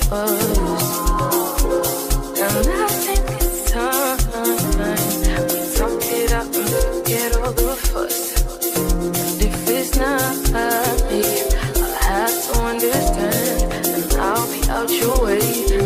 first. And I think it's time we talk it out and forget all the fuss. And if it's not me, I'll have to understand, and I'll be out your way.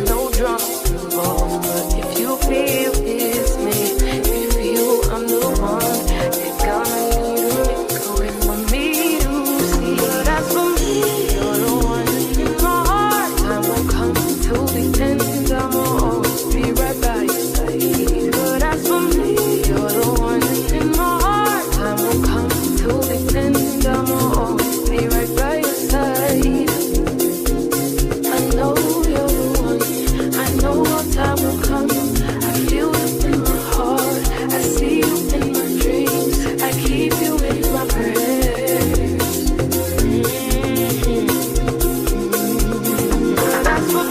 No drama involved, but if you feel it's me, if you feel I'm the one, you're gonna need to make a way for me to see. But as for me, you're the one in my heart. Time won't come till the end, and I'll always be right by your side. But as for me, you're the one in my heart. Time won't come till the end, and I'll always be right by your side. I know you're the one. I know our time will come. I feel it in my heart. I see you in my dreams. I keep you in my prayers. That's what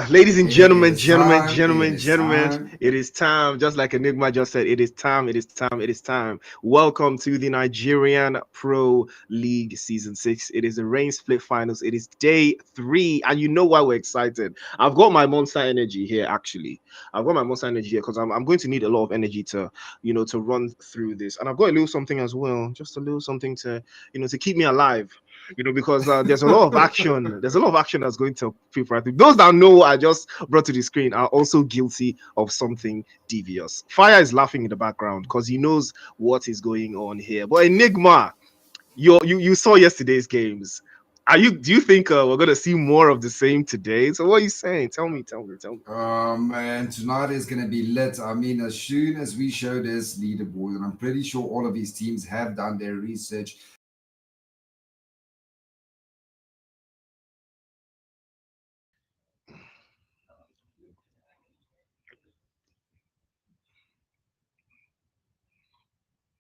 Ladies and It gentlemen, is gentlemen, time. It gentlemen, is gentlemen, time. it is time. Just like Enigma just said, it is time, it is time, it is time. Welcome to the Nigerian Pro League Season 6. It is the Rain Split Finals. It is day 3, and you know why we're excited. I've got my Monster Energy here, actually. I've got my Monster Energy here because I'm going to need a lot of energy to, to run through this. And I've got a little something as well, just a little something to, to keep me alive. Because there's a lot of action. There's a lot of action that's going to people. I think those that know I just brought to the screen are also guilty of something devious. Fire is laughing in the background because he knows what is going on here. But Enigma, you saw yesterday's games. Do you think we're gonna see more of the same today? So what are you saying? Tell me. Man, tonight is going to be lit. I mean, as soon as we show this leaderboard, and I'm pretty sure all of these teams have done their research.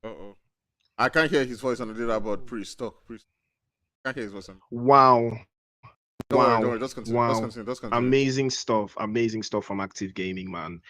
Uh-oh. I can't hear his voice on the data board. Priest, talk. Priest. I can't hear his voice on. Wow. Don't worry. Just continue. Wow. Just continue. Amazing stuff from Active Gaming, man.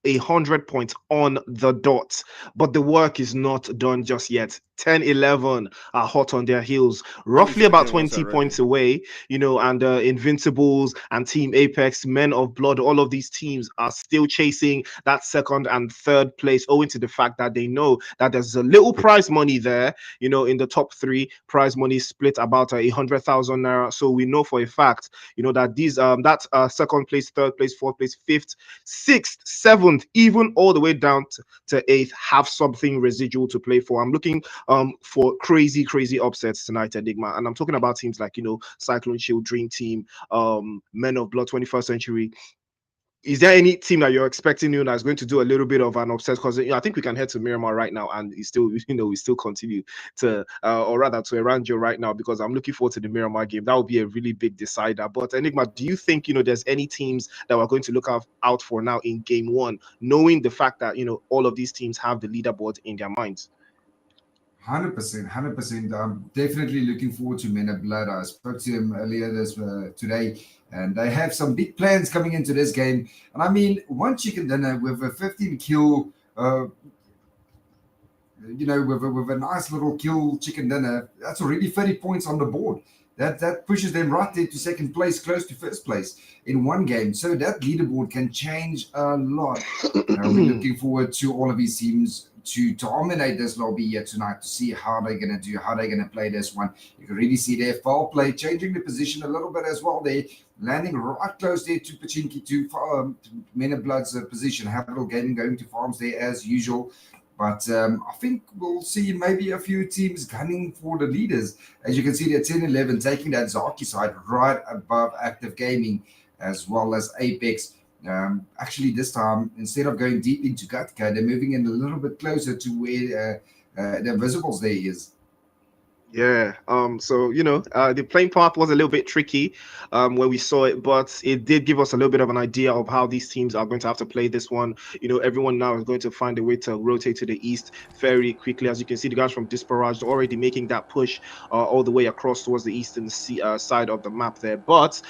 100 points on the dot, but the work is not done just yet. 10-11 are hot on their heels, roughly about 20 points away, and Invincibles and Team Apex, Men of Blood, all of these teams are still chasing that second and third place, owing to the fact that they know that there's a little prize money there, in the top 3. Prize money split about 100,000 naira. So we know for a fact, that these that second place, third place, fourth place, fifth, sixth, seventh, even all the way down to eighth have something residual to play for. I'm looking for crazy upsets tonight, Enigma, and I'm talking about teams like Cyclone Shield, Dream Team, Men of Blood, 21st Century, Is there any team that you're expecting, that's going to do a little bit of an upset? Because I think we can head to Miramar right now, and it's still, we still continue to, or rather to Eranjo right now, because I'm looking forward to the Miramar game. That would be a really big decider. But Enigma, do you think there's any teams that we're going to look out for now in game one, knowing the fact that all of these teams have the leaderboard in their minds? 100%, 100%. I'm definitely looking forward to Men of Blood. I spoke to him earlier this today, and they have some big plans coming into this game. And I mean, one chicken dinner with a 15 kill, with a nice little kill chicken dinner, that's already 30 points on the board. That pushes them right there to second place, close to first place in one game. So that leaderboard can change a lot. We're looking forward to all of these teams to dominate this lobby here tonight, to see how they're going to do, how they're going to play this one. You can really see their foul play, changing the position a little bit as well. They're landing right close there to Pachinki, to Men of Blood's position. Have a little game going to farms there as usual. But I think we'll see maybe a few teams gunning for the leaders. As you can see, they're 10-11, taking that Zaki side right above Active Gaming, as well as Apex. Actually, this time, instead of going deep into Gatka, they're moving in a little bit closer to where the Invisibles there is. Yeah. So the playing path was a little bit tricky when we saw it, but it did give us a little bit of an idea of how these teams are going to have to play this one. Everyone now is going to find a way to rotate to the east very quickly. As you can see, the guys from Disparage are already making that push all the way across towards the eastern side of the map there. But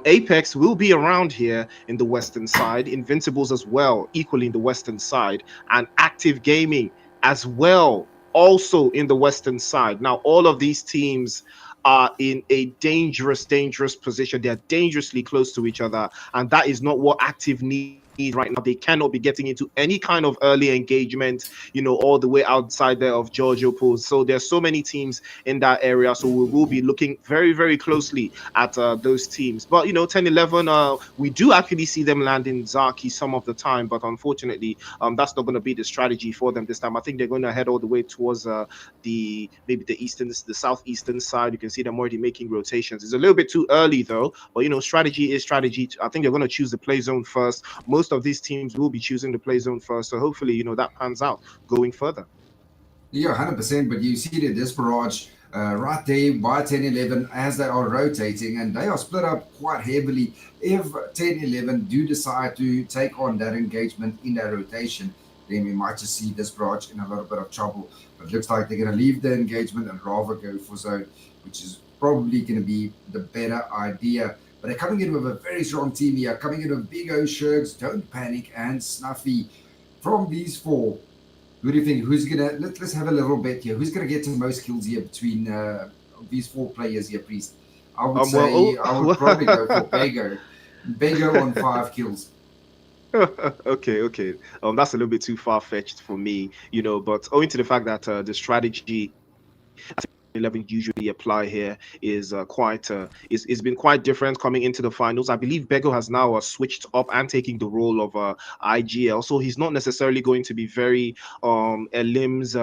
Apex will be around here in the western side, Invincibles as well, equally in the western side, and Active Gaming as well, also in the western side. Now, all of these teams are in a dangerous position. They're dangerously close to each other, and that is not what Active needs right now. They cannot be getting into any kind of early engagement, all the way outside there of Giorgio Pools. So there's so many teams in that area. So we will be looking very, very closely at those teams. But 10-11, we do actually see them landing Zaki some of the time, but unfortunately, that's not going to be the strategy for them this time. I think they're going to head all the way towards the southeastern side. You can see them already making rotations. It's a little bit too early though, but strategy is strategy. I think they're going to choose the play zone first. Most of these teams will be choosing the play zone first, so hopefully that pans out going further. Yeah, 100%. But you see the Disparage right there by 10-11 as they are rotating, and they are split up quite heavily. If 10-11 do decide to take on that engagement in that rotation, then we might just see Disparage in a little bit of trouble. But it looks like they're going to leave the engagement and rather go for zone, which is probably going to be the better idea. But they're coming in with a very strong team here, coming in with Big O, Shurgs, Don't Panic, and Snuffy. From these four, who do you think? Who's gonna let's have a little bet here? Who's gonna get the most kills here between these four players here, Priest? I would say I would probably go for Bego. Bego on 5 kills. Okay. That's a little bit too far-fetched for me, but owing to the fact that the strategy 11 usually apply here is it's been quite different coming into the finals. I believe Bego has now switched up and taking the role of IGL, so he's not necessarily going to be very Elim's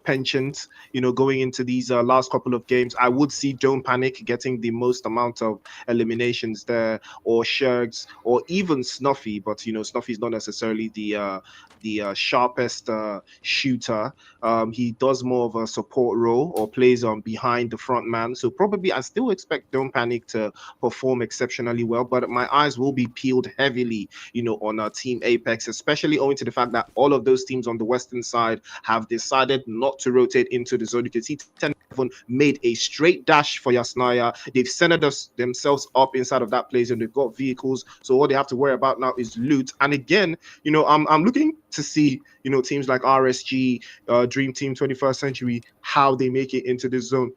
penchant, going into these last couple of games. I would see Don't Panic getting the most amount of eliminations there, or Shurgs, or even Snuffy, but Snuffy's not necessarily the sharpest shooter. He does more of a support role or plays behind the front man. So probably I still expect Don't Panic to perform exceptionally well, but my eyes will be peeled heavily, on Team Apex, especially owing to the fact that all of those teams on the western side have decided not to rotate into the zone. You can see 10 made a straight dash for Yasnaya. They've centered themselves up inside of that place, and they've got vehicles. So all they have to worry about now is loot. And again, I'm looking to see, teams like RSG, Dream Team, 21st Century, how they make it into this zone.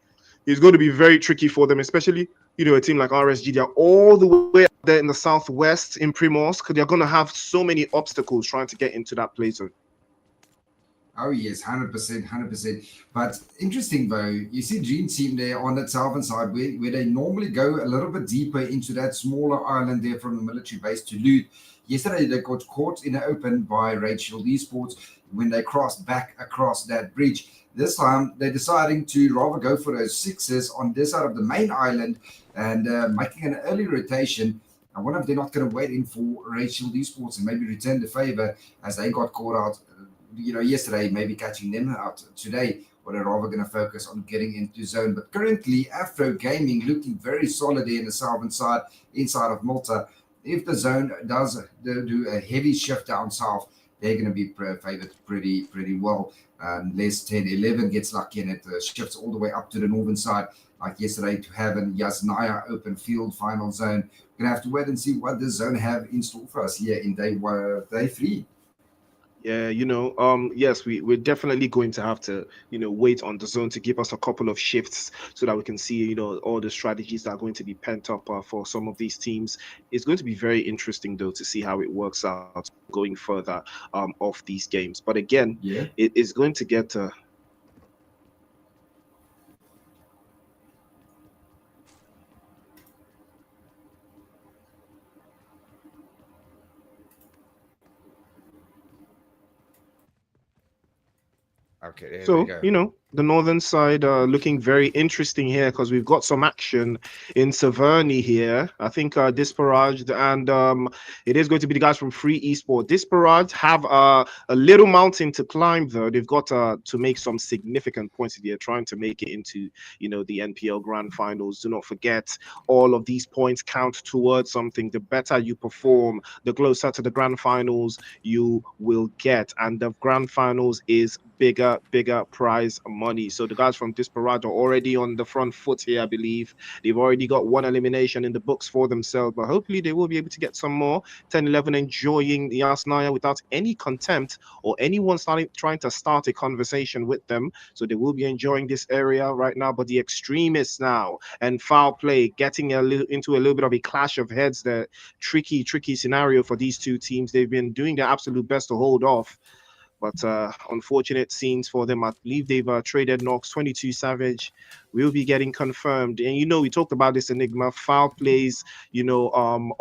It's going to be very tricky for them, especially, a team like RSG. They're all the way up there in the southwest in Primorsk. They're going to have so many obstacles trying to get into that play zone. Oh yes, 100%, 100%. But interesting though, you see Dream Team there on that southern side where they normally go a little bit deeper into that smaller island there from the military base to loot. Yesterday they got caught in the open by Raid Shield Esports when they crossed back across that bridge. This time they're deciding to rather go for those sixes on this side of the main island and making an early rotation. I wonder if they're not going to wait in for Rachel Esports and maybe return the favor as they got caught out, yesterday, maybe catching them out today. Or they're rather going to focus on getting into zone. But currently, Afro Gaming looking very solid here in the southern side, inside of Malta. If the zone does do a heavy shift down south, they're going to be favored pretty well. Unless 10-11 gets lucky and it shifts all the way up to the northern side, like yesterday to have an Yasnaya open field final zone. We're going to have to wait and see what this zone have in store for us here in day 3. Yeah, yes, we're definitely going to have to, wait on the zone to give us a couple of shifts so that we can see, all the strategies that are going to be pent up for some of these teams. It's going to be very interesting, though, to see how it works out going further off these games. But again, Yeah. it is going to get Okay, there we So, go. the northern side looking very interesting here because we've got some action in Severny here. I think Disparage and it is going to be the guys from Free Esport. Disparage have a little mountain to climb, though. They've got to make some significant points if they're trying to make it into, the NPL Grand Finals. Do not forget, all of these points count towards something. The better you perform, the closer to the Grand Finals you will get. And the Grand Finals is bigger prize money. So the guys from Disparado are already on the front foot here, I believe. They've already got one elimination in the books for themselves, but hopefully they will be able to get some more. 10-11 enjoying the Yasnaya without any contempt or anyone trying to start a conversation with them. So they will be enjoying this area right now. But the extremists now and foul play getting into a little bit of a clash of heads there. Tricky scenario for these two teams. They've been doing their absolute best to hold off. But unfortunate scenes for them. I believe they've traded Knox 22 Savage. Will be getting confirmed. And we talked about this Enigma foul plays,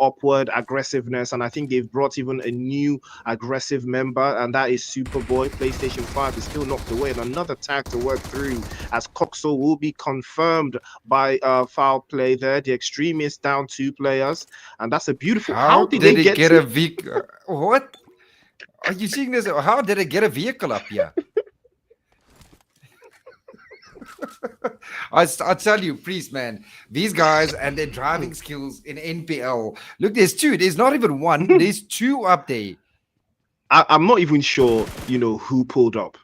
upward aggressiveness. And I think they've brought even a new aggressive member, and that is Superboy. PlayStation 5 is still knocked away, and another tag to work through as Coxo will be confirmed by foul play there. The extremists down 2 players, and that's a beautiful. How did they he get get to a vehicle? What? Are you seeing this? How did they get a vehicle up here? I tell you, Priest, man, these guys and their driving skills in NPL. Look, there's 2. There's not even 1. There's 2 up there. I'm not even sure, who pulled up.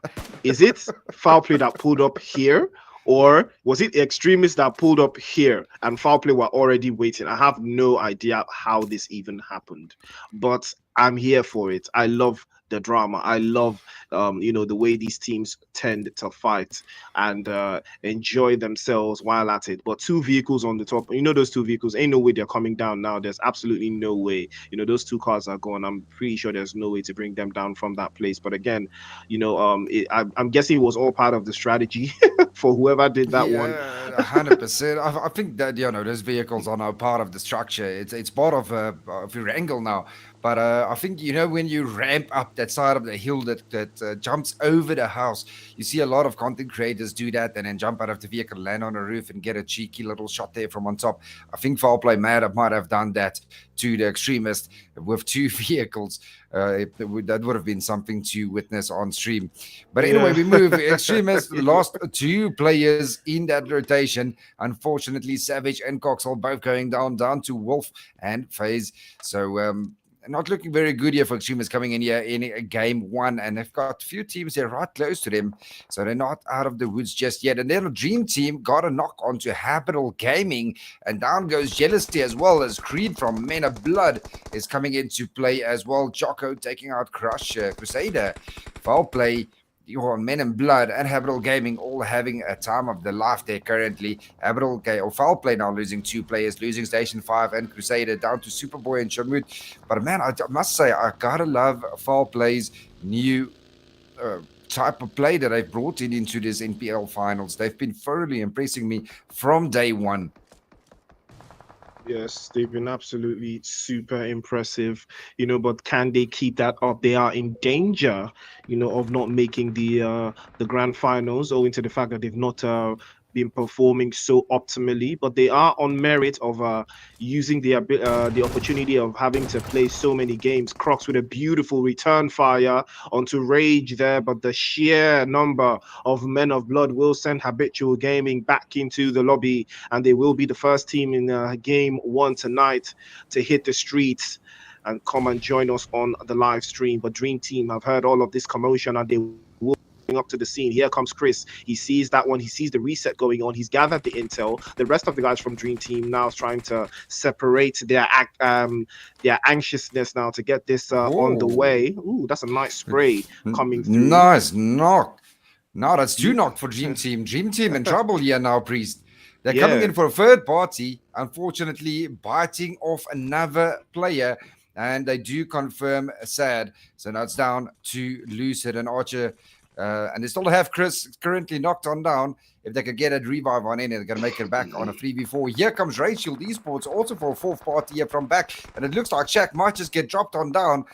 Is it foul play that pulled up here? Or was it extremists that pulled up here and foul play were already waiting? I have no idea how this even happened. But I'm here for it. I love the drama. I love, the way these teams tend to fight and enjoy themselves while at it. But 2 vehicles on the top, those 2 vehicles, ain't no way they're coming down now. There's absolutely no way. Those 2 cars are gone. I'm pretty sure there's no way to bring them down from that place. But again, I'm guessing it was all part of the strategy for whoever did that one. Yeah, 100%. I think that those vehicles are now part of the structure. It's part of your angle now. But I think when you ramp up that side of the hill that jumps over the house, you see a lot of content creators do that and then jump out of the vehicle, land on a roof, and get a cheeky little shot there from on top. I think Foul Play might have done that to the extremist with 2 vehicles. That would have been something to witness on stream. But anyway, we move. Extremists lost 2 players in that rotation. Unfortunately, Savage and Coxall both going down to Wolf and FaZe. So not looking very good here for Extremists coming in here in game 1. And they've got a few teams there right close to them. So they're not out of the woods just yet. And then the Dream Team got a knock onto Habitable Gaming. And down goes Jealousy as well as Creed from Men of Blood is coming into play as well. Jocko taking out Crusader. Foul play. Men in Blood and Habitable Gaming all having a time of their life there currently. Habitable Foul Play now losing 2 players, losing Station 5 and Crusader down to Superboy and Shamut. But man, I must say, I gotta love Foul Play's new type of play that they've brought into this NPL finals. They've been thoroughly impressing me from day 1. Yes, they've been absolutely super impressive, but can they keep that up? They are in danger, of not making the grand finals owing to the fact that they've not been performing so optimally, but they are on merit of using the opportunity of having to play so many games. Crocs with a beautiful return fire onto Rage there, but the sheer number of Men of Blood will send Habitual Gaming back into the lobby, and they will be the first team in game one tonight to hit the streets and come and join us on the live stream. But Dream Team have heard all of this commotion and they will up to the scene. Here comes Chris. He sees that one. He sees the reset going on. He's gathered the intel. The rest of the guys from Dream Team now is trying to separate their anxiousness now to get this on the way. Ooh, that's a nice spray coming through. Nice knock. No, that's two knock for Dream Team. Dream Team in trouble here now, Priest. They're coming in for a third party, unfortunately biting off another player, and they do confirm Sad. So now it's down to Lucid and Archer. And they still have Chris currently knocked on down. If they could get a revive on in, they're going to make it back on a 3v4. Here comes Rachel Esports also for a fourth party here from back. And it looks like Shaq might just get dropped on down.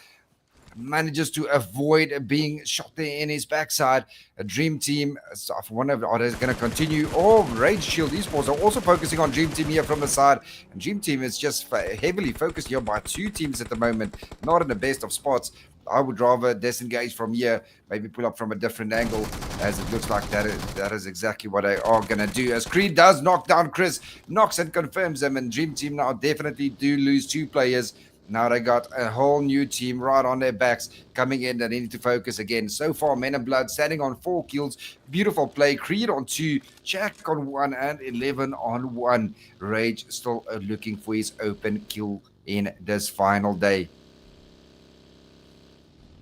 Manages to avoid being shot there in his backside. A Dream Team, I wonder, are they going to continue? Oh, Rage Shield Esports are also focusing on Dream Team here from the side. And Dream Team is just heavily focused here by two teams at the moment, not in the best of spots. I would rather disengage from here, maybe pull up from a different angle, as it looks like that is exactly what they are going to do. As Creed does knock down Chris, knocks and confirms him, and Dream Team now definitely do lose two players. Now they got a whole new team right on their backs coming in. They need to focus again. So far, Men in Blood standing on 4 kills. Beautiful play. Creed on 2, Jack on 1, and 11 on 1. Rage still looking for his open kill in this final day.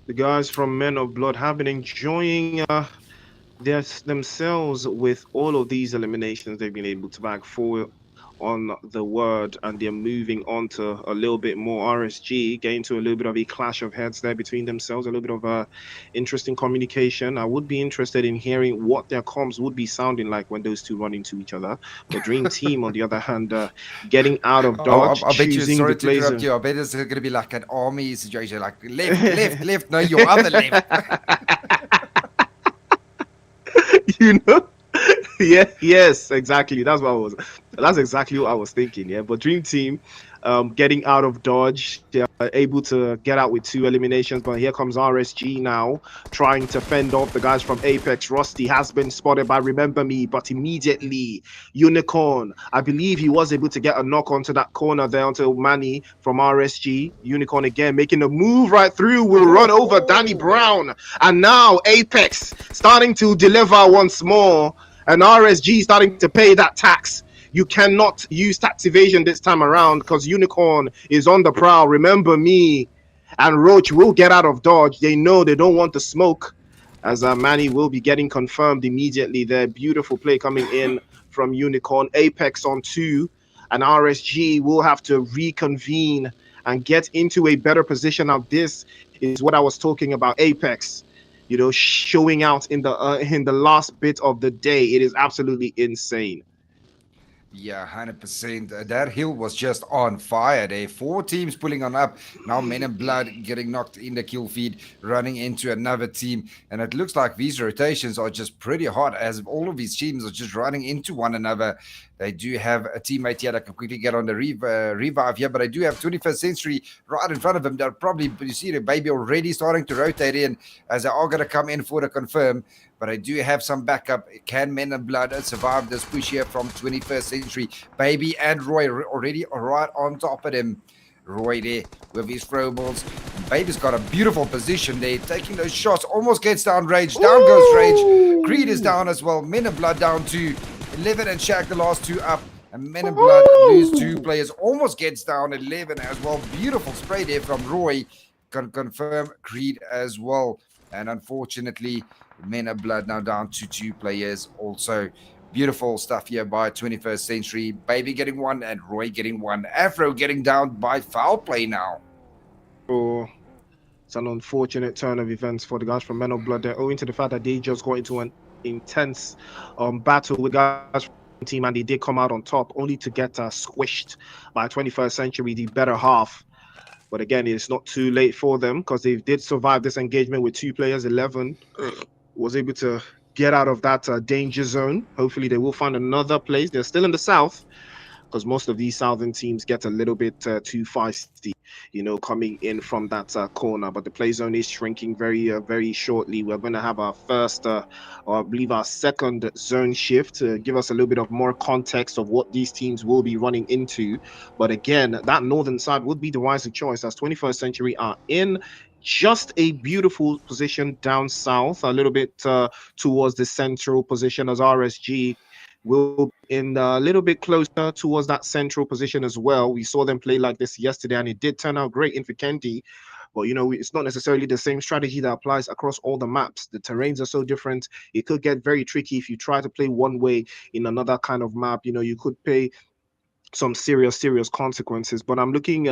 The guys from Men of Blood have been enjoying themselves with all of these eliminations they've been able to bag 4 on the word, and they're moving on to a little bit more RSG, getting to a little bit of a clash of heads there between themselves, a little bit of interesting communication. I would be interested in hearing what their comms would be sounding like when those two run into each other. But Dream Team, on the other hand, getting out of dodge, I bet you, choosing sorry the to interrupt plays. you, I bet it's going to be like an army situation, like left, no, your other left. You know? Yeah, yes, exactly. That's exactly what I was thinking. Yeah, but Dream Team, getting out of dodge, they're able to get out with 2 eliminations. But here comes RSG now, trying to fend off the guys from Apex. Rusty has been spotted by Remember Me, but immediately Unicorn, I believe he was able to get a knock onto that corner there onto Manny from RSG. Unicorn again making a move right through, will run over Danny Brown, and now Apex starting to deliver once more. And RSG starting to pay that tax. You cannot use tax evasion this time around because Unicorn is on the prowl. Remember Me and Roach will get out of dodge. They know they don't want the smoke, as Manny will be getting confirmed immediately there. Beautiful play coming in from Unicorn. Apex on 2, and RSG will have to reconvene and get into a better position. Now this is what I was talking about. Apex, you know, showing out in the last bit of the day. It is absolutely insane. Yeah, 100%. That hill was just on fire there. 4 teams pulling on up. Now Men in Blood getting knocked in the kill feed, running into another team. And it looks like these rotations are just pretty hot, as all of these teams are just running into one another. They do have a teammate here that can quickly get on the revive here, but I do have 21st Century right in front of them. They're probably, you see the baby already starting to rotate in, as they are going to come in for the confirm. But I do have some backup. Can Men in Blood survive this push here from 21st Century? Baby and Roy already right on top of him. Roy there with his throwables. Baby's got a beautiful position there, taking those shots. Almost gets down Rage. Down goes Rage. Creed is down as well. Men in Blood down 2. 11 and Shaq, the last 2 up. And Men in Blood lose 2 players. Almost gets down 11 as well. Beautiful spray there from Roy. Can confirm Creed as well. And unfortunately, Men in Blood now down to 2 players also. Beautiful stuff here by 21st Century. Baby getting 1 and Roy getting 1. Afro getting down by foul play now. Oh, it's an unfortunate turn of events for the guys from Men of Blood there, owing to the fact that they just got into an intense battle with guys from the team, and they did come out on top, only to get squished by 21st Century, the better half. But again, it's not too late for them because they did survive this engagement with 2 players. 11 was able to get out of that danger zone. Hopefully, they will find another place. They're still in the south, because most of these southern teams get a little bit too feisty, coming in from that corner. But the play zone is shrinking very shortly. We're going to have our first, or I believe our second zone shift to give us a little bit of more context of what these teams will be running into. But again, that northern side would be the wiser choice, as 21st Century are in just a beautiful position down south, a little bit towards the central position, as RSG will be in a little bit closer towards that central position as well. We saw them play like this yesterday, and it did turn out great in Vikendi. But it's not necessarily the same strategy that applies across all the maps. The terrains are so different. It could get very tricky if you try to play one way in another kind of map. You could pay some serious consequences. But I'm looking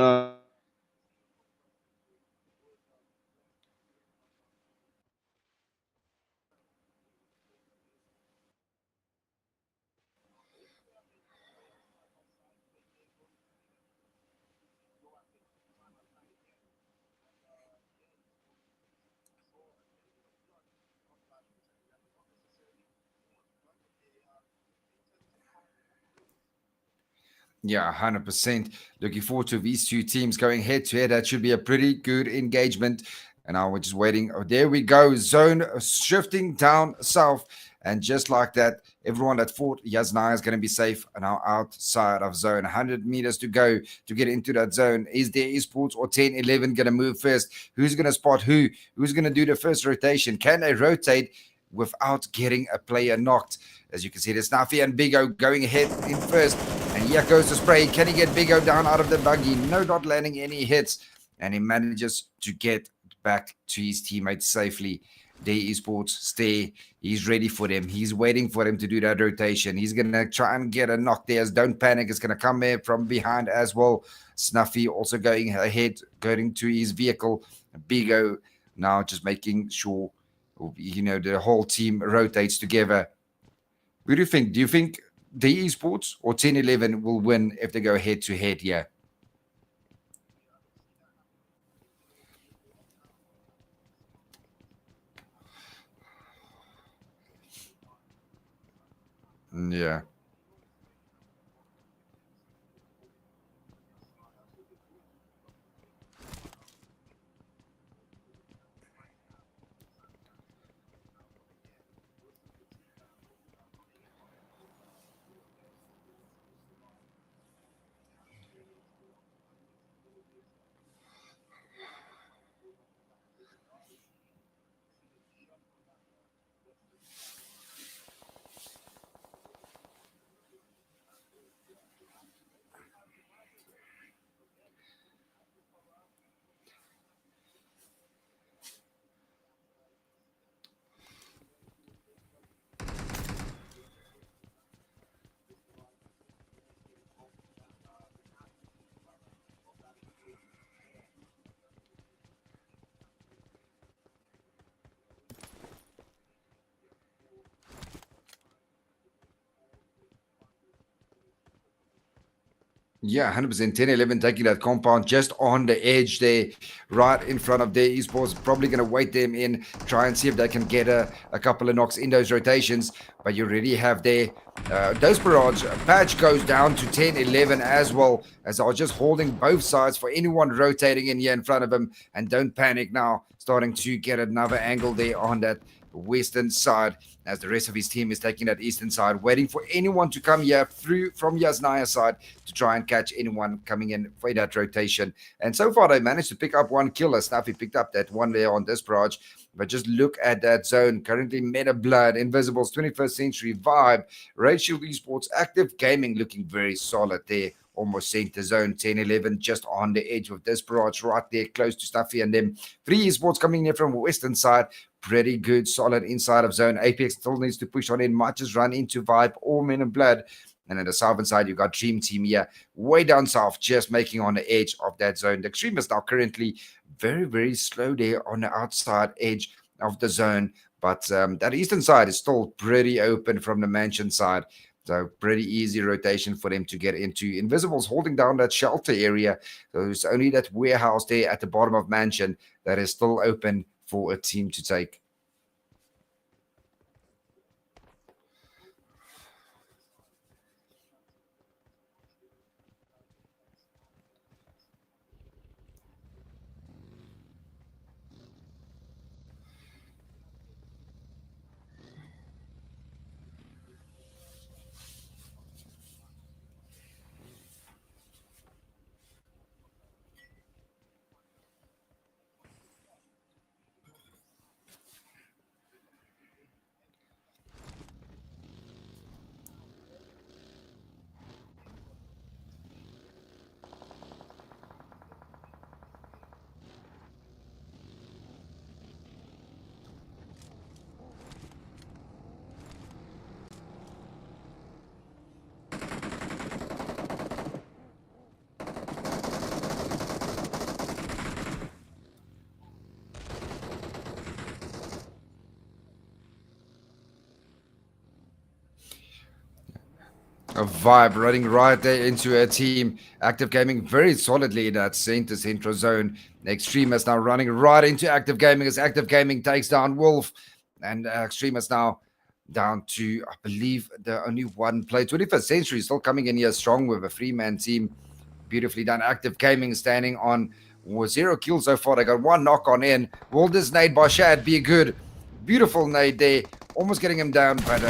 Yeah, 100%. Looking forward to these two teams going head to head. That should be a pretty good engagement. And now we're just waiting. Oh, there we go. Zone shifting down south. And just like that, everyone that thought Yasnaya is going to be safe are now outside of zone. 100 meters to go to get into that zone. Is there esports or 10-11 going to move first? Who's going to spot who? Who's going to do the first rotation? Can they rotate without getting a player knocked? As you can see, there's Snaffy and Bigo going ahead in first. And here goes the spray. Can he get Bigo down out of the buggy? No, not landing any hits. And he manages to get back to his teammates safely. There esports stay. He's ready for them. He's waiting for him to do that rotation. He's going to try and get a knock there. Don't panic. It's going to come there from behind as well. Snuffy also going ahead, going to his vehicle. Bigo now just making sure, the whole team rotates together. What do you think? Do you think the esports or 10-11 will win if they go head to head here? Yeah. Yeah, 100%. 10-11 taking that compound just on the edge there, right in front of their esports. Probably going to wait them in, try and see if they can get a couple of knocks in those rotations. But you already have there. Those barrage patch goes down to 10-11 as well, as I was just holding both sides for anyone rotating in here in front of them. And don't panic now, starting to get another angle there on that western side, as the rest of his team is taking that eastern side, waiting for anyone to come here through from Yasnaya's side to try and catch anyone coming in for that rotation. And so far, they managed to pick up one kill, as Snappy picked up that one there on this barrage. But just look at that zone. Currently, Meta Blood, Invisibles, 21st Century Vibe, Raid Shield Esports, Active Gaming looking very solid there. Almost center zone, 10-11, just on the edge of this barrage right there, close to Stuffy and them. 3 esports coming in from the western side. Pretty good, solid inside of zone. Apex still needs to push on in. Might just run into Vibe or Men in Blood. And on the southern side, you've got Dream Team here, way down south, just making on the edge of that zone. The Extreme is now currently very, very slow there on the outside edge of the zone. But that eastern side is still pretty open from the mansion side. So pretty easy rotation for them to get into. Invisibles holding down that shelter area. There's only that warehouse there at the bottom of mansion that is still open for a team to take. A vibe running right there into a team. Active Gaming very solidly in that central zone. Extremist now running right into Active Gaming as Active Gaming takes down Wolf. And Extremist now down to, I believe, the only one play. 21st Century still coming in here strong with a 3-man team. Beautifully done. Active Gaming standing on 0 kills so far. They got 1 knock on in. Will this nade by Shad be good? Beautiful nade there. Almost getting him down, but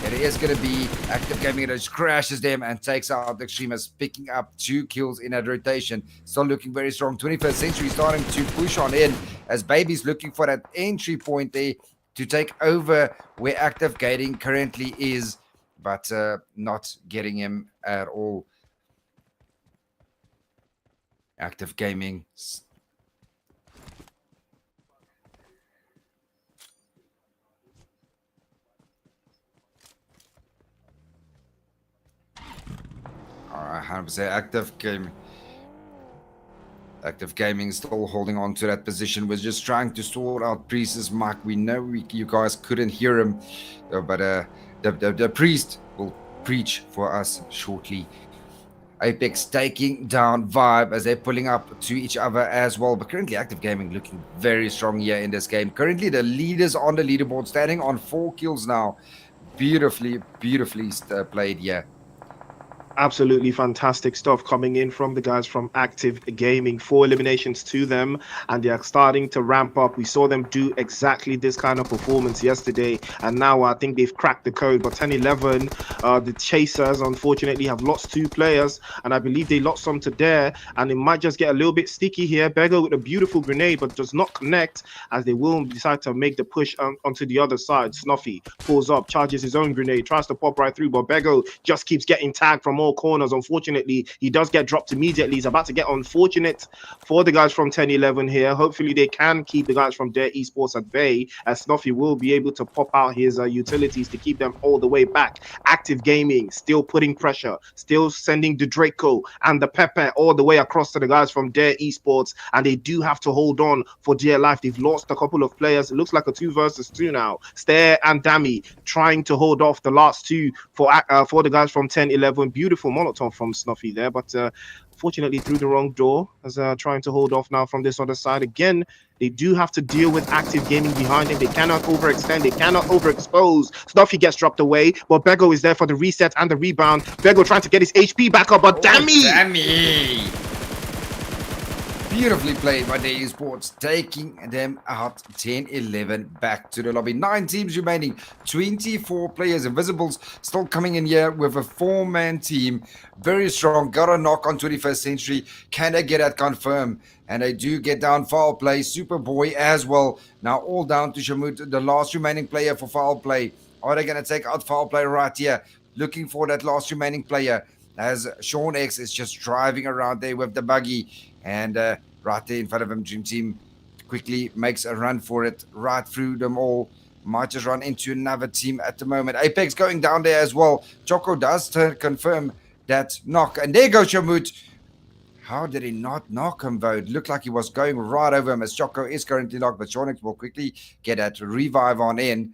it is going to be Active Gaming that just crashes them and takes out the Extremists, picking up 2 kills in that rotation. Still looking very strong. 21st Century starting to push on in as Baby's looking for that entry point there to take over where Active Gaming currently is, but not getting him at all. Active Gaming. Alright, 100% Active Gaming still holding on to that position. Was just trying to sort out Priest's mic. We know you guys couldn't hear him, but the Priest will preach for us shortly. Apex taking down Vibe as they're pulling up to each other as well. But currently Active Gaming looking very strong here in this game. Currently the leaders on the leaderboard standing on 4 kills now. Beautifully played here. Absolutely fantastic stuff coming in from the guys from Active Gaming. 4 eliminations to them, and they are starting to ramp up. We saw them do exactly this kind of performance yesterday, and now I think they've cracked the code. But 10-11, the Chasers unfortunately have lost 2 players, and I believe they lost some to Dare, and it might just get a little bit sticky here. Beggar with a beautiful grenade, but does not connect, as they will decide to make the push onto the other side. Snuffy pulls up, charges his own grenade, tries to pop right through, but Beggar just keeps getting tagged from all corners. Unfortunately, he does get dropped immediately. He's about to get unfortunate for the guys from 10-11 here. Hopefully they can keep the guys from Dare Esports at bay, as Snuffy will be able to pop out his utilities to keep them all the way back. Active Gaming still putting pressure, still sending the Draco and the Pepper all the way across to the guys from Dare Esports, and they do have to hold on for dear life. They've lost a couple of players. It looks like a 2 versus 2 now. Stare and Dami trying to hold off the last 2 for the guys from 10-11. Beautiful Molotov from Snuffy there, but unfortunately through the wrong door, as trying to hold off now from this other side. Again, they do have to deal with Active Gaming behind him. They cannot overextend, they cannot overexpose. Snuffy gets dropped away, but Bego is there for the reset and the rebound. Bego trying to get his HP back up, but Dammy! Beautifully played by Dare Esports, taking them out 10-11 back to the lobby. 9 teams remaining, 24 players. Invisibles still coming in here with a 4-man team. Very strong, got a knock on 21st Century. Can they get that confirmed? And they do get down foul play. Superboy as well. Now all down to Shamut, the last remaining player for foul play. Are they going to take out foul play right here? Looking for that last remaining player, as Sean X is just driving around there with the buggy. And right there in front of him, Dream Team quickly makes a run for it right through them all. Might just run into another team at the moment. Apex going down there as well. Choco does confirm that knock. And there goes Shamut. How did he not knock him, though? It looked like he was going right over him, as Choco is currently locked. But Shonix will quickly get that revive on in.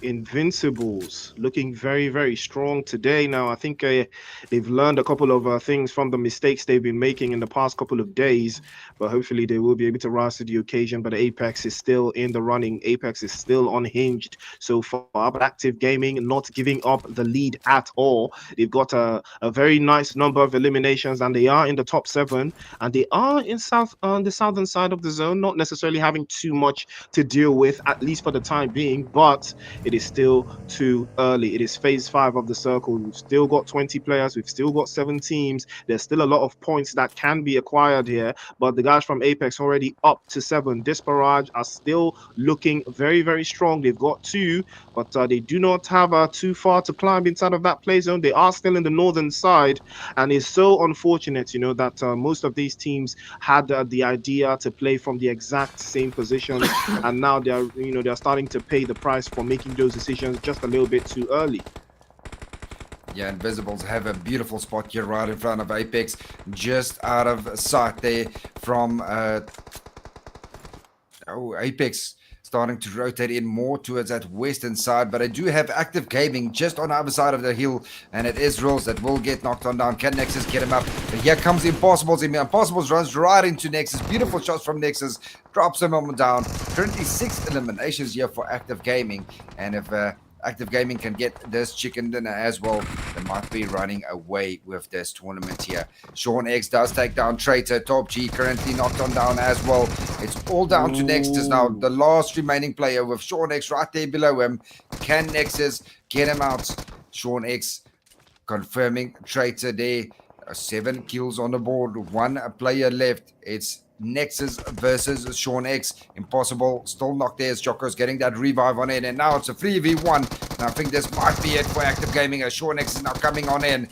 Invincibles looking very strong today. Now I think they've learned a couple of things from the mistakes they've been making in the past couple of days, but hopefully they will be able to rise to the occasion. But Apex is still in the running. Apex is still unhinged so far, but Active Gaming not giving up the lead at all. They've got a very nice number of eliminations, and they are in the top 7, and they are in on the southern side of the zone, not necessarily having too much to deal with, at least for the time being. But it is still too early. It is phase 5 of the circle. We've still got 20 players. We've still got 7 teams. There's still a lot of points that can be acquired here, but the guys from Apex already up to 7. Disparage are still looking very strong. They've got 2, but they do not have too far to climb inside of that play zone. They are still in the northern side, and it's so unfortunate, you know, that most of these teams had the idea to play from the exact same positions, and now they're starting to pay the price for making those decisions just a little bit too early. Yeah, Invisibles have a beautiful spot here right in front of Apex, just out of sight there from Apex starting to rotate in more towards that western side, but I do have Active Gaming just on the other side of the hill, and it is Rules that will get knocked on down. Can Nexus get him up? But here comes Impossibles. Impossibles runs right into Nexus. Beautiful shots from Nexus, drops him on down. Currently 6 eliminations here for Active Gaming, and if Active Gaming can get this chicken dinner as well, they might be running away with this tournament here. Sean X does take down Traitor. Top G currently knocked on down as well. It's all down to Nexus now, the last remaining player with Sean X right there below him. Can Nexus get him out? Sean X confirming Traitor there. 7 kills on the board, 1 player left. It's Nexus versus Sean X. Impossible still knocked there as Choco's getting that revive on in, and now it's a 3v1. And I think this might be it for Active Gaming as Sean X is now coming on in.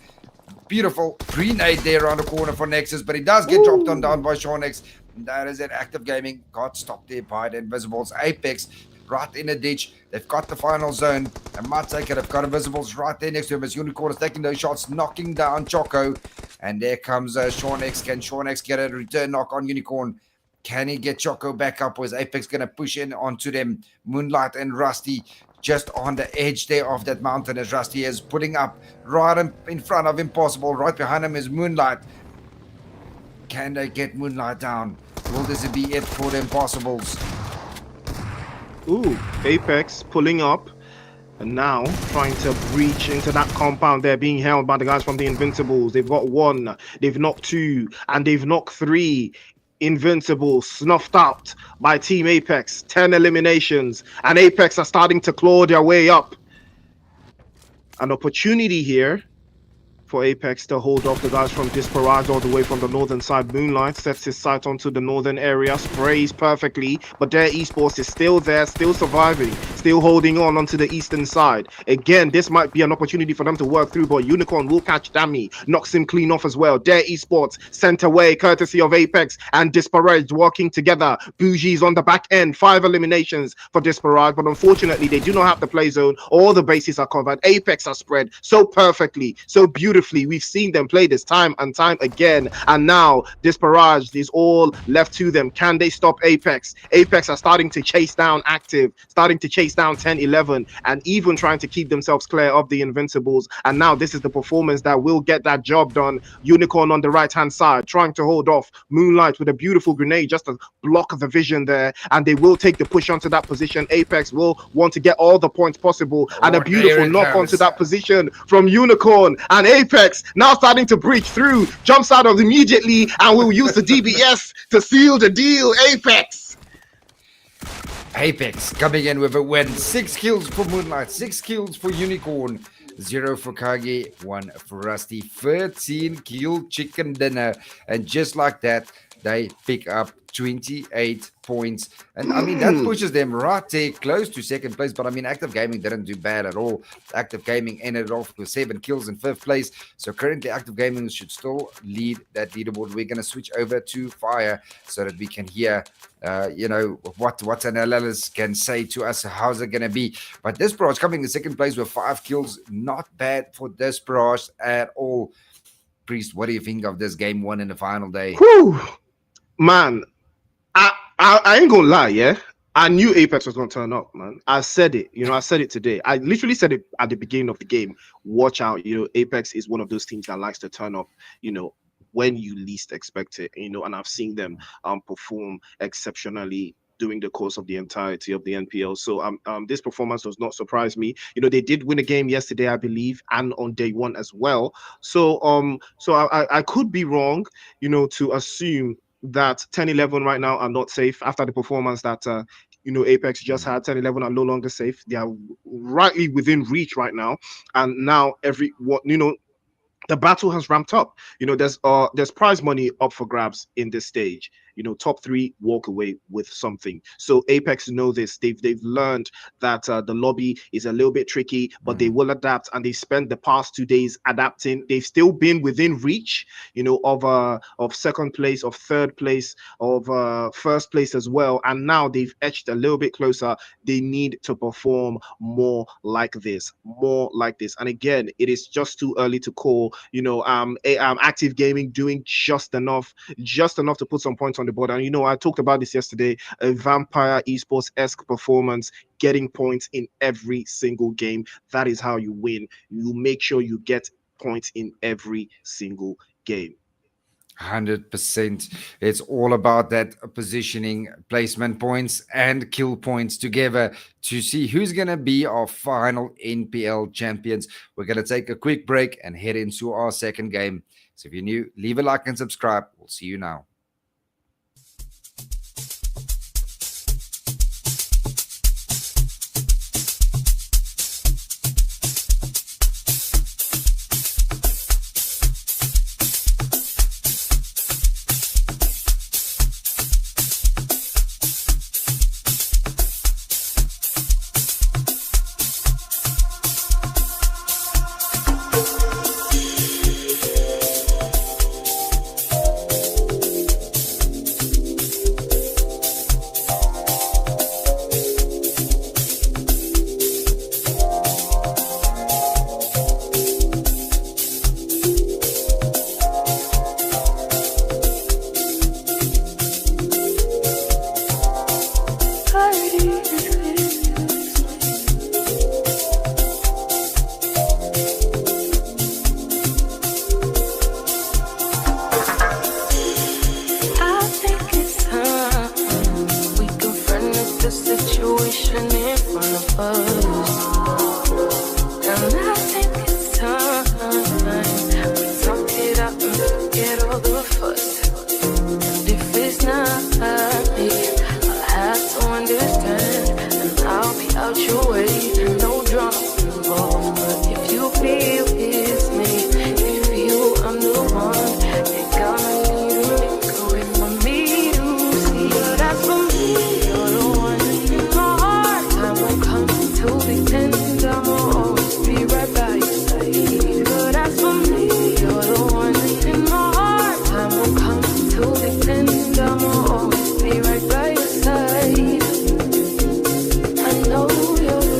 Beautiful grenade there around the corner for Nexus, but he does get dropped on down by Sean X. And that is it. Active Gaming got stopped there by the Invisibles. Apex right in a ditch. They've got the final zone. They might take it. They've got Invisibles right there next to him as Unicorn is taking those shots, knocking down Choco. And there comes Sean X. Can Sean X get a return knock on Unicorn? Can he get Choco back up? Or is Apex going to push in onto them? Moonlight and Rusty just on the edge there of that mountain as Rusty is putting up right in front of Impossible. Right behind him is Moonlight. Can they get Moonlight down? Will this be it for the Impossibles? Ooh, Apex pulling up. And now trying to breach into that compound there, being held by the guys from the Invincibles. They've got 1, they've knocked 2, and they've knocked 3. Invincibles snuffed out by Team Apex. 10 eliminations, and Apex are starting to claw their way up. An opportunity here for Apex to hold off the guys from Disparage all the way from the northern side. Moonlight sets his sight onto the northern area, sprays perfectly, but their esports is still there, still surviving, still holding on onto the eastern side. Again, this might be an opportunity for them to work through, but Unicorn will catch Dammy, knocks him clean off as well. Their esports sent away courtesy of Apex and Disparage working together. Bougie's on the back end, 5 eliminations for Disparage, but unfortunately they do not have the play zone. All the bases are covered. Apex are spread so perfectly, so beautifully. We've seen them play this time and time again, and now Disparage is all left to them. Can they stop Apex? Apex are starting to chase down Active, starting to chase down 10-11, and even trying to keep themselves clear of the Invincibles. And now this is the performance that will get that job done. Unicorn on the right hand side trying to hold off Moonlight with a beautiful grenade just to block the vision there, and they will take the push onto that position. Apex will want to get all the points possible, and a beautiful knock onto that position from Unicorn. And Apex now starting to breach through, jumps out of immediately, and will use the DBS to seal the deal. Apex coming in with a win. 6 kills for Moonlight, 6 kills for Unicorn, 0 for Kage, 1 for Rusty, 13 kill chicken dinner. And just like that, they pick up 28 points. And I mean, that pushes them right there close to second place. But I mean, Active Gaming didn't do bad at all. Active Gaming ended off with 7 kills in 5th place. So currently, Active Gaming should still lead that leaderboard. We're going to switch over to Fire so that we can hear, what an analyst can say to us. How's it going to be? But Disparage coming in second place with 5 kills. Not bad for Disparage at all. Priest, what do you think of this game 1 in the final day? Whew. Man, I ain't gonna lie, yeah. I knew Apex was gonna turn up, man. I said it, I said it today. I literally said it at the beginning of the game. Watch out, Apex is one of those teams that likes to turn up, when you least expect it, and I've seen them perform exceptionally during the course of the entirety of the NPL. So this performance does not surprise me. They did win a game yesterday, I believe, and on day 1 as well. So I could be wrong, to assume that 10-11 right now are not safe after the performance that Apex just had. 10-11 are no longer safe. They are rightly within reach right now, and now the battle has ramped up. There's prize money up for grabs in this stage. Top 3 walk away with something. So Apex know this. They've learned that the lobby is a little bit tricky, but they will adapt, and they spent the past 2 days adapting. They've still been within reach, of second place, of third place, of first place as well. And now they've edged a little bit closer. They need to perform more like this. And again, it is just too early to call. Active Gaming doing just enough to put some points on the board. And I talked about this yesterday. A vampire esports-esque performance, getting points in every single game. That is how you win. You make sure you get points in every single game. 100%. It's all about that positioning, placement points, and kill points together to see who's going to be our final NPL champions. We're going to take a quick break and head into our second game. So if you're new, leave a like and subscribe. We'll see you now. I know you're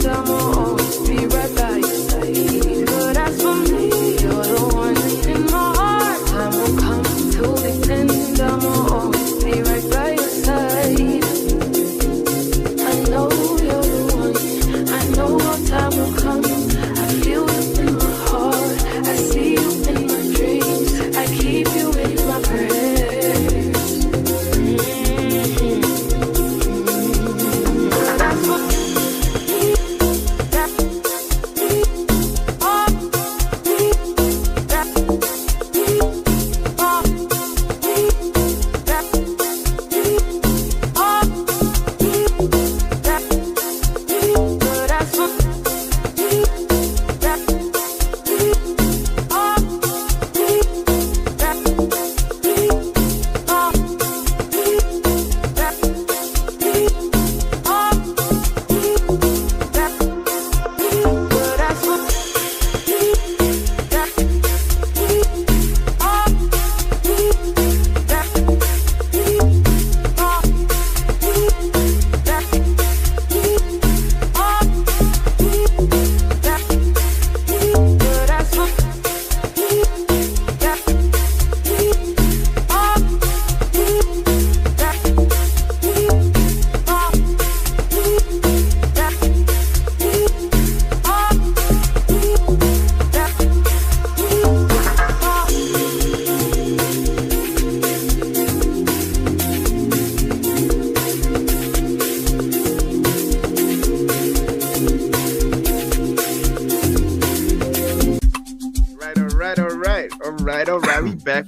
end, I'ma always be right by your side. But as for me, you're the one in my heart. Time will come to the end, I'ma always be right by your side. I know you're the one. I know our time will come. I feel you in my heart. I see you in my dreams. I keep you in my prayers. That's what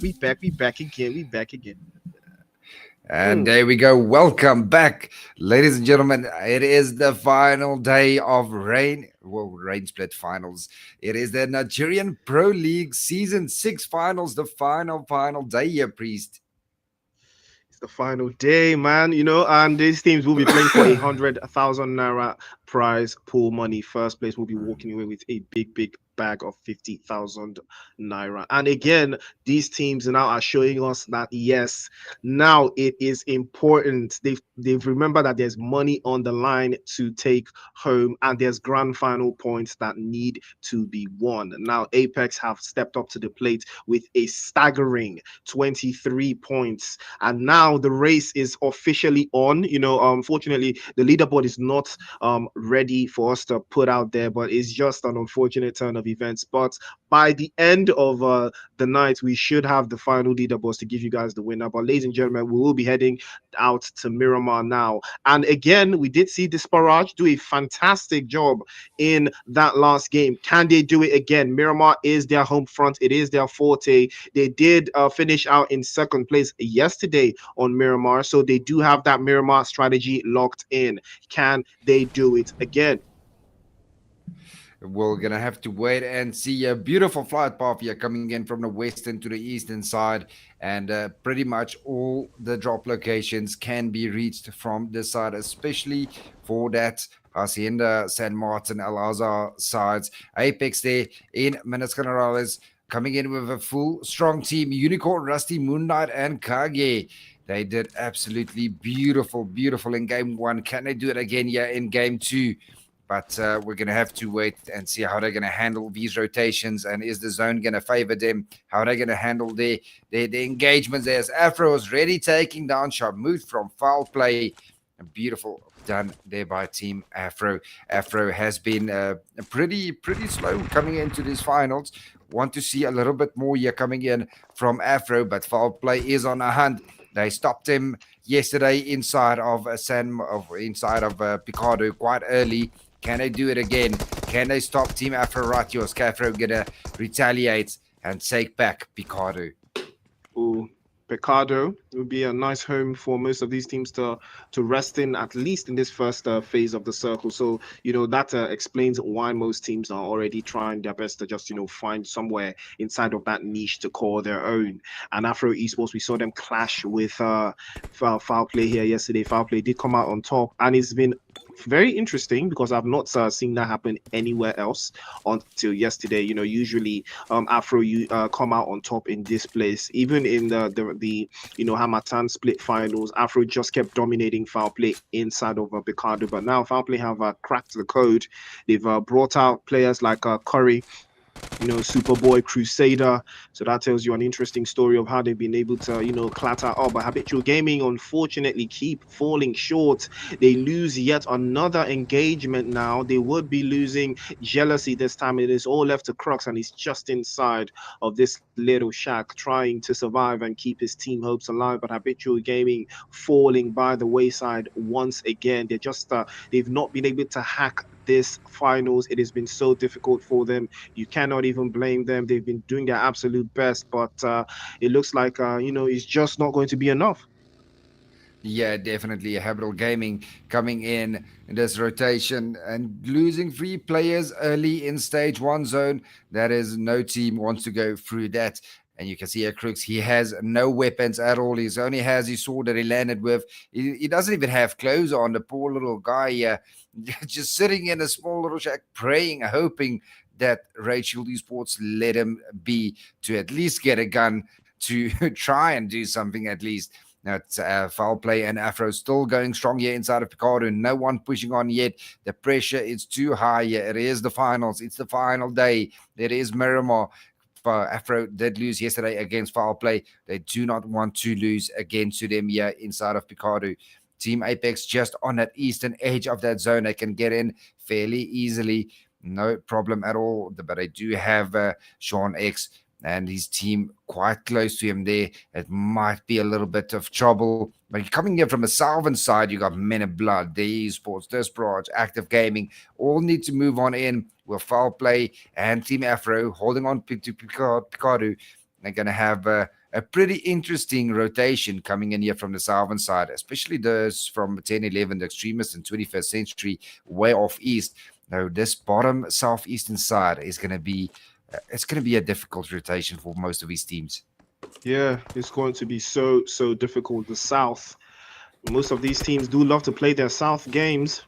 We back again. And there we go. Welcome back, ladies and gentlemen. It is the final day of rain split finals. It is the Nigerian Pro League Season 6 finals, the final day here, Priest. It's the final day, man. And these teams will be playing for 100,000 naira prize pool money. First place will be walking away with a big bag of 50,000 naira. And again, these teams now are showing us that yes, now it is important. They've remembered that there's money on the line to take home, and there's grand final points that need to be won. Now Apex have stepped up to the plate with a staggering 23 points, and now the race is officially on. Unfortunately, the leaderboard is not ready for us to put out there, but it's just an unfortunate turn of events. But by the end of the night, we should have the final leaderboards to give you guys the winner. But ladies and gentlemen, we will be heading out to Miramar now. And again, we did see Disparage do a fantastic job in that last game. Can they do it again? Miramar is their home front. It is their forte. They did finish out in second place yesterday on Miramar. So they do have that Miramar strategy locked in. Can they do it again? We're going to have to wait and see. A beautiful flight path here coming in from the western to the eastern side. And pretty much all the drop locations can be reached from this side, especially for that Hacienda, San Martin, Al-Azhar sides. Apex there in Minas Generales coming in with a full, strong team. Unicorn, Rusty, Moon Knight, and Kage. They did absolutely beautiful in game one. Can they do it again here in game two? But we're going to have to wait and see how they're going to handle these rotations, and is the zone going to favor them? How are they going to handle their engagements there? As Afro is ready taking down Shamut from foul play. Beautiful done there by Team Afro. Afro has been pretty slow coming into these finals. Want to see a little bit more here coming in from Afro, but foul play is on a hunt. They stopped him yesterday inside of Picardo quite early. Can they do it again? Can they stop Team Afro right here? Is Afro gonna retaliate and take back Picardo? Ooh, Picardo would be a nice home for most of these teams to rest in, at least in this first phase of the circle. So that explains why most teams are already trying their best to just find somewhere inside of that niche to call their own. And Afro Esports, we saw them clash with foul play here yesterday. Foul play did come out on top, and it's been very interesting because I've not seen that happen anywhere else until yesterday. Usually Afro you come out on top in this place. Even in the Hamatan split finals, Afro just kept dominating foul play inside of Picardo. But now foul play have cracked the code. They've brought out players like Curry, Superboy, Crusader. So that tells you an interesting story of how they've been able to, clatter up. But Habitual Gaming, unfortunately, keep falling short. They lose yet another engagement now. They would be losing Jealousy this time. It is all left to Crux, and he's just inside of this little shack trying to survive and keep his team hopes alive. But Habitual Gaming falling by the wayside once again. They've not been able to hack this finals. It has been so difficult for them. You cannot even blame them. They've been doing their absolute best, but it looks like it's just not going to be enough. Yeah, definitely. Habitable Gaming coming in this rotation and losing 3 players early in stage 1 zone. That is, no team wants to go through that. And you can see at Crooks, he has no weapons at all. He only has his sword that he landed with. He doesn't even have clothes on. The poor little guy here, just sitting in a small little shack, praying, hoping that Rachel Esports let him be to at least get a gun to try and do something at least. Now it's foul play, and Afro still going strong here inside of Picardo. No one pushing on yet. The pressure is too high here. It is the finals. It's the final day. It is Miramar. Afro did lose yesterday against foul play. They do not want to lose again to them here inside of Picardo. Team Apex just on that eastern edge of that zone. They can get in fairly easily. No problem at all. But they do have Sean X and his team quite close to him there. It might be a little bit of trouble. But coming here from a Salvan side, you got Men of Blood, the Esports, Desperate, Active Gaming, all need to move on in with foul play, and Team Afro holding on to Picardo. They're going to have a pretty interesting rotation coming in here from the Salvan side, especially those from 10-11, the Extremists and 21st Century, way off east. Now, this bottom southeastern side is going to be it's going to be a difficult rotation for most of these teams. Yeah, it's going to be so difficult. The South, most of these teams do love to play their South games,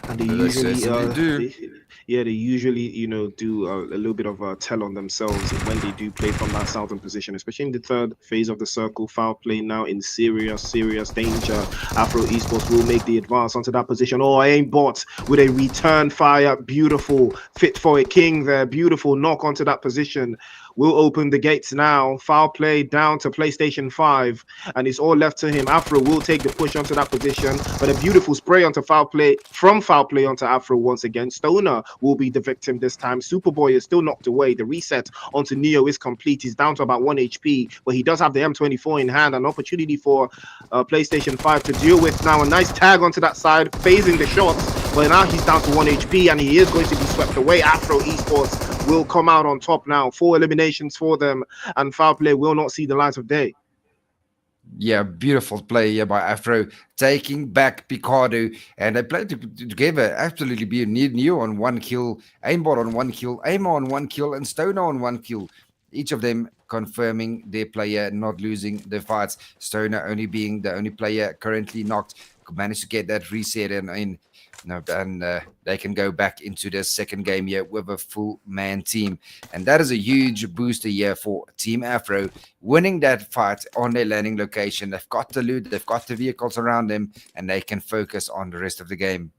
and they usually do. They usually do a little bit of a tell on themselves when they do play from that southern position, especially in the third phase of the circle. Foul play now in serious danger. Afro Esports will make the advance onto that position. Oh, Aimbot with a return fire, beautiful, fit for a king there, beautiful knock onto that position. Will open the gates now. Foul play down to PlayStation 5, and it's all left to him. Afro will take the push onto that position, but a beautiful spray onto foul play onto Afro once again. Stoner will be the victim this time. Superboy is still knocked away. The reset onto Neo is complete. He's down to about 1 HP, but he does have the M24 in hand. An opportunity for PlayStation 5 to deal with now. A nice tag onto that side, phasing the shots, but now he's down to 1 HP, and he is going to be swept away. Afro Esports will come out on top now. 4 eliminations for them, and foul play will not see the light of day. Yeah, beautiful play here by Afro, taking back Picardo, and they played together. Absolutely be Neo on 1 kill, Aimbot on 1 kill, Aimar on 1 kill, and Stoner on 1 kill. Each of them confirming their player not losing their fights. Stoner only being the only player currently knocked, managed to get that reset and they can go back into their second game here with a full man team, and that is a huge booster here for Team Afro, winning that fight on their landing location. They've got the loot, they've got the vehicles around them, and they can focus on the rest of the game.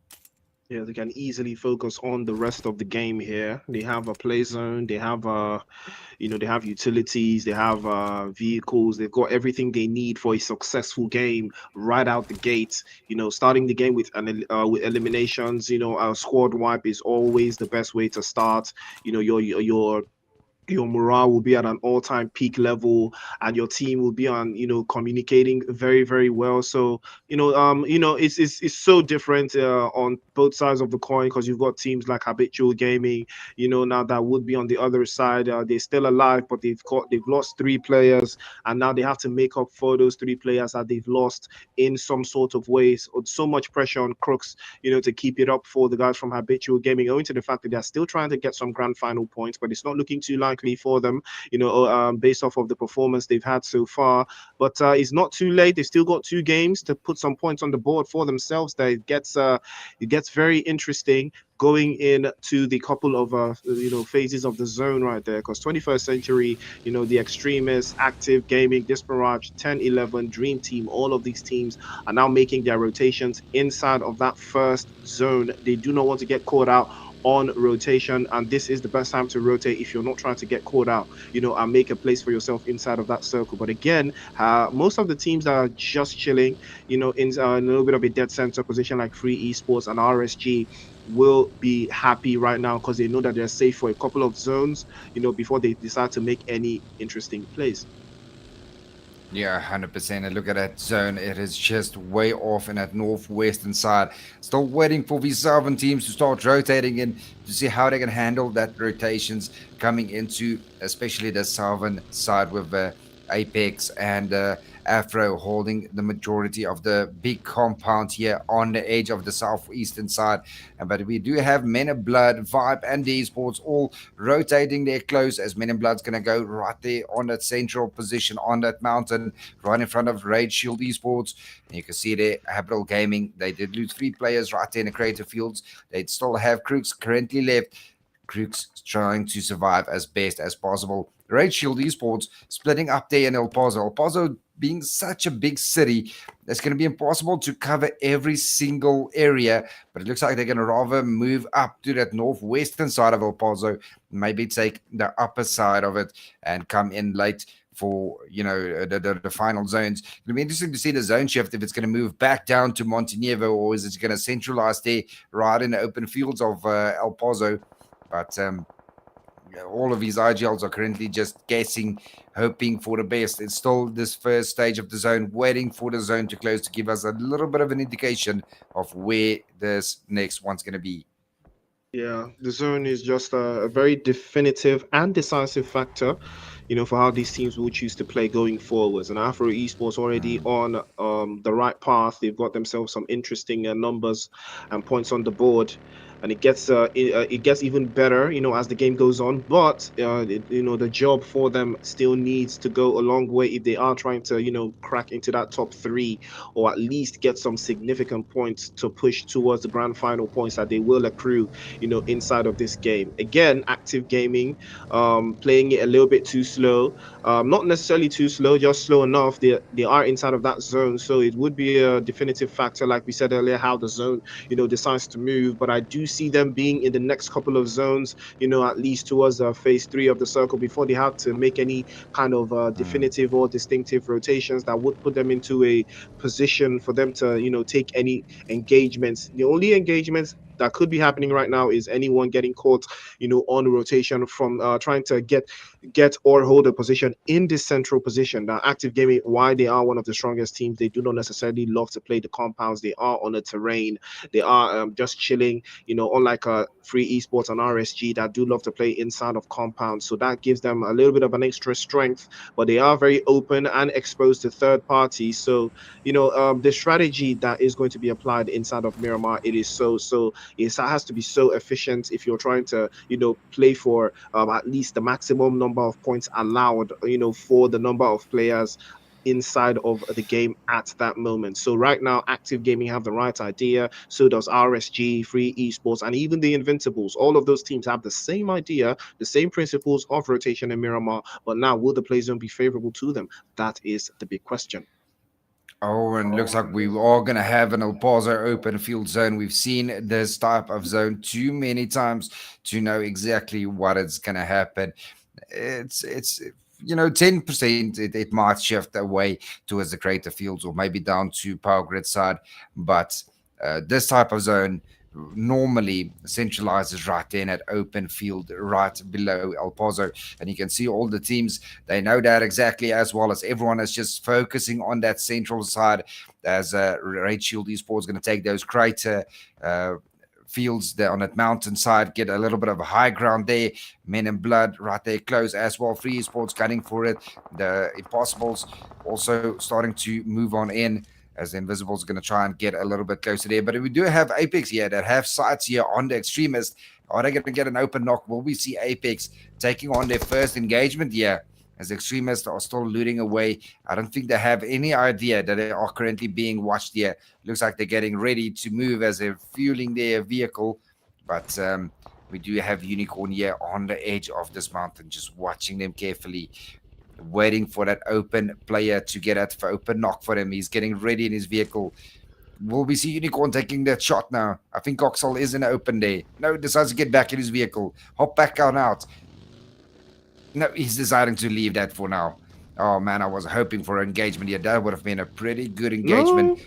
Yeah, they can easily focus on the rest of the game here. They have a play zone, they have they have utilities, they have vehicles, they've got everything they need for a successful game right out the gate. Starting the game with eliminations, a squad wipe is always the best way to start. Your morale will be at an all-time peak level, and your team will be on communicating very, very well. So it's so different on both sides of the coin, because you've got teams like Habitual Gaming now that would be on the other side. They're still alive, but they've lost 3 players, and now they have to make up for those 3 players that they've lost in some sort of ways. So much pressure on Crooks to keep it up for the guys from Habitual Gaming, owing to the fact that they're still trying to get some grand final points, but it's not looking too likely likely for them, based off of the performance they've had so far. But it's not too late. They've still got 2 games to put some points on the board for themselves. That it gets very interesting going into the couple of phases of the zone right there, because 21st century, the extremists, active gaming, disparage, 10, 11, dream team, all of these teams are now making their rotations inside of that first zone. They do not want to get caught out on rotation, and this is the best time to rotate if you're not trying to get caught out, and make a place for yourself inside of that circle. But again, most of the teams that are just chilling, in a little bit of a dead center position like Free Esports and RSG, will be happy right now because they know that they're safe for a couple of zones, before they decide to make any interesting plays. Yeah, 100%. And look at that zone. It is just way off in that northwestern side. Still waiting for these southern teams to start rotating in to see how they can handle that rotations coming into, especially the southern side with Apex and Afro holding the majority of the big compound here on the edge of the southeastern side. But we do have Men of Blood, Vibe, and D Sports all rotating their close as Men in Blood's going to go right there on that central position on that mountain, right in front of Raid Shield Esports. And you can see there, Habitable Gaming, they did lose 3 players right there in the creative fields. They'd still have Crooks currently left. Crooks trying to survive as best as possible. Raid Shield Esports splitting up there in El Paso. El Paso being such a big city, it's going to be impossible to cover every single area, but it looks like they're going to rather move up to that northwestern side of El Paso, maybe take the upper side of it and come in late for the final zones. It'll be interesting to see the zone shift, if it's going to move back down to Montenegro or is it going to centralize there right in the open fields of El Paso. But all of these IGLs are currently just guessing, hoping for the best. It's still this first stage of the zone, waiting for the zone to close to give us a little bit of an indication of where this next one's going to be. Yeah, the zone is just a very definitive and decisive factor, for how these teams will choose to play going forwards. And Afro Esports already on the right path. They've got themselves some interesting numbers and points on the board. And it gets even better, as the game goes on. But the job for them still needs to go a long way if they are trying to crack into that top 3, or at least get some significant points to push towards the grand final points that they will accrue, inside of this game. Again, active gaming, playing it a little bit too slow, not necessarily too slow, just slow enough. They are inside of that zone, so it would be a definitive factor, like we said earlier, how the zone decides to move. But I do see them being in the next couple of zones, at least towards phase 3 of the circle, before they have to make any kind of definitive or distinctive rotations that would put them into a position for them to take any engagements. The only engagements that could be happening right now is anyone getting caught, on rotation from trying to get or hold a position in this central position. Now, Active Gaming, why they are one of the strongest teams, they do not necessarily love to play the compounds. They are on the terrain. They are just chilling, unlike Free Esports and RSG that do love to play inside of compounds. So that gives them a little bit of an extra strength, but they are very open and exposed to third parties. So, the strategy that is going to be applied inside of Miramar, it has to be so efficient if you're trying to, play for at least the maximum number of points allowed, for the number of players inside of the game at that moment. So right now, Active Gaming have the right idea. So does RSG, Free Esports, and even the Invincibles. All of those teams have the same idea, the same principles of rotation in Miramar. But now, will the play zone be favorable to them? That is the big question. Oh, and looks like we are going to have an El Paso open field zone. We've seen this type of zone too many times to know exactly what is going to happen. It's 10% it might shift away towards the creative fields or maybe down to power grid side. But this type of zone normally centralizes right in at open field right below El Paso, and you can see all the teams, they know that exactly, as well as everyone is just focusing on that central side as Raid Shield Esports is going to take those crater fields there on that mountainside, get a little bit of a high ground there. Men in Blood right there close as well. Free Esports gunning for it. The Impossibles also starting to move on in, as the Invisibles going to try and get a little bit closer there. But we do have Apex here that have sights here on the extremists, Are they going to get an open knock? Will we see Apex taking on their first engagement? Yeah, as extremists are still looting away. I don't think they have any idea that they are currently being watched here. Looks like they're getting ready to move as they're fueling their vehicle. But we do have Unicorn here on the edge of this mountain, just watching them carefully, waiting for that open player to get at for open knock for him. He's getting ready in his vehicle. Will we see Unicorn taking that shot now? I think Coxel is in the open there. No, decides to get back in his vehicle. Hop back on out. No, he's deciding to leave that for now. Oh man, I was hoping for engagement here. That would have been a pretty good engagement.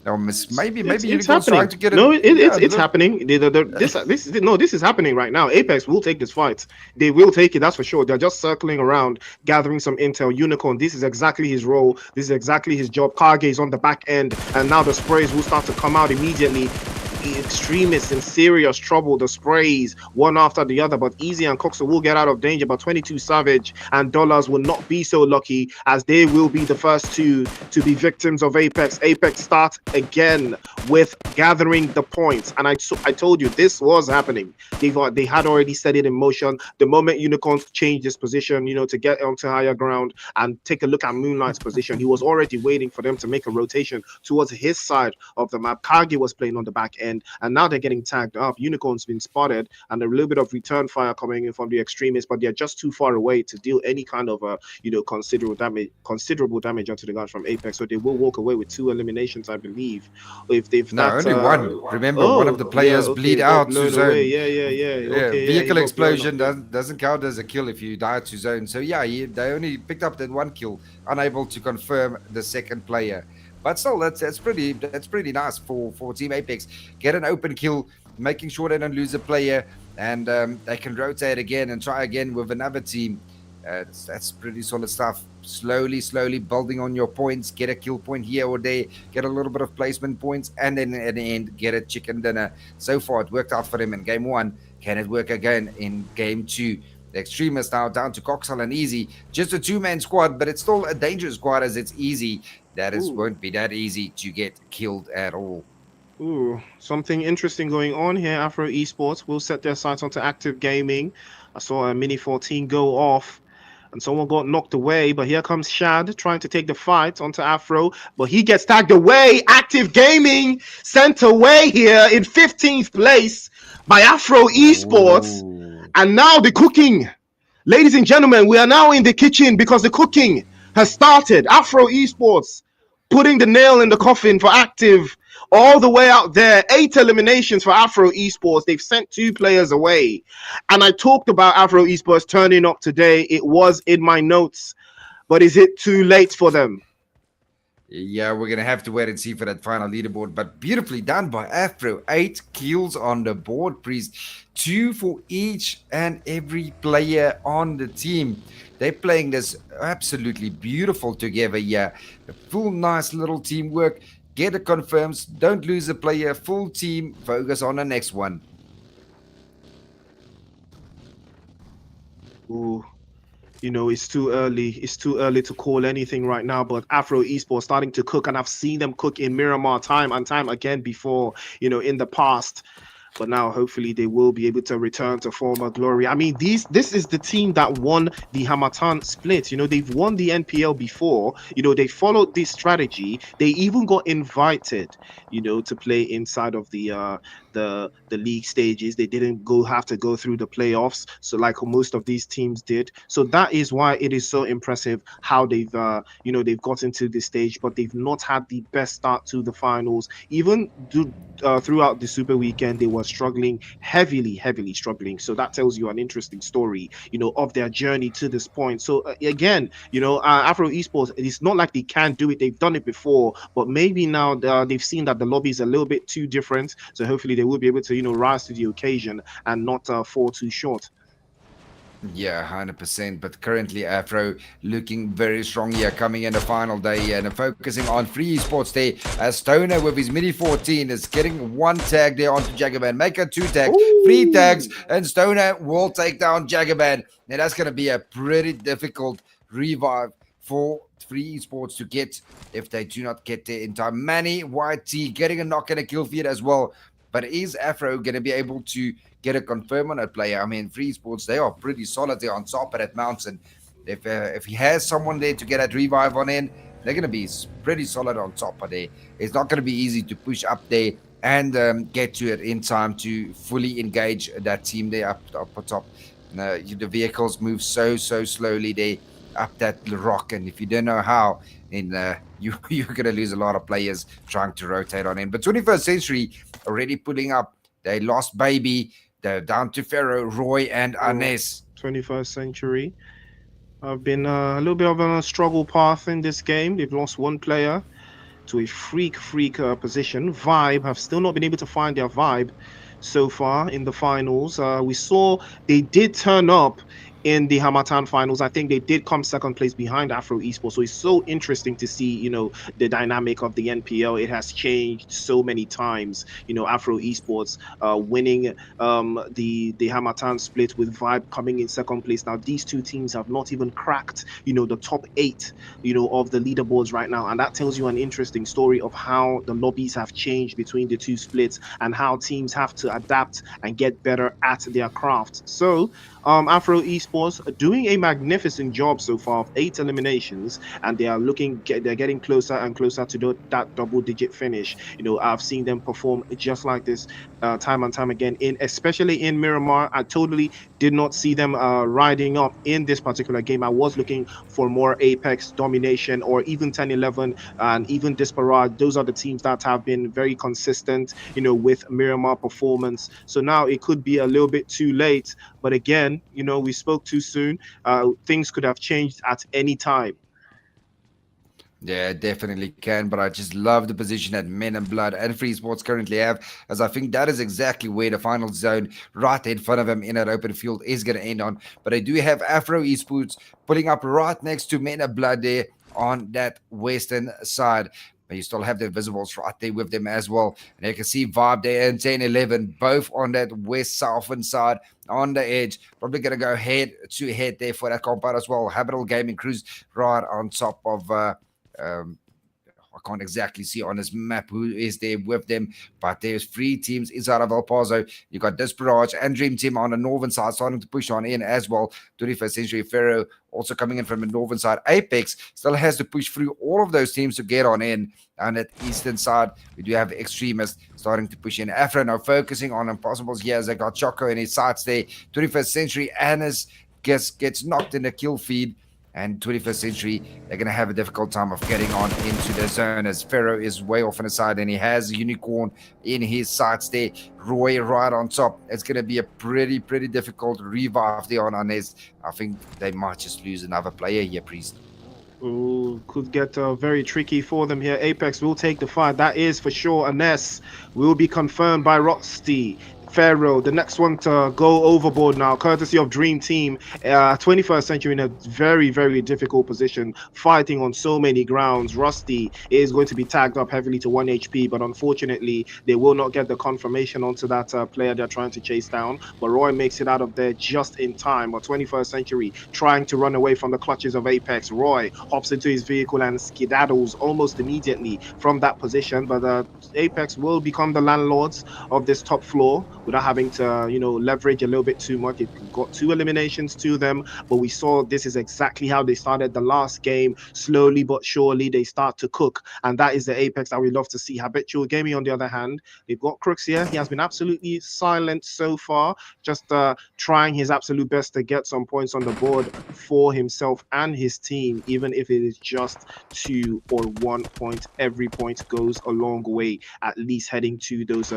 No, maybe it's Unicorn's trying to get it. No, it's happening. This is happening right now. Apex will take this fight. They will take it. That's for sure. They're just circling around, gathering some intel. Unicorn, this is exactly his role. This is exactly his job. Kage is on the back end, and now the sprays will start to come out immediately. Extremists in serious trouble. The sprays one after the other, but Easy and Coxer will get out of danger. But 22 Savage and Dollars will not be so lucky, as they will be the first two to be victims of Apex. Apex start again with gathering the points, and I told you this was happening. They had already set it in motion. The moment Unicorn changed his position, to get onto higher ground and take a look at Moonlight's position, he was already waiting for them to make a rotation towards his side of the map. Kage was playing on the back end, and now they're getting tagged up. Unicorn's been spotted, and a little bit of return fire coming in from the extremists, but they're just too far away to deal any kind of considerable damage onto the guys from Apex. So they will walk away with 2 eliminations, I believe. If they've only one. Remember, one of the players bleed out to zone. Vehicle explosion doesn't count as a kill if you die to zone. So yeah, they only picked up that 1 kill, unable to confirm the second player. But still, that's pretty nice for Team Apex. Get an open kill, making sure they don't lose a player, and they can rotate again and try again with another team. That's pretty solid stuff. Slowly building on your points. Get a kill point here or there. Get a little bit of placement points, and then at the end, get a chicken dinner. So far, it worked out for them in game 1. Can it work again in game 2? The extremists now down to Coxel and Easy. Just a 2-man squad, but it's still a dangerous squad as it's Easy. Won't be that easy to get killed at all. Ooh, something interesting going on here. Afro Esports will set their sights onto active gaming. I saw a Mini 14 go off, and someone got knocked away, but here comes Shad trying to take the fight onto Afro, but he gets tagged away. Active Gaming sent away here in 15th place by Afro Esports. Ooh. And now the cooking. Ladies and gentlemen, we are now in the kitchen because the cooking has started. Afro Esports putting the nail in the coffin for Active all the way out there. 8 eliminations for Afro Esports. They've sent 2 players away. And I talked about Afro Esports turning up today. It was in my notes. But is it too late for them? Yeah, we're going to have to wait and see for that final leaderboard. But beautifully done by Afro. 8 kills on the board, Priest. 2 for each and every player on the team. They're playing this absolutely beautiful together here. A full nice little teamwork. Get it confirmed. Don't lose a player. Full team. Focus on the next one. Ooh. It's too early. It's too early to call anything right now, but Afro Esports starting to cook, and I've seen them cook in Miramar time and time again before, in the past. But now, hopefully, they will be able to return to former glory. I mean, this is the team that won the Hamatan split. They've won the NPL before. They followed this strategy. They even got invited, to play inside of the league stages. They didn't have to go through the playoffs, so like most of these teams did. So that is why it is so impressive how they've they've gotten to this stage, but they've not had the best start to the finals. Even throughout the Super Weekend, they were struggling, heavily struggling. So that tells you an interesting story, of their journey to this point. So again, Afro Esports, it's not like they can't do it. They've done it before, but maybe now they've seen that the lobby is a little bit too different. So hopefully they will be able to, rise to the occasion and not fall too short. Yeah, 100%. But currently, Afro looking very strong here, coming in the final day and focusing on free esports there. As Stoner with his Mini 14 is getting 1 tag there onto Jaggerman. Make a 2 tag, 3 tags, and Stoner will take down Jaggerman. Now that's going to be a pretty difficult revive for free esports to get if they do not get there in time. Manny YT getting a knock and a kill feed as well. But is Afro going to be able to get a confirm on a player? I mean, Free Sports, they are pretty solid there on top of that mountain. If he has someone there to get that revive on in, they're going to be pretty solid on top of there. It's not going to be easy to push up there and get to it in time to fully engage that team there up top. The vehicles move so slowly there up that rock, and if you don't know how, then you're going to lose a lot of players trying to rotate on in. But 21st Century already pulling up. They lost Baby. They're down to Pharaoh, Roy, and Anes. 21st Century have been a little bit of a struggle path in this game. They've lost one player to a freak position. Vibe have still not been able to find their vibe so far in the finals. We saw they did turn up in the Hamatan finals. I think they did come second place behind Afro Esports. So it's so interesting to see, the dynamic of the NPL. It has changed so many times. Afro Esports winning the Hamatan split with Vibe coming in second place. Now these two teams have not even cracked, the top 8, of the leaderboards right now. And that tells you an interesting story of how the lobbies have changed between the two splits and how teams have to adapt and get better at their craft. So Afro Esports are doing a magnificent job so far of 8 eliminations, and they're getting closer and closer to that double-digit finish. I've seen them perform just like this time and time again, especially in Miramar. I totally did not see them riding up in this particular game. I was looking for more Apex domination or even 10-11 and even Disparage. Those are the teams that have been very consistent, with Miramar performance. So now it could be a little bit too late. But again, we spoke too soon. Things could have changed at any time. Yeah, definitely can. But I just love the position that Men and Blood and Free Sports currently have, as I think that is exactly where the final zone right in front of them in that open field is going to end on. But I do have Afro Esports pulling up right next to Men and Blood there on that western side. But you still have the Invisibles right there with them as well. And you can see Vibe there and 10-11, both on that west-southern side on the edge. Probably going to go head to head there for that compound as well. Habitable Gaming Crews right on top of... I can't exactly see on this map who is there with them, but there's 3 teams inside of El Paso. You got Disparage and Dream Team on the northern side starting to push on in as well. 21st Century Pharaoh also coming in from the northern side. Apex still has to push through all of those teams to get on in. And at eastern side, we do have Extremists starting to push in. Afro now focusing on Impossibles here as they got Choco in his sights there. 21st Century Annis gets knocked in the kill feed. And 21st Century, they're going to have a difficult time of getting on into the zone as Pharaoh is way off on the side and he has Unicorn in his sights there. Roy right on top. It's going to be a pretty difficult revive there on Anez. I think they might just lose another player here, Priest. Ooh, could get very tricky for them here. Apex will take the fight. That is for sure. Aness will be confirmed by Roxty. Pharaoh, the next one to go overboard now, courtesy of Dream Team. 21st Century in a very difficult position, fighting on so many grounds. Rusty is going to be tagged up heavily to 1 HP, but unfortunately, they will not get the confirmation onto that player they're trying to chase down. But Roy makes it out of there just in time. But 21st Century trying to run away from the clutches of Apex. Roy hops into his vehicle and skedaddles almost immediately from that position. But Apex will become the landlords of this top floor without having to, leverage a little bit too much. It got 2 eliminations to them, but we saw this is exactly how they started the last game. Slowly but surely, they start to cook, and that is the Apex that we love to see. Habitual Gaming, on the other hand, they've got Crooks here. He has been absolutely silent so far, just trying his absolute best to get some points on the board for himself and his team, even if it is just 2 or 1 point. Every point goes a long way, at least heading to those,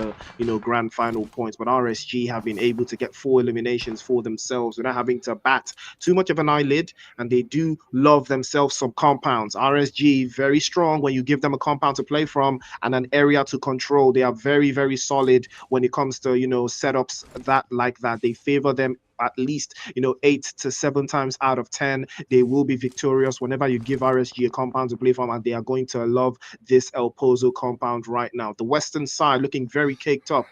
grand final points. But RSG have been able to get 4 eliminations for themselves without having to bat too much of an eyelid, and they do love themselves some compounds. RSG very strong when you give them a compound to play from and an area to control. They are very solid when it comes to setups like that. They favor them at least 8 to 7 times out of 10 they will be victorious whenever you give RSG a compound to play from, and they are going to love this El Pozo compound right now. The western side looking very caked up.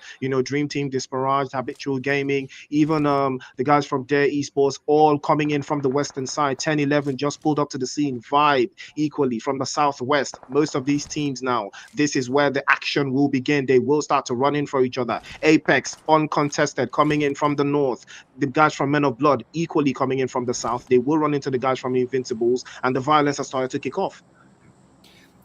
Dream Team, Disparage, Habitual Gaming, even the guys from Dare Esports, all coming in from the western side. 10-11 just pulled up to the scene. Vibe equally from the southwest. Most of these teams now, this is where the action will begin. They will start to run in for each other. Apex, uncontested, coming in from the north. The guys from Men of Blood, equally coming in from the south. They will run into the guys from Invincibles, and the violence has started to kick off.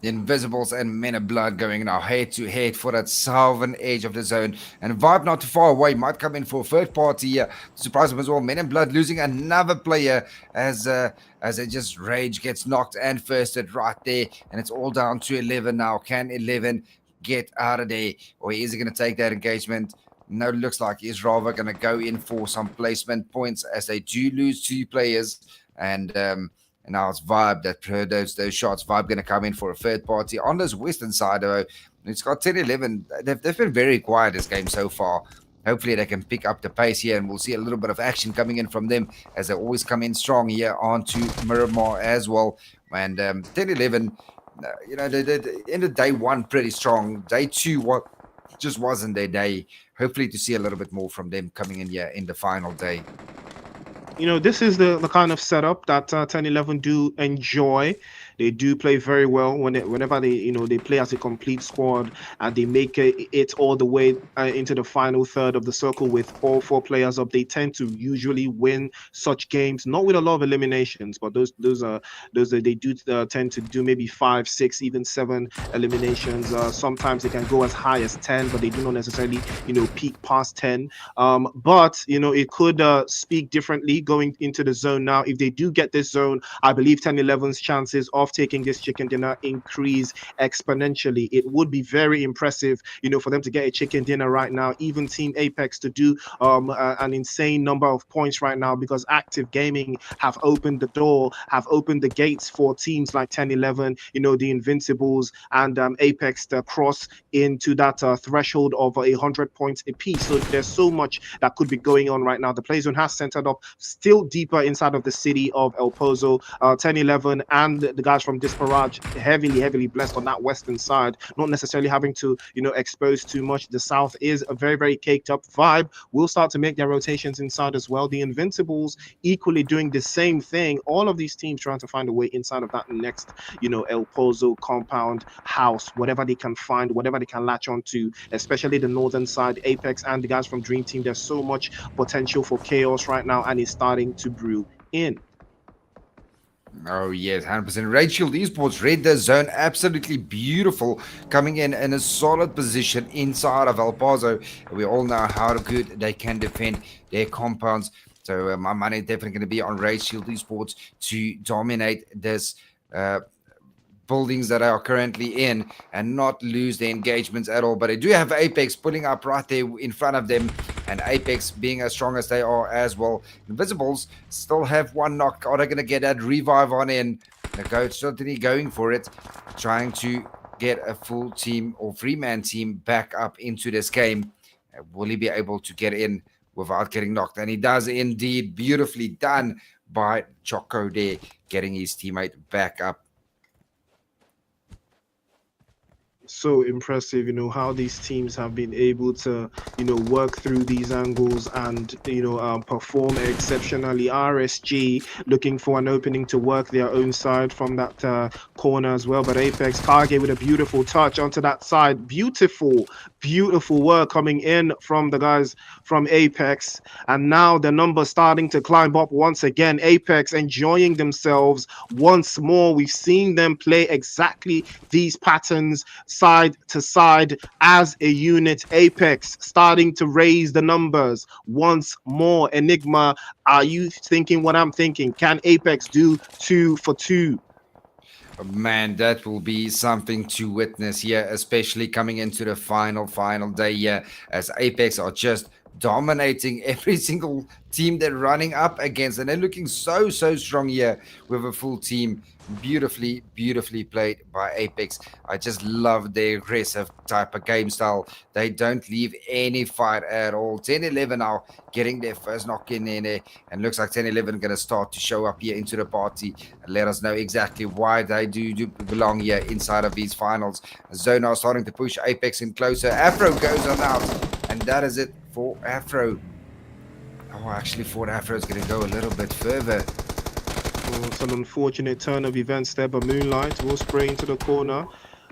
The Invisibles and Men of Blood going now head to head for that southern edge of the zone. And Vibe not too far away might come in for a third party here. Surprise them as well. Men of Blood losing another player as it just Rage gets knocked and firsted right there. And it's all down to 11 now. Can 11 get out of there? Or is he going to take that engagement? No, it looks like he's rather going to go in for some placement points as they do lose 2 players. And now it's Vibe that heard those shots. Vibe going to come in for a third party. On this western side, though, it's got 10-11. They've been very quiet this game so far. Hopefully they can pick up the pace here, and we'll see a little bit of action coming in from them as they always come in strong here onto Miramar as well. And 10-11, they ended day 1 pretty strong. Day 2 just wasn't their day. Hopefully to see a little bit more from them coming in here in the final day. This is the kind of setup that 10-11 do enjoy. They do play very well whenever they play as a complete squad, and they make it all the way into the final third of the circle with all 4 players up. They tend to usually win such games, not with a lot of eliminations, but those they do tend to do maybe 5, 6, even 7 eliminations. Sometimes they can go as high as 10, but they do not necessarily peak past 10. But it could speak differently going into the zone now. If they do get this zone, I believe 10-11's chances of taking this chicken dinner increase exponentially. It would be very impressive, for them to get a chicken dinner right now. Even Team Apex to do an insane number of points right now, because Active Gaming have opened the door, have opened the gates for teams like 10-11, the Invincibles and Apex to cross into that threshold of 100 points apiece. So there's so much that could be going on right now. The play zone has centered up still deeper inside of the city of El Pozo. 10-11 and the guys from Disparage heavily blessed on that western side, not necessarily having to expose too much. The south is a very caked up. Vibe will start to make their rotations inside as well. The Invincibles equally doing the same thing. All of these teams trying to find a way inside of that next El Pozo compound house, whatever they can find, whatever they can latch onto, especially the northern side. Apex and the guys from Dream Team, there's so much potential for chaos right now, and it's starting to brew in. Oh, yes, 100%. Raid Shield Esports read the zone absolutely beautiful, coming in a solid position inside of El Pozo. We all know how good they can defend their compounds. So my money is definitely going to be on Raid Shield Esports to dominate this buildings that are currently in and not lose the engagements at all. But I do have Apex pulling up right there in front of them, and Apex being as strong as they are as well. Invisibles still have 1 knock. Are they going to get that revive on in? The coach certainly going for it, trying to get a full team or 3-man team back up into this game. Will he be able to get in without getting knocked? And he does indeed. Beautifully done by Choco there, getting his teammate back up. So impressive, how these teams have been able to, work through these angles and, perform exceptionally. RSG looking for an opening to work their own side from that corner as well. But Apex Kage with a beautiful touch onto that side. Beautiful work coming in from the guys from Apex. And now the numbers starting to climb up once again. Apex enjoying themselves once more. We've seen them play exactly these patterns side to side as a unit. Apex starting to raise the numbers once more. Enigma, are you thinking what I'm thinking? Can Apex do 2 for 2? Man, that will be something to witness here, especially coming into the final day here, as Apex are just dominating every single team they're running up against, and they're looking so strong here with a full team. Beautifully played by Apex. I just love their aggressive type of game style. They don't leave any fight at all. 10-11 now getting their first knock in there, and looks like 10-11 going to start to show up here into the party and let us know exactly why they do belong here inside of these finals. Zona are starting to push Apex in closer. Afro goes on out, and that is it for Afro. Oh, I actually thought Afro is going to go a little bit further. Oh, it's an unfortunate turn of events there, but Moonlight will spray into the corner.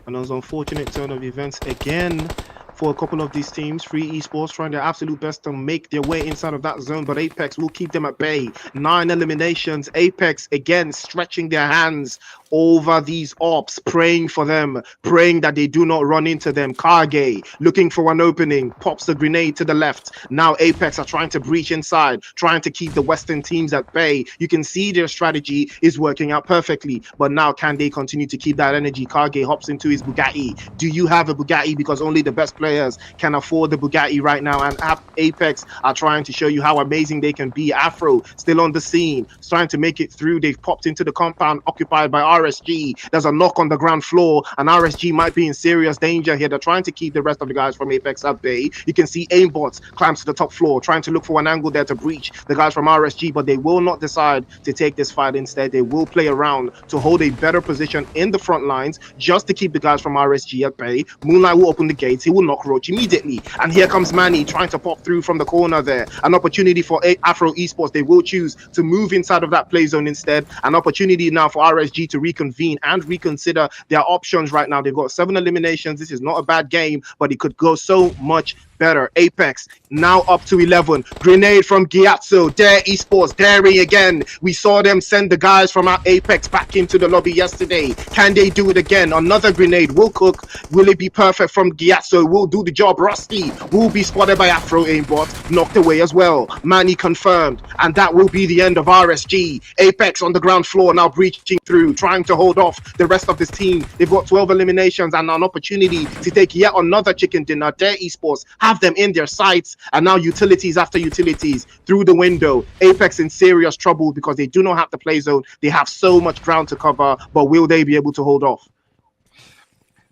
And it was an unfortunate turn of events again for a couple of these teams. Free Esports trying their absolute best to make their way inside of that zone, but Apex will keep them at bay. 9 eliminations. Apex again stretching their hands over these ops, praying for them, praying that they do not run into them. Kage looking for an opening, pops the grenade to the left. Now Apex are trying to breach inside, trying to keep the Western teams at bay. You can see their strategy is working out perfectly, but now can they continue to keep that energy? Kage hops into his Bugatti. Do you have a Bugatti? Because only the best players can afford the Bugatti right now, and Apex are trying to show you how amazing they can be. Afro still on the scene, trying to make it through. They've popped into the compound occupied by RSG. There's a knock on the ground floor, and RSG might be in serious danger here. They're trying to keep the rest of the guys from Apex at bay. You can see Aimbots climbs to the top floor, trying to look for an angle there to breach the guys from RSG, but they will not decide to take this fight. Instead, they will play around to hold a better position in the front lines, just to keep the guys from RSG at bay. Moonlight will open the gates. He will knock Roach immediately, and here comes Manny trying to pop through from the corner there. An opportunity for Afro Esports. They will choose to move inside of that play zone instead. An opportunity now for RSG to reconvene and reconsider their options right now. They've got 7 eliminations. This is not a bad game, but it could go so much better. Apex now up to 11. Grenade from Gyatso. Dare Esports daring again. We saw them send the guys from our Apex back into the lobby yesterday. Can they do it again? Another grenade will cook. Will it be perfect from Gyatso? Will do the job. Rusty will be spotted by Afro Aimbot. Knocked away as well. Manny confirmed. And that will be the end of RSG. Apex on the ground floor now breaching through, trying to hold off the rest of this team. They've got 12 eliminations and an opportunity to take yet another chicken dinner. Dare Esports have them in their sights, and now utilities after utilities through the window. Apex in serious trouble because they do not have the play zone. They have so much ground to cover, but will they be able to hold off?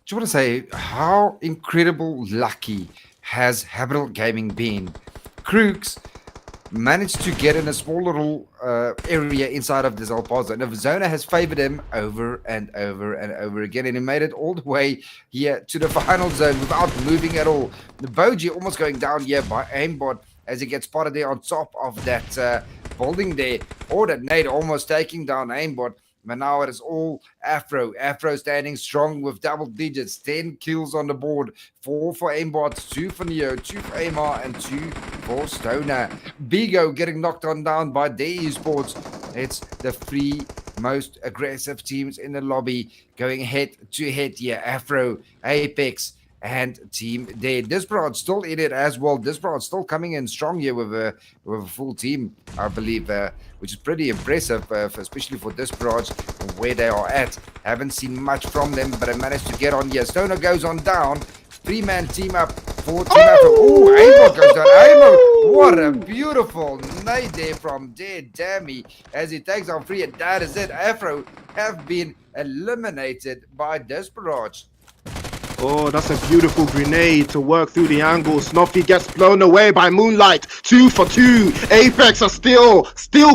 Do you want to say how incredible lucky has Habitable Gaming been? Krooks managed to get in a small little area inside of this El Paso, and Zona has favored him over and over again, and he made it all the way here to the final zone without moving at all. The Boji almost going down here by Aimbot as he gets spotted there on top of that building there, or that nade almost taking down Aimbot. But now it is all Afro. Afro standing strong with double digits. 10 kills on the board. 4 for Aimbot, 2 for Neo, 2 for Amar, and 2 for Stoner. Bigo getting knocked on down by Dare Esports. It's the 3 most aggressive teams in the lobby going head to head here. Afro, Apex, and Team Dare. Disparate still in it as well. Disparate still coming in strong here with a full team, I believe, which is pretty impressive, especially for Disparate where they are at. Haven't seen much from them, but I managed to get on here. Stoner goes on down. 3-man team up for Team Afro. Oh, Amo goes down. Amo, what a beautiful night there from Dare Dammy as he takes on 3, and that is it. Afro have been eliminated by Desperate. Oh, that's a beautiful grenade to work through the angle. Snuffy gets blown away by Moonlight. 2 for 2. Apex are still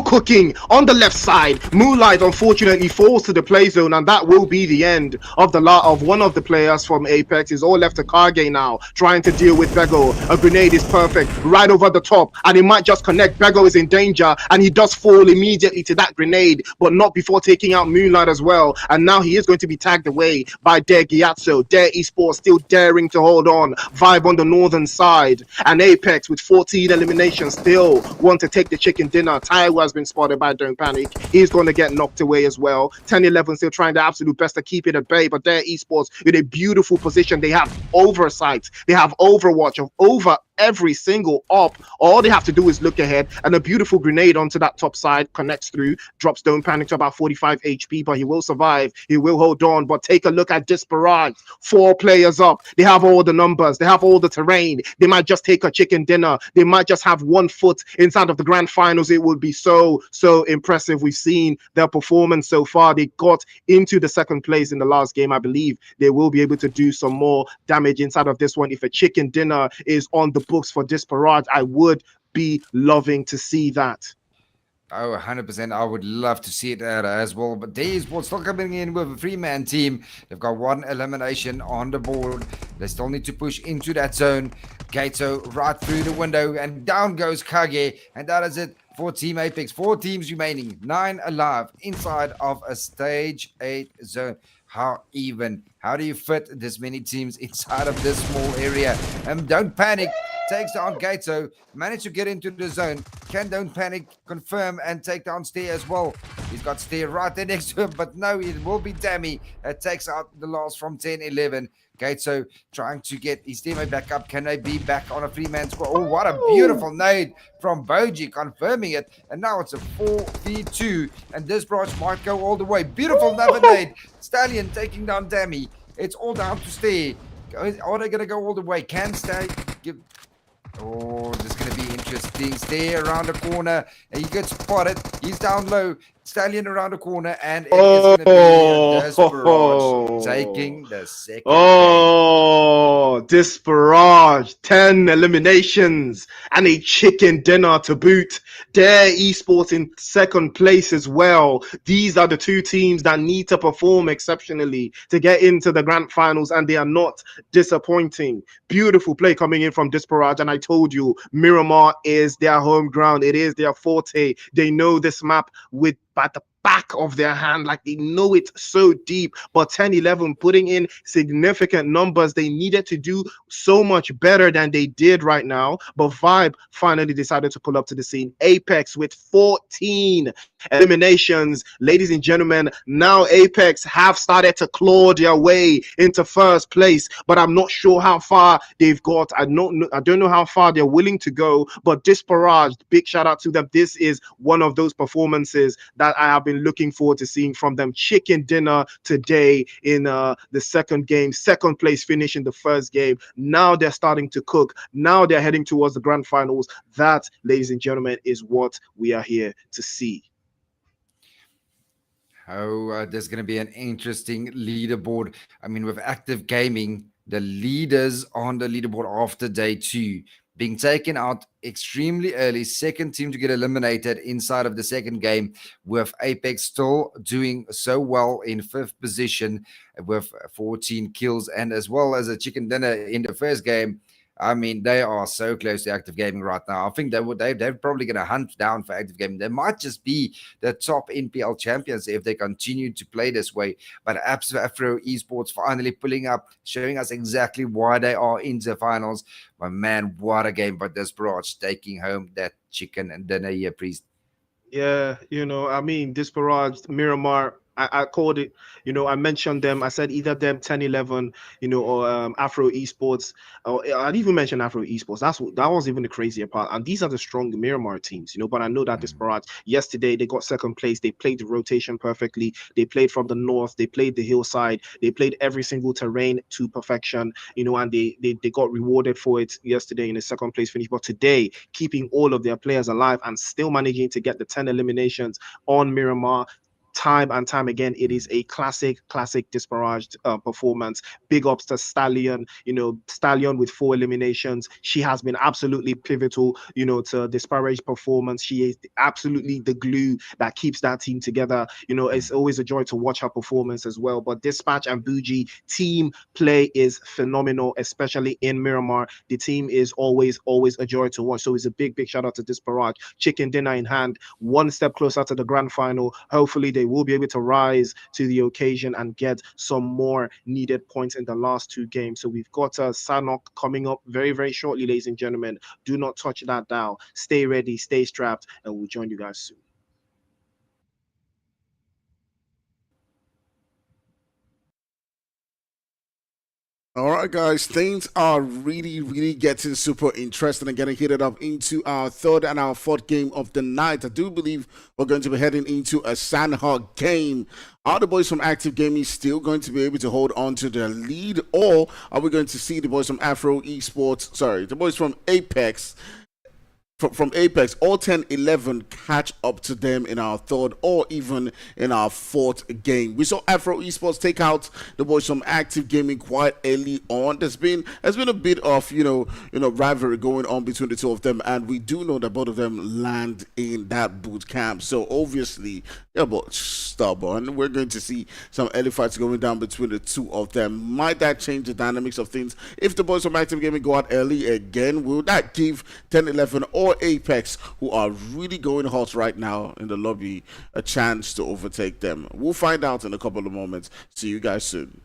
cooking on the left side. Moonlight unfortunately falls to the play zone, and that will be the end of the of one of the players from Apex. Is all left to Kage now, trying to deal with Bego. A grenade is perfect right over the top, and it might just connect. Bego is in danger, and he does fall immediately to that grenade, but not before taking out Moonlight as well. And now he is going to be tagged away by Dare Gyatso. Dare Esports still daring to hold on. Vibe on the northern side, and Apex with 14 eliminations still want to take the chicken dinner. Taiwo has been spotted by Don't Panic. He's going to get knocked away as well. 10-11 still trying their absolute best to keep it at bay, but their Esports in a beautiful position. They have oversight, they have overwatch of over every single op. All they have to do is look ahead, and a beautiful grenade onto that top side connects through, drops Don't Panic to about 45 HP, but he will survive. He will hold on. But take a look at Disparage. 4 players up. They have all the numbers. They have all the terrain. They might just take a chicken dinner. They might just have 1 foot inside of the grand finals. It would be so impressive. We've seen their performance so far. They got into the second place in the last game. I believe they will be able to do some more damage inside of this one. If a chicken dinner is on the books for Disparage, I would be loving to see that. Oh, 100%. I would love to see it as well. But these Sports still coming in with a 3-man team. They've got 1 elimination on the board. They still need to push into that zone. Gato right through the window, and down goes Kage. And that is it for Team Apex. 4 teams remaining, 9 alive inside of a stage 8 zone. How even? How do you fit this many teams inside of this small area? Don't Panic takes down Gato, managed to get into the zone. Can Don't Panic confirm and take down Steer as well? He's got Steer right there next to him, but no, it will be Dammy that takes out the last from 10-11. Gato trying to get his teammate back up. Can they be back on a 3-man squad? Oh, what a beautiful nade from Boji, confirming it. And now it's a 4v2, and this branch might go all the way. Beautiful another nade. Stallion taking down Dammy. It's all down to Steer. Are they going to go all the way? Can Stay give... Oh, this is going to be interesting. Stay around the corner, and he gets spotted. He's down low. Stallion around the corner, and it is going to be Desperage taking the second game. Disparage, 10 eliminations and a chicken dinner to boot. Dare Esports in second place as well. These are the 2 teams that need to perform exceptionally to get into the grand finals, and they are not disappointing. Beautiful play coming in from Disparage, and I told you, Miramar is their home ground. It is their forte. They know this map with by the back of their hand, like they know it so deep. But 10-11 putting in significant numbers. They needed to do so much better than they did right now. But Vibe finally decided to pull up to the scene. Apex with 14 eliminations. Ladies and gentlemen, now Apex have started to claw their way into first place, but I'm not sure how far they've got. I don't know how far they're willing to go, but Disparage, big shout out to them. This is one of those performances that I have been looking forward to seeing from them. Chicken dinner today in the second game, second place finish in the first game. Now they're starting to cook. Now they're heading towards the grand finals. That, ladies and gentlemen, is what we are here to see. Oh, there's going to be an interesting leaderboard. I mean, with Active Gaming, the leaders on the leaderboard after day 2 being taken out extremely early, second team to get eliminated inside of the second game, with Apex still doing so well in 5th position with 14 kills, and as well as a chicken dinner in the first game. I mean, they are so close to Active Gaming right now. I think they're probably going to hunt down for Active Gaming. They might just be the top NPL champions if they continue to play this way. But Afro Esports finally pulling up, showing us exactly why they are in the finals. But man, what a game! But Desperage taking home that chicken and dinner here, Priest. Yeah, I mean, Disparage, Miramar, I called it, I mentioned them. I said either them 10-11, or Afro Esports. Or I didn't even mention Afro Esports. That was even the crazier part. And these are the strong Miramar teams, but I know that Disparage, yesterday, they got second place. They played the rotation perfectly. They played from the north. They played the hillside. They played every single terrain to perfection, and they got rewarded for it yesterday in the second place finish. But today, keeping all of their players alive and still managing to get the 10 eliminations on Miramar time and time again. It is a classic Disparaged performance. Big ups to Stallion. Stallion with 4 eliminations. She has been absolutely pivotal, to Disparaged performance. She is absolutely the glue that keeps that team together. It's always a joy to watch her performance as well. But Dispatch and Bougie team play is phenomenal, especially in Miramar. The team is always a joy to watch. So it's a big shout out to Disparage. Chicken dinner in hand, one step closer to the grand final. Hopefully they will be able to rise to the occasion and get some more needed points in the last 2 games. So we've got Sanok coming up very, very shortly, ladies and gentlemen. Do not touch that dial. Stay ready, stay strapped, and we'll join you guys soon. All right, guys, things are really, really getting super interesting and getting heated up into our third and our fourth game of the night. I do believe we're going to be heading into a Sandhog game. Are the boys from Active Gaming still going to be able to hold on to their lead, or are we going to see the boys from Afro Esports, sorry, the boys from Apex from Apex, all 10, 11 catch up to them in our third or even in our fourth game. We saw Afro Esports take out the boys from Active Gaming quite early on. There's been a bit of rivalry going on between the two of them, and we do know that both of them land in that boot camp. So obviously, yeah, but stubborn. We're going to see some early fights going down between the two of them. Might that change the dynamics of things? If the boys from Active Gaming go out early again, will that give 10, 11 or Apex, who are really going hot right now in the lobby, a chance to overtake them? We'll find out in a couple of moments. See you guys soon.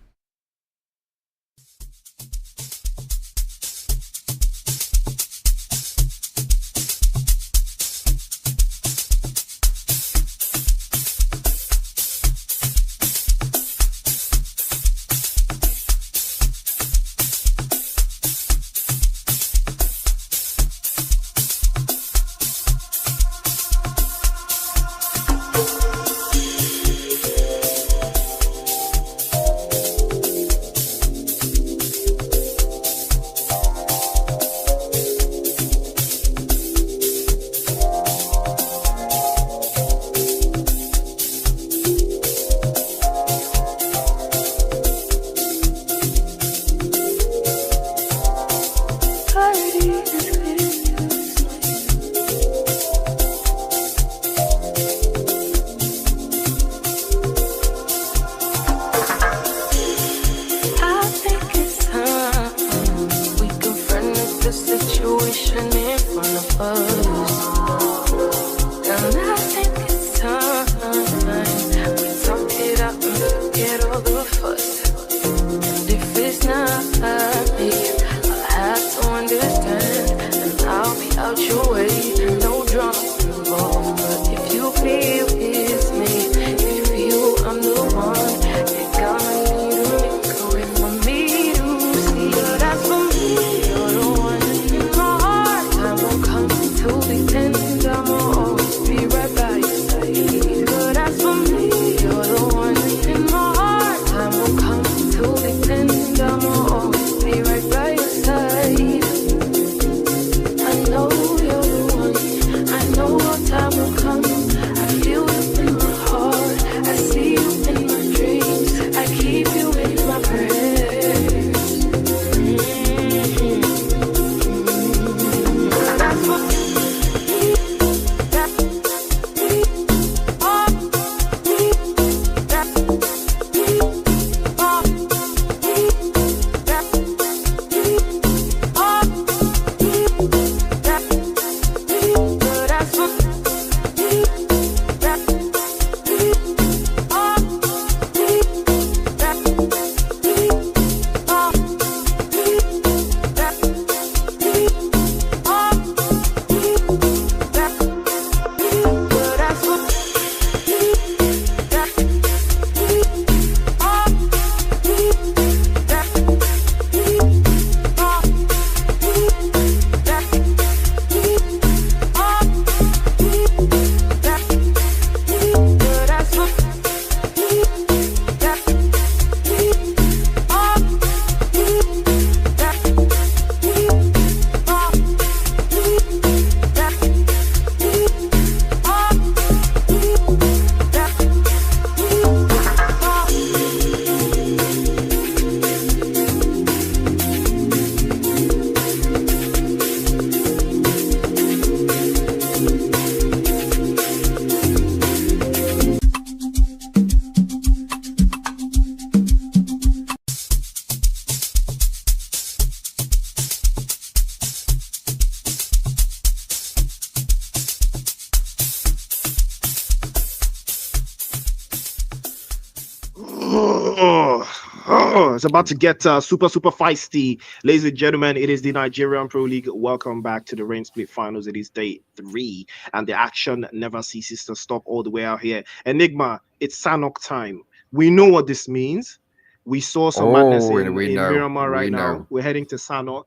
It's about to get super feisty, ladies and gentlemen. It is the Nigerian Pro League. Welcome back to the Rain Split Finals. It is day 3, and the action never ceases to stop all the way out here. Enigma, it's Sanok time. We know what this means. We saw some madness Oh, and in Miramar we right know. now. We're heading to Sanok.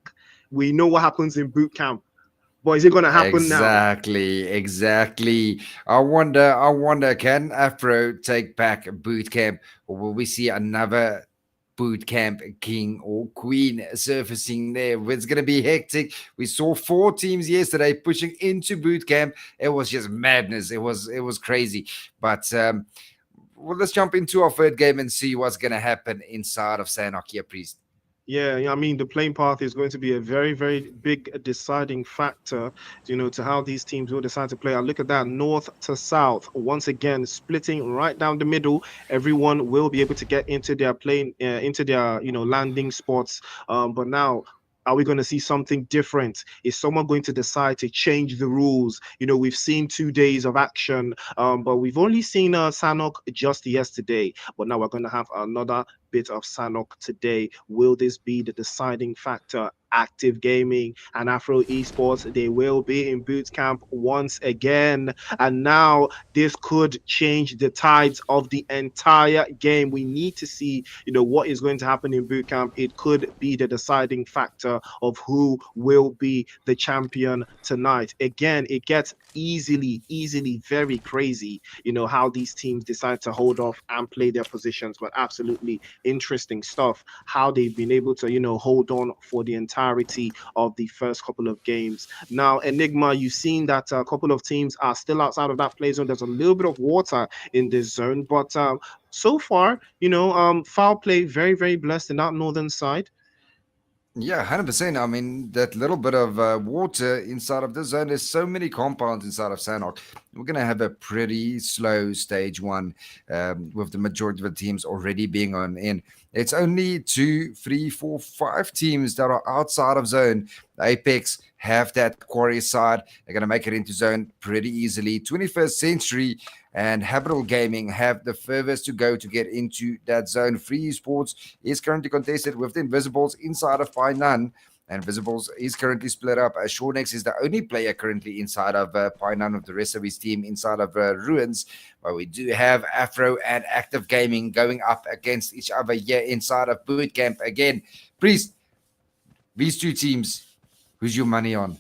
We know what happens in boot camp. But is it going to happen now? Exactly, exactly. I wonder, can Afro take back boot camp, or will we see another boot camp king or queen surfacing there? It's gonna be hectic. We saw 4 teams yesterday pushing into boot camp. It was just madness. It was crazy. But well, let's jump into our third game and see what's gonna happen inside of Sanokia Priest. Yeah, I mean, the playing path is going to be a very, very big deciding factor, to how these teams will decide to play. I look at that north to south, once again, splitting right down the middle. Everyone will be able to get into their plane, into their, landing spots. But now, are we going to see something different? Is someone going to decide to change the rules? We've seen 2 days of action, but we've only seen Sanok just yesterday. But now we're going to have another bit of Sanok today. Will this be the deciding factor? Active Gaming and Afro Esports, they will be in boot camp once again. And now this could change the tides of the entire game. We need to see, what is going to happen in boot camp. It could be the deciding factor of who will be the champion tonight. Again, it gets easily very crazy, how these teams decide to hold off and play their positions. But absolutely interesting stuff, how they've been able to, hold on for the entirety of the first couple of games. Now, Enigma, you've seen that a couple of teams are still outside of that play zone. There's a little bit of water in this zone, but so far, foul play very blessed in that northern side. Yeah, 100%. I mean, that little bit of water inside of the zone, there's so many compounds inside of Sanok. We're going to have a pretty slow stage one, with the majority of the teams already being on in. It's only 2, 3, 4, 5 teams that are outside of zone. Apex have that quarry side. They're going to make it into zone pretty easily. 21st Century and Habitable Gaming have the furthest to go to get into that zone. Free Sports is currently contested with the Invisibles inside of Pi None. And Visibles is currently split up. Shornex is the only player currently inside of Pi None, with the rest of his team inside of Ruins. But we do have Afro and Active Gaming going up against each other here inside of Bootcamp again. Priest, these 2 teams, who's your money on?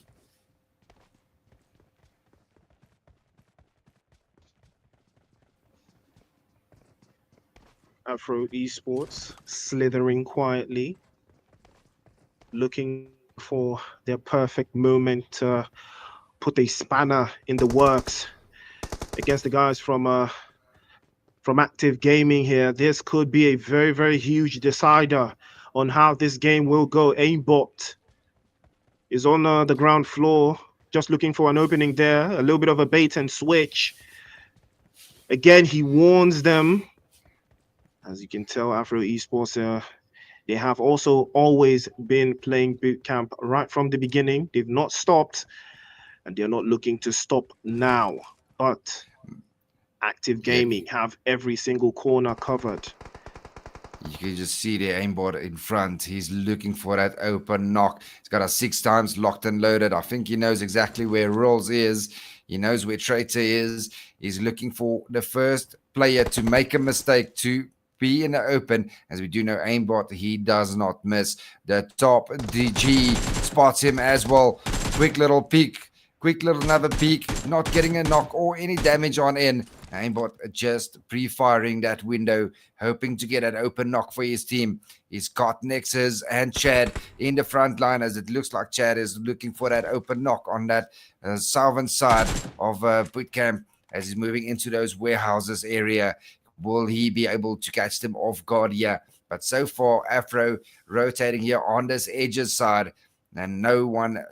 Afro Esports slithering quietly, looking for their perfect moment to put a spanner in the works against the guys from Active Gaming here. This could be a very huge decider on how this game will go. Aimbot is on the ground floor, just looking for an opening there. A little bit of a bait and switch. Again, he warns them. As you can tell, Afro Esports, they have also always been playing boot camp right from the beginning. They've not stopped, and they're not looking to stop now. But Active Gaming have every single corner covered. You can just see the aimbot in front. He's looking for that open knock. He's got a 6 times locked and loaded. I think he knows exactly where Rolls is. He knows where Traitor is. He's looking for the first player to make a mistake, to be in the open. As we do know, aimbot, he does not miss. The top DG spots him as well. Quick little peek. Quick little another peek. Not getting a knock or any damage on in. Aimbot just pre-firing that window, hoping to get an open knock for his team. He's got Nexus and Chad in the front line, as it looks like Chad is looking for that open knock on that southern side of Bootcamp, as he's moving into those warehouses area. Will he be able to catch them off guard here? But so far, Afro rotating here on this edges side, and no one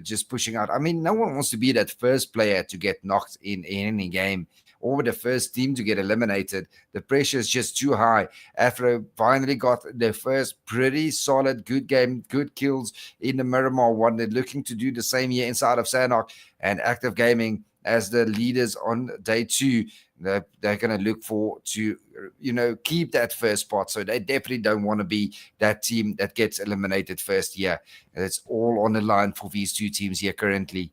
just pushing out. I mean, no one wants to be that first player to get knocked in any game, or the first team to get eliminated. The pressure is just too high. Afro finally got their first pretty solid, good game, good kills in the Miramar one. They're looking to do the same here inside of Sanok, and Active Gaming as the leaders on day 2. They're going to look for to, keep that first spot. So they definitely don't want to be that team that gets eliminated first year. It's all on the line for these 2 teams here currently.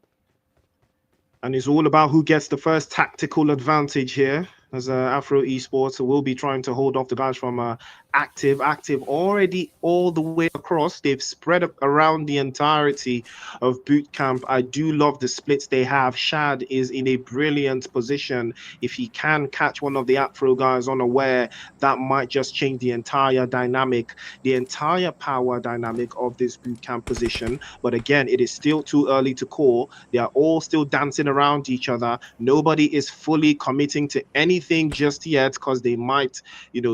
And it's all about who gets the first tactical advantage here. as Afro Esports will be trying to hold off the guys from Active already all the way across. They've spread up around the entirety of boot camp. I do love the splits they have. Shad is in a brilliant position. If he can catch one of the Afro guys unaware, that might just change the entire dynamic, the entire power dynamic of this boot camp position. But again, it is still too early to call. They are all still dancing around each other. Nobody is fully committing to anything just yet because they might,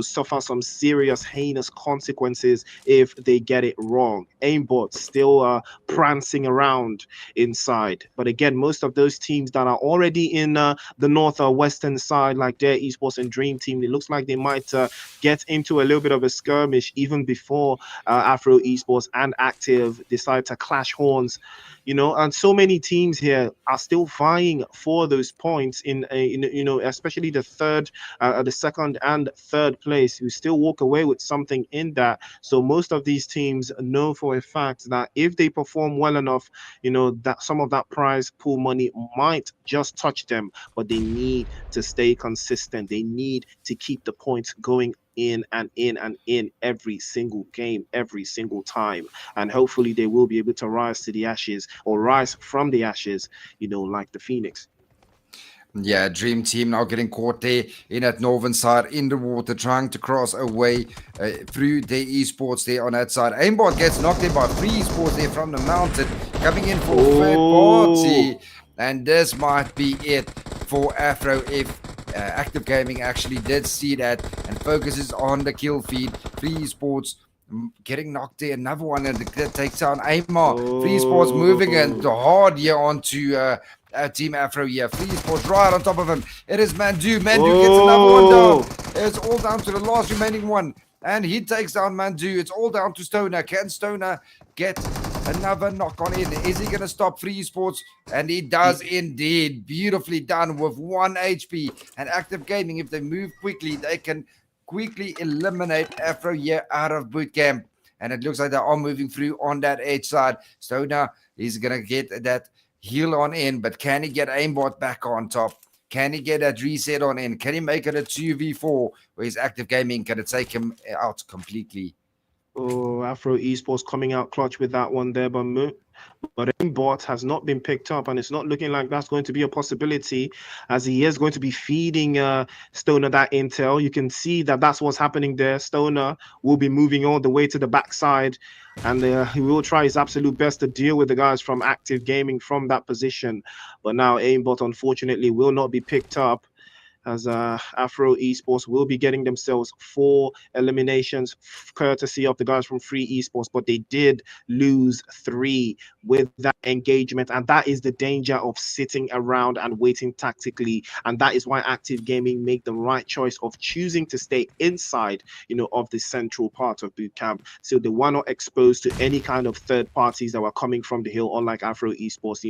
suffer some serious, heinous consequences if they get it wrong. Aimbot still prancing around inside. But again, most of those teams that are already in the north or western side, like their Esports and Dream Team, it looks like they might get into a little bit of a skirmish even before Afro Esports and Active decide to clash horns. And so many teams here are still vying for those points especially the second and third place, who still walk away with something in that. So most of these teams know for a fact that if they perform well enough, that some of that prize pool money might just touch them, but they need to stay consistent. They need to keep the points going in and in and in every single game, every single time. And hopefully they will be able to rise to the ashes, or rise from the ashes, like the Phoenix. Yeah, Dream Team now getting caught there in that northern side in the water, trying to cross away through their esports there on that side. Aimbot gets knocked in by Free Esports there from the mountain, coming in for third party. And this might be it for Afro if Active Gaming actually did see that and focuses on the kill feed. Free Esports getting knocked there, another one that takes down Aimar. Free Esports moving in hard here onto Team Afro here. Free Esports right on top of him. It is Mandu. Mandu gets another one down. It's all down to the last remaining one. And he takes down Mandu. It's all down to Stoner. Can Stoner get another knock on in? Is he going to stop Free Esports? And he does indeed. Beautifully done with 1 HP. And Active Gaming, if they move quickly, they can quickly eliminate Afro here out of boot camp. And it looks like they are moving through on that edge side. Stoner is going to get that heal on in, but can he get Aimbot back on top? Can he get that reset on in? Can he make it a 2v4 where his Active Gaming can take him out completely? Oh, Afro Esports coming out clutch with that one there, but Aimbot has not been picked up, and it's not looking like that's going to be a possibility, as he is going to be feeding Stoner that intel. You can see that that's what's happening there. Stoner will be moving all the way to the backside, and he will try his absolute best to deal with the guys from Active Gaming from that position. But now Aimbot, unfortunately, will not be picked up, as Afro Esports will be getting themselves 4 eliminations courtesy of the guys from Free Esports, but they did lose 3 with that engagement, and that is the danger of sitting around and waiting tactically. And that is why Active Gaming make the right choice of choosing to stay inside of the central part of boot camp, so they were not exposed to any kind of third parties that were coming from the hill, unlike Afro Esports.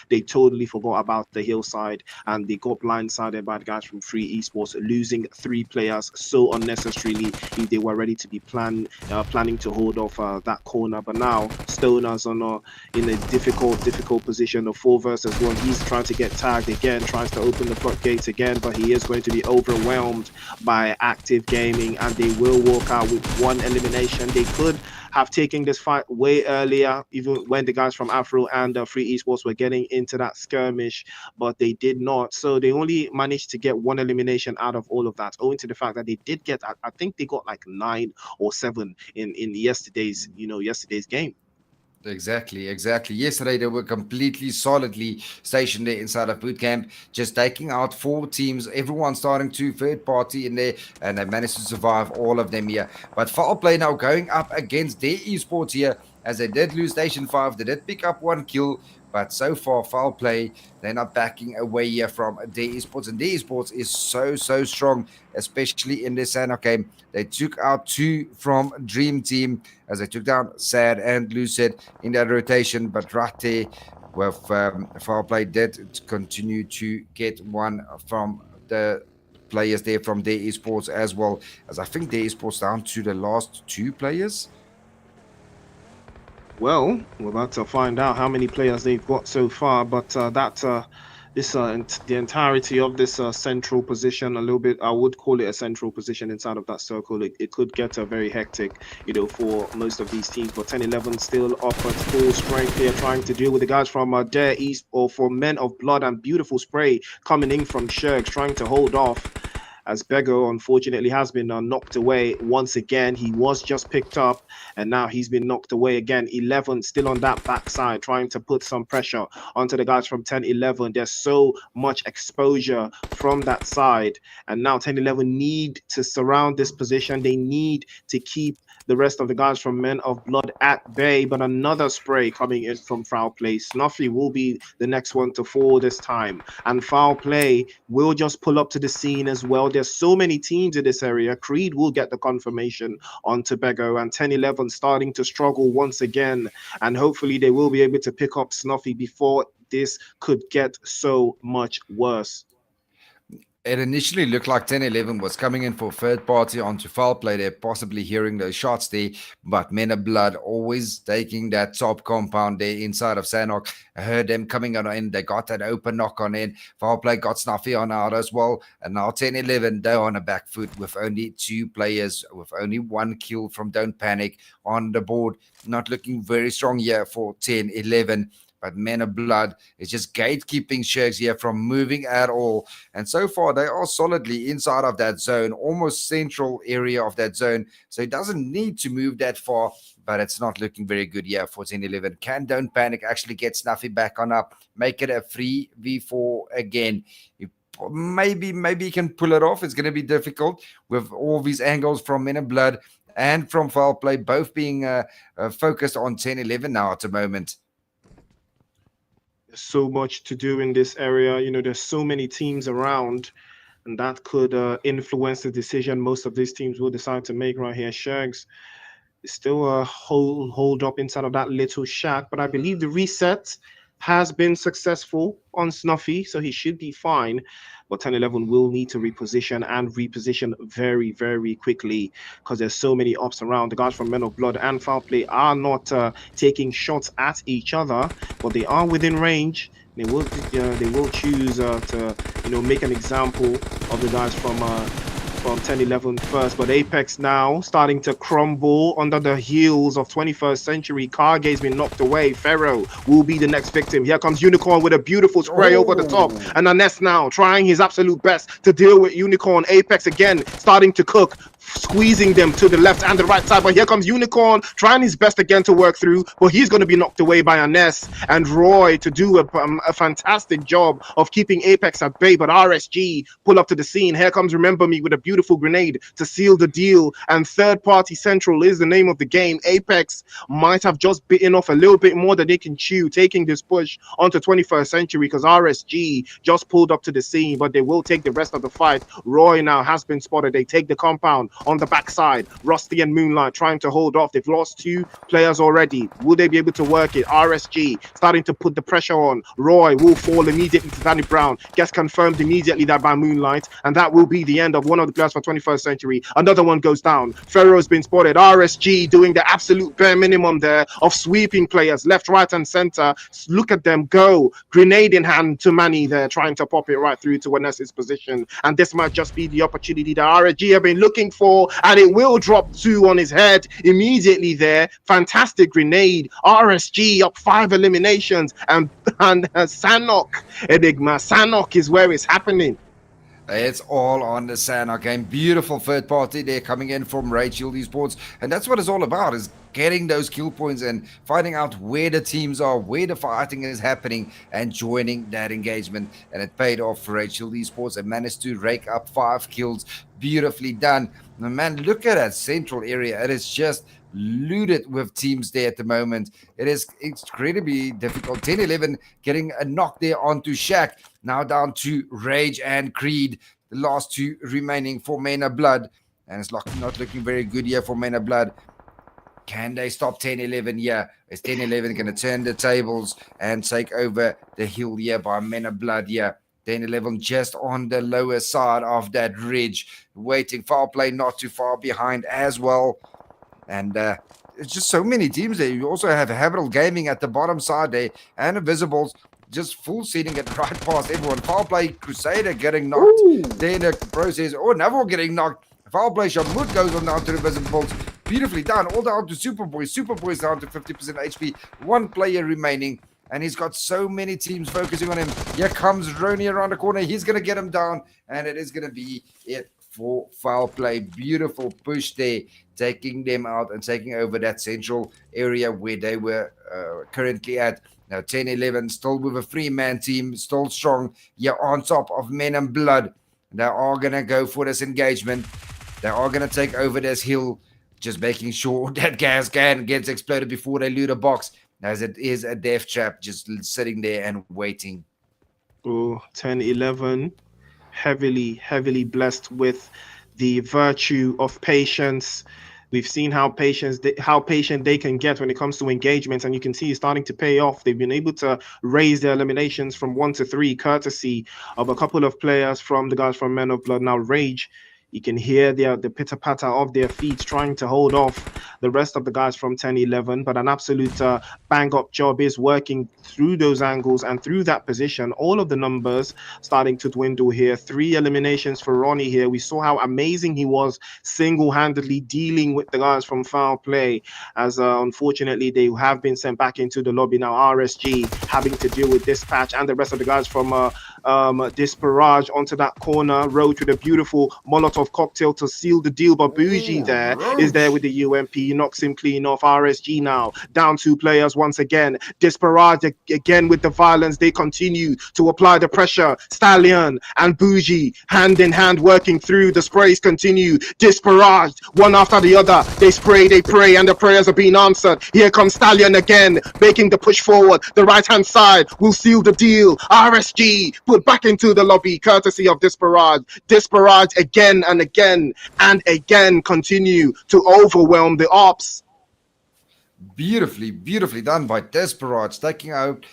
They totally forgot about the hillside, and they got blindsided by the guys from Free Esports, losing 3 players so unnecessarily if they were ready to be planning to hold off that corner. But now Stoner's in a difficult position of 4 versus 1. He's trying to get tagged again, tries to open the floodgates again, but he is going to be overwhelmed by Active Gaming, and they will walk out with 1 elimination. They could have taken this fight way earlier, even when the guys from Afro and Free Esports were getting into that skirmish, but they did not. So they only managed to get 1 elimination out of all of that, owing to the fact that they did get, I think they got like 9 or 7 in yesterday's game. Exactly. Yesterday, they were completely solidly stationed there inside of boot camp, just taking out 4 teams, everyone starting to third party in there, and they managed to survive all of them here. But Foul Play now going up against their esports here, as they did lose Station 5. They did pick up 1 kill, but so far, Foul Play, they're not backing away here from their esports. And their esports is so strong, especially in this Sanok game. They took out 2 from Dream Team, as they took down Sad and Lucid in that rotation. But right there, with Foul Play did continue to get 1 from the players there from their esports as well, as I think their esports down to the last 2 players. Well, we're about to find out how many players they've got so far, but the entirety of this central position a little bit. I would call it a central position inside of that circle. It could get very hectic, for most of these teams. But 10-11 still up at full strength here, trying to deal with the guys from Dare East, or from Men of Blood, and beautiful spray coming in from Shergs, trying to hold off, as Bego unfortunately has been knocked away once again. He was just picked up, and now he's been knocked away again. 11 still on that backside, trying to put some pressure onto the guys from 10-11. There's so much exposure from that side, and now 10-11 need to surround this position. They need to keep the rest of the guys from Men of Blood at bay. But another spray coming in from Foul Play. Snuffy will be the next one to fall this time, and Foul Play will just pull up to the scene as well. There's so many teams in this area. Creed will get the confirmation on Tobago, and 10-11 starting to struggle once again, and hopefully they will be able to pick up Snuffy before this could get so much worse. It initially looked like 10-11 was coming in for third party onto Foul Play. They're possibly hearing those shots there, but Men of Blood always taking that top compound there inside of Sanok. I heard them coming on in. They got that open knock on in. Foul Play got Snuffy on out as well. And now 10-11, they're on a back foot with only 2 players, with only 1 kill from Don't Panic on the board. Not looking very strong here for 10-11. But Men of Blood is just gatekeeping Shergs here from moving at all. And so far, they are solidly inside of that zone, almost central area of that zone. So it doesn't need to move that far, but it's not looking very good here for 10-11. Can Don't Panic actually get Snuffy back on up, make it a 3v4 again? Maybe he can pull it off. It's going to be difficult with all these angles from Men of Blood and from Foul Play, both being focused on 10-11 now at the moment. So much to do in this area. There's so many teams around, and that could influence the decision most of these teams will decide to make right here. Shergs is still a hold up inside of that little shack, but I believe the reset has been successful on Snuffy, so he should be fine. But 10-11 will need to reposition very, very quickly, because there's so many ops around. The guys from Men of Blood and Foul Play are not taking shots at each other, but they are within range. They will choose to make an example of the guys from 10-11 first. But Apex now starting to crumble under the heels of 21st Century. Karge's been knocked away. Pharaoh will be the next victim. Here comes Unicorn with a beautiful spray over the top, and Aness now trying his absolute best to deal with Unicorn. Apex again starting to cook, squeezing them to the left and the right side. But here comes Unicorn trying his best again to work through, but he's going to be knocked away by Aness and Roy to do a fantastic job of keeping Apex at bay. But RSG pull up to the scene. Here comes Remember Me with a beautiful grenade to seal the deal. And Third Party Central is the name of the game. Apex might have just bitten off a little bit more than they can chew, taking this push onto 21st Century, because RSG just pulled up to the scene, but they will take the rest of the fight. Roy now has been spotted. They take the compound on the backside. Rusty and Moonlight trying to hold off. They've lost 2 players already. Will they be able to work it? RSG starting to put the pressure on. Roy will fall immediately to Danny Brown. Gets confirmed immediately that by Moonlight, and that will be the end of one of the players for 21st Century. Another one goes down. Pharaoh's been spotted. RSG doing the absolute bare minimum there of sweeping players left, right, and center. Look at them go. Grenade in hand to Manny there, trying to pop it right through to Vanessa's position. And this might just be the opportunity that RSG have been looking for, and it will drop 2 on his head immediately there. Fantastic grenade. RSG up 5 eliminations, and Sanok Enigma. Sanok is where it's happening. It's all on the Sanok game. Beautiful third party there coming in from Rachel Esports. And that's what it's all about, is getting those kill points and finding out where the teams are, where the fighting is happening, and joining that engagement. And it paid off for Rachel Esports and managed to rake up 5 kills. Beautifully done. And man, look at that central area. It is just looted with teams there at the moment. It is incredibly difficult. 10-11 getting a knock there onto Shaq. Now down to Rage and Creed, the last 2 remaining for Men of Blood. And it's not looking very good here for Men of Blood. Can they stop 10-11 here? Is 10-11 going to turn the tables and take over the hill here by Men of Blood here? 10-11 just on the lower side of that ridge, waiting. Foul Play not too far behind as well. And it's just so many teams there. You also have Habital Gaming at the bottom side there, and Invisibles just full seating it right past everyone. Foul play, Crusader getting knocked. Ooh. Then the process, Neville getting knocked. Foul play, Shamut goes on down to the Invisibles. Beautifully done. All down to Superboy. Superboy's down to 50% HP. One player remaining. And he's got so many teams focusing on him. Here comes Roni around the corner. He's going to get him down. And it is going to be it for foul play. Beautiful push there. Taking them out and taking over that central area where they were currently at. Now 10-11, still with a 3-man team, still strong. You're on top of Men and Blood. They are going to go for this engagement. They are going to take over this hill, just making sure that gas can gets exploded before they loot a box, as it is a death trap just sitting there and waiting. Oh, 10-11, heavily blessed with the virtue of patience. We've seen how patient they can get when it comes to engagements, and you can see it's starting to pay off. They've been able to raise their eliminations from 1 to 3, courtesy of a couple of players from the guys from Men of Blood. Now, Rage, you can hear the pitter-patter of their feet trying to hold off the rest of the guys from 10-11, but an absolute bang-up job is working through those angles and through that position. All of the numbers starting to dwindle here. 3 eliminations for Ronnie here. We saw how amazing he was single-handedly dealing with the guys from foul play, as unfortunately they have been sent back into the lobby now. RSG having to deal with Dispatch and the rest of the guys from Disparage onto that corner. Roach with a beautiful Molotov cocktail to seal the deal, but Bougie is there with the UMP. He knocks him clean off. RSG now down 2 players once again. Disparage again with the violence. They continue to apply the pressure. Stallion and Bougie hand in hand working through. The sprays continue. Disparage one after the other. They spray, they pray, and the prayers are being answered. Here comes Stallion again, making the push forward. The right hand side will seal the deal. RSG put back into the lobby courtesy of Disparage. Disparage again and again and again continue to overwhelm the ops. Beautifully done by Desperate, taking out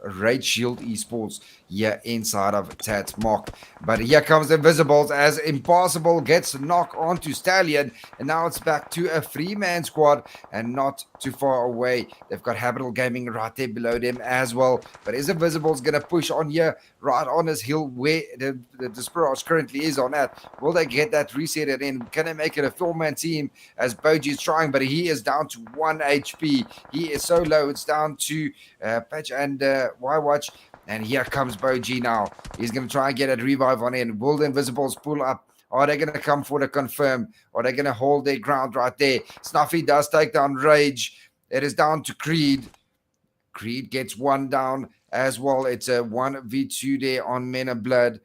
Raid Shield Esports here inside of Tat Mock. But here comes the Invisibles as Impossible gets knocked onto Stallion, and now it's back to a 3-man squad and not too far away. They've got Habitable Gaming right there below them as well. But is Invisibles going to push on here right on this hill where the Desperate currently is on at? Will they get that resetted in? Can they make it a 4-man team as Boji is trying, but he is down to 1 HP. He is so low. It's down to Patch and Y-Watch. And here comes Boji now. He's going to try and get a revive on in. Will the Invisibles pull up? Are they going to come for the confirm? Are they going to hold their ground right there? Snuffy does take down Rage. It is down to Creed. Creed gets 1 down as well. It's a 1v2 there on Men of Blood.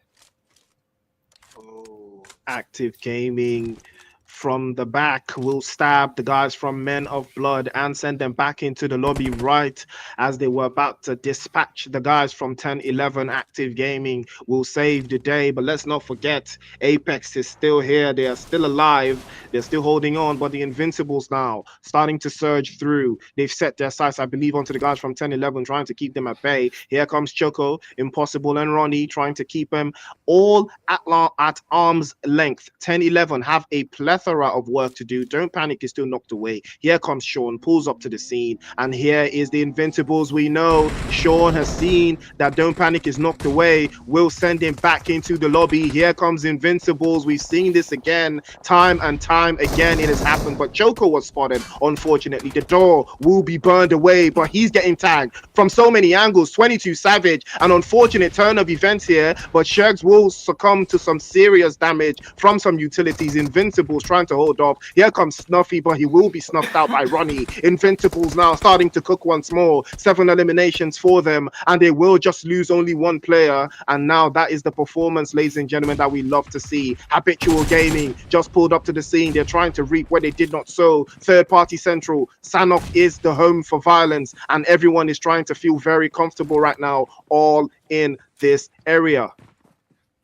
Oh, Active Gaming from the back will stab the guys from Men of Blood and send them back into the lobby right as they were about to dispatch the guys from 10-11. Active Gaming will save the day, but let's not forget Apex is still here. They are still alive. They're still holding on, but the Invincibles now starting to surge through. They've set their sights, I believe, onto the guys from 10-11, trying to keep them at bay. Here comes Choco, Impossible, and Ronnie trying to keep them all at arm's length. 10-11 have a plethora of work to do. Don't Panic is still knocked away. Here comes Sean, pulls up to the scene, and here is the Invincibles. We know Sean has seen that Don't Panic is knocked away. We'll send him back into the lobby. Here comes Invincibles. We've seen this again, time and time again. It has happened, but Choco was spotted. Unfortunately, the door will be burned away, but he's getting tagged from so many angles. 22 Savage, an unfortunate turn of events here, but Shergs will succumb to some serious damage from some utilities. Invincibles trying to hold off. Here comes Snuffy, but he will be snuffed out by Ronnie. Invincibles now starting to cook once more. 7 eliminations for them, and they will just lose only 1 player. And now that is the performance, ladies and gentlemen, that we love to see. Habitual Gaming just pulled up to the scene. They're trying to reap where they did not sow. Third Party Central. Sanok is the home for violence, and everyone is trying to feel very comfortable right now, all in this area.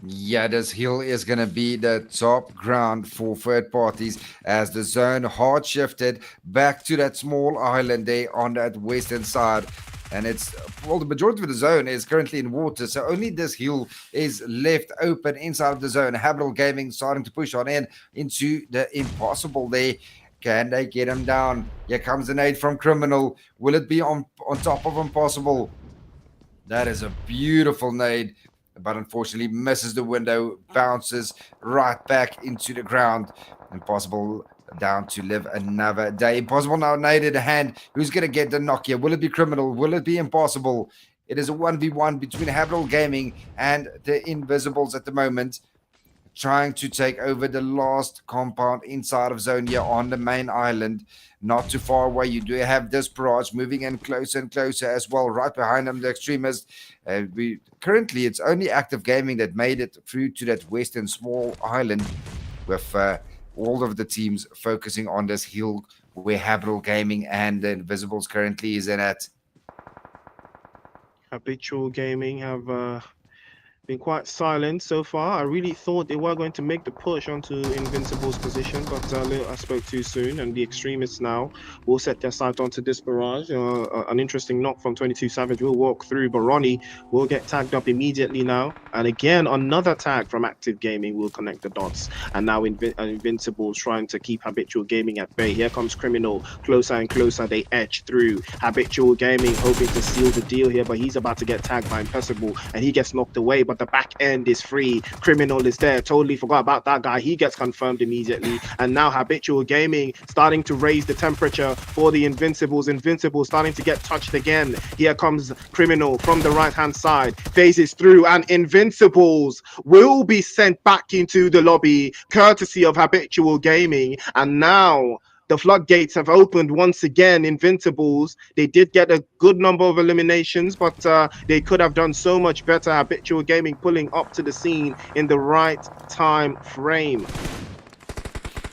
Yeah, this hill is going to be the top ground for third parties as the zone hard shifted back to that small island there on that western side. And it's, well, the majority of the zone is currently in water, so only this hill is left open inside of the zone. Habitable Gaming starting to push on into the Impossible there. Can they get him down? Here comes the nade from Criminal. Will it be on top of Impossible? That is a beautiful nade, but unfortunately misses the window, bounces right back into the ground. Impossible down to live another day. Impossible now, nade in the hand. Who's going to get the knock here? Will it be Criminal? Will it be Impossible? It is a 1v1 between Habitable Gaming and the Invisibles at the moment, trying to take over the last compound inside of zone here on the main island. Not too far away, you do have this barrage moving in closer and closer as well. Right behind them, the extremists. We currently, it's only Active Gaming that made it through to that western small island, with all of the teams focusing on this hill where Habitable Gaming and the Invisibles currently is in at. Habitual Gaming have been quite silent so far. I really thought they were going to make the push onto Invincible's position, but I spoke too soon, and the extremists now will set their sight onto this barrage. An interesting knock from 22 Savage will walk through, but Ronnie will get tagged up immediately now. And again, another tag from Active Gaming will connect the dots. And now Invincible's trying to keep Habitual Gaming at bay. Here comes Criminal. Closer and closer, they edge through. Habitual Gaming hoping to seal the deal here, but he's about to get tagged by Impossible, and he gets knocked away, but the back end is free. Criminal is there. Totally forgot about that guy. He gets confirmed immediately. And now Habitual Gaming starting to raise the temperature for the Invincibles. Invincibles starting to get touched again. Here comes Criminal from the right-hand side. Phases through, and Invincibles will be sent back into the lobby, courtesy of Habitual Gaming. And now the floodgates have opened once again. Invincibles, they did get a good number of eliminations, but they could have done so much better. Habitual Gaming pulling up to the scene in the right time frame.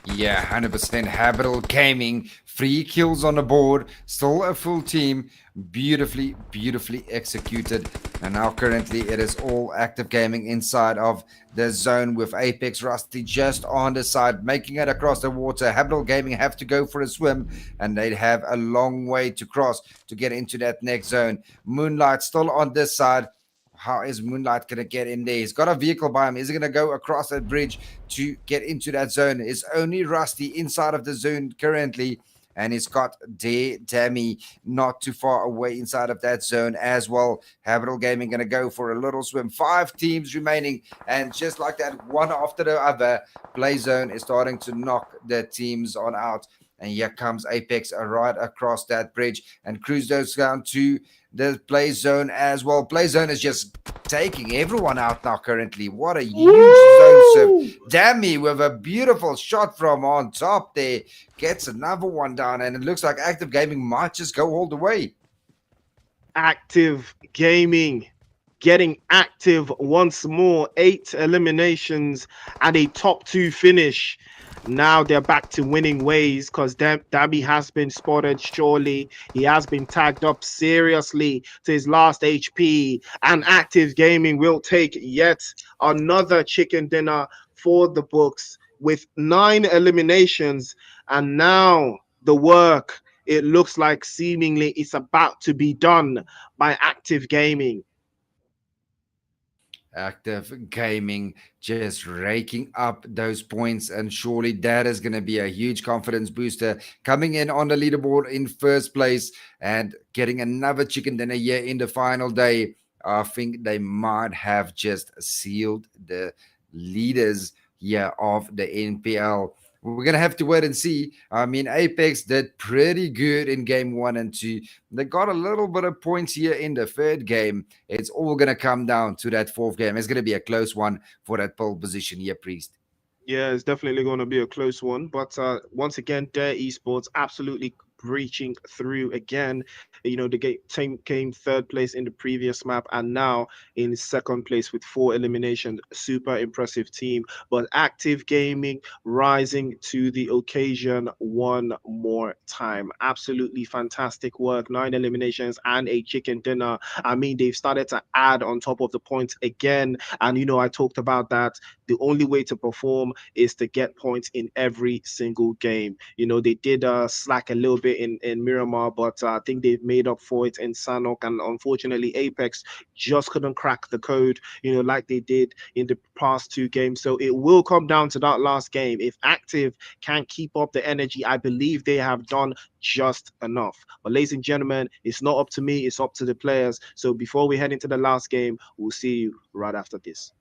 Yeah, 100% Habitable Gaming. 3 kills on the board. Still a full team. Beautifully, beautifully executed. And now currently it is all Active Gaming inside of the zone, with Apex Rusty just on the side, making it across the water. Habitable Gaming have to go for a swim, and they have a long way to cross to get into that next zone. Moonlight still on this side. How is Moonlight going to get in there? He's got a vehicle by him. Is he going to go across that bridge to get into that zone? It's only Rusty inside of the zone currently. And he's got Dammy not too far away inside of that zone as well. Habitable Gaming going to go for a little swim. 5 teams remaining. And just like that, one after the other, Play Zone is starting to knock the teams on out. And here comes Apex right across that bridge. And Cruz goes down to the Play Zone as well. Play Zone is just taking everyone out now currently. What a huge zone serve. Dammy with a beautiful shot from on top there. Gets another one down, and it looks like Active Gaming might just go all the way. Active Gaming getting active once more. 8 eliminations and a top 2 finish. Now they're back to winning ways, because Dabby has been spotted. Surely he has been tagged up seriously to his last HP, and Active Gaming will take yet another chicken dinner for the books with 9 eliminations. And now the work, it looks like seemingly it's about to be done by Active Gaming. Active Gaming just raking up those points, and surely that is going to be a huge confidence booster, coming in on the leaderboard in first place and getting another chicken dinner here in the final day. I think they might have just sealed the leaders here of the NPL. We're going to have to wait and see. I mean, Apex did pretty good in game 1 and 2. They got a little bit of points here in the third game. It's all going to come down to that fourth game. It's going to be a close one for that pole position here, Priest. Yeah, it's definitely going to be a close one. But once again, Dare Esports absolutely breaching through again. You know, the team came third place in the previous map, and now in second place with 4 eliminations. Super impressive team. But Active Gaming rising to the occasion one more time. Absolutely fantastic work. 9 eliminations and a chicken dinner. I mean, they've started to add on top of the points again. And, you know, I talked about that. The only way to perform is to get points in every single game. You know, they did slack a little bit bit in Miramar, but I think they've made up for it in Sanok, and unfortunately Apex just couldn't crack the code, like they did in the past 2 games. So it will come down to that last game. If Active can keep up the energy, I believe they have done just enough. But ladies and gentlemen, it's not up to me, it's up to the players. So before we head into the last game, we'll see you right after this.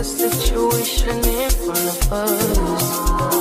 the situation in front of us.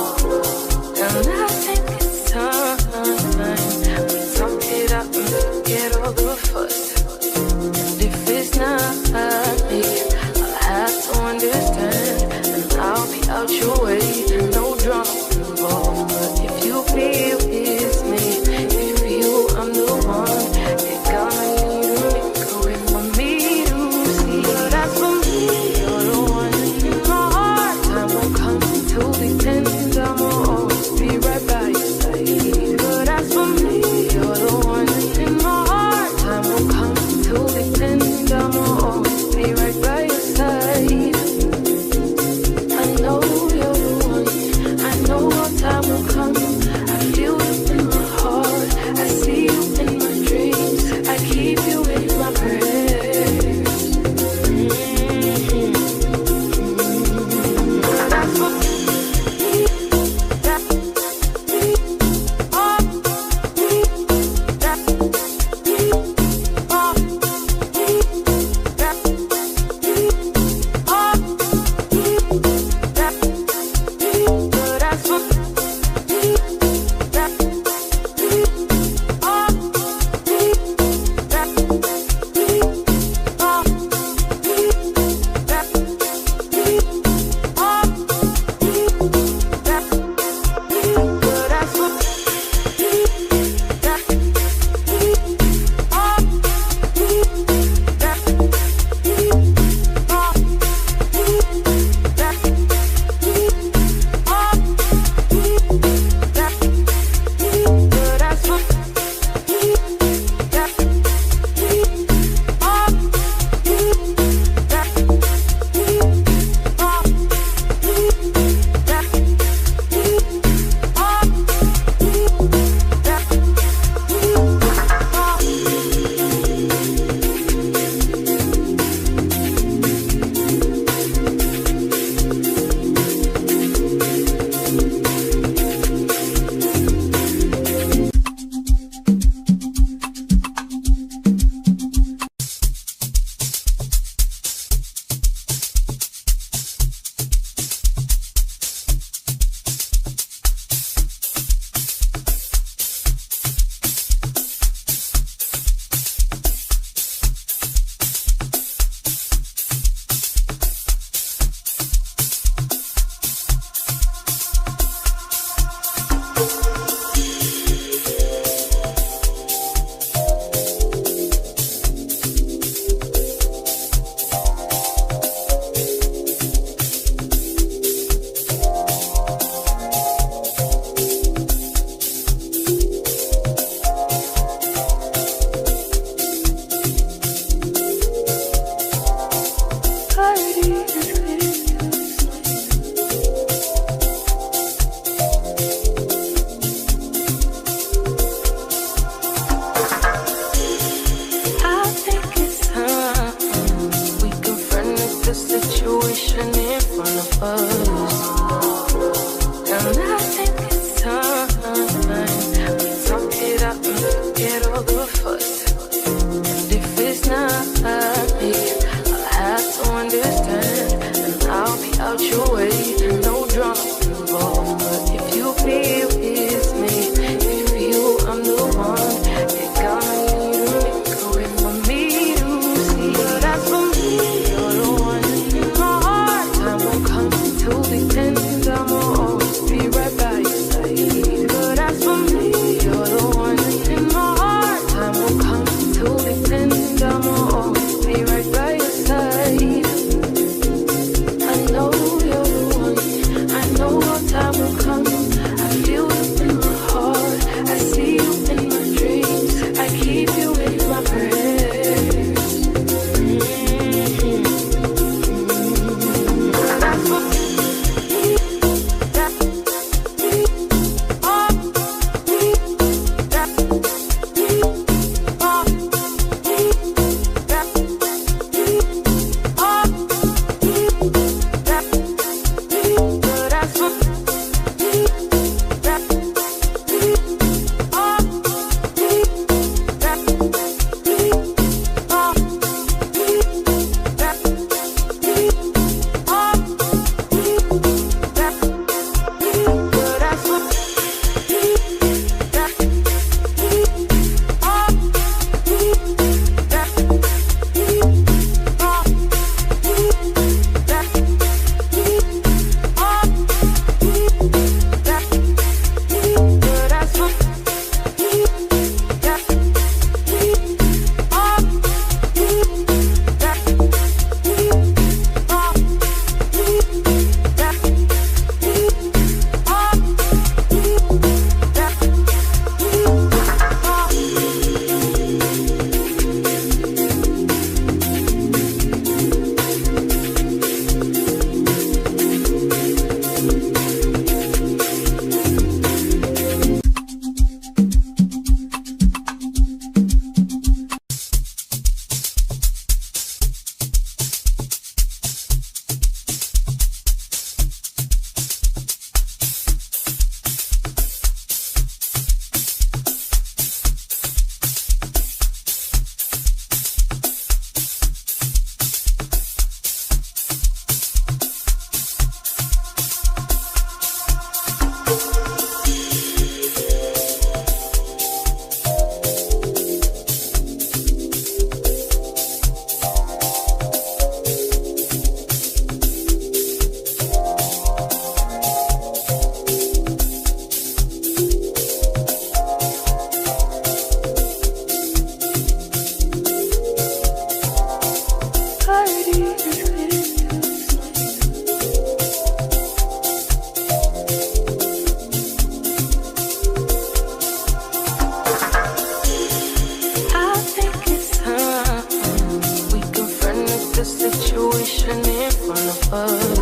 the situation in front of us.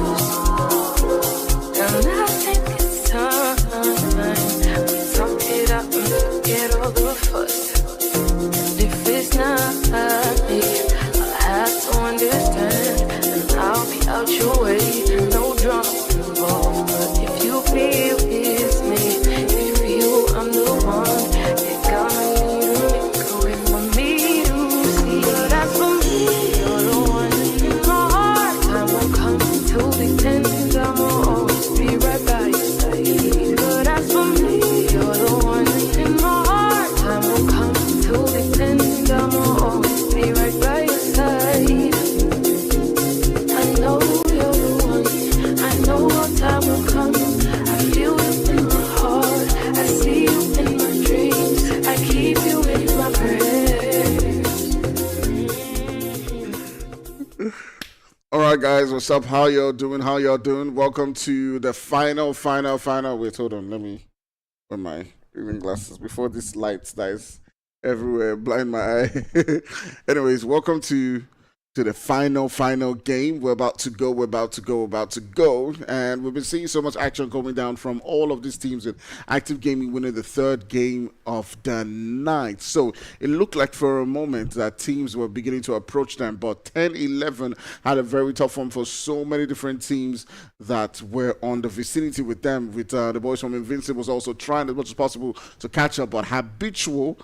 And I think it's time we talk it out and forget all the fuss. And if it's not me, I'll have to understand, and I'll be out your way. No drama involved, but if you feel it's me, if you feel I'm the one, you're gonna need to make a way for me to see. But as for me, you're the one in my heart. Time will come to the end, and I'll always be right by your side. But as for me, you're the one in my heart. Time will come to the end, and I'll always be right by your side. I know you're the one. I know our time will come. I feel it in my heart. I see you in my dreams. I keep you in my prayers. All right, guys, what's up? How y'all doing? How y'all doing? Welcome to the final. Wait, hold on. Let me wear my reading glasses before this light dies everywhere, blind my eye. Anyways, welcome to the final game. We're about to go. And we've been seeing so much action coming down from all of these teams, with Active Gaming winning the third game of the night. So it looked like for a moment that teams were beginning to approach them, but 10-11 had a very tough one for so many different teams that were on the vicinity with them, with the boys from Invincibles also trying as much as possible to catch up, but habitual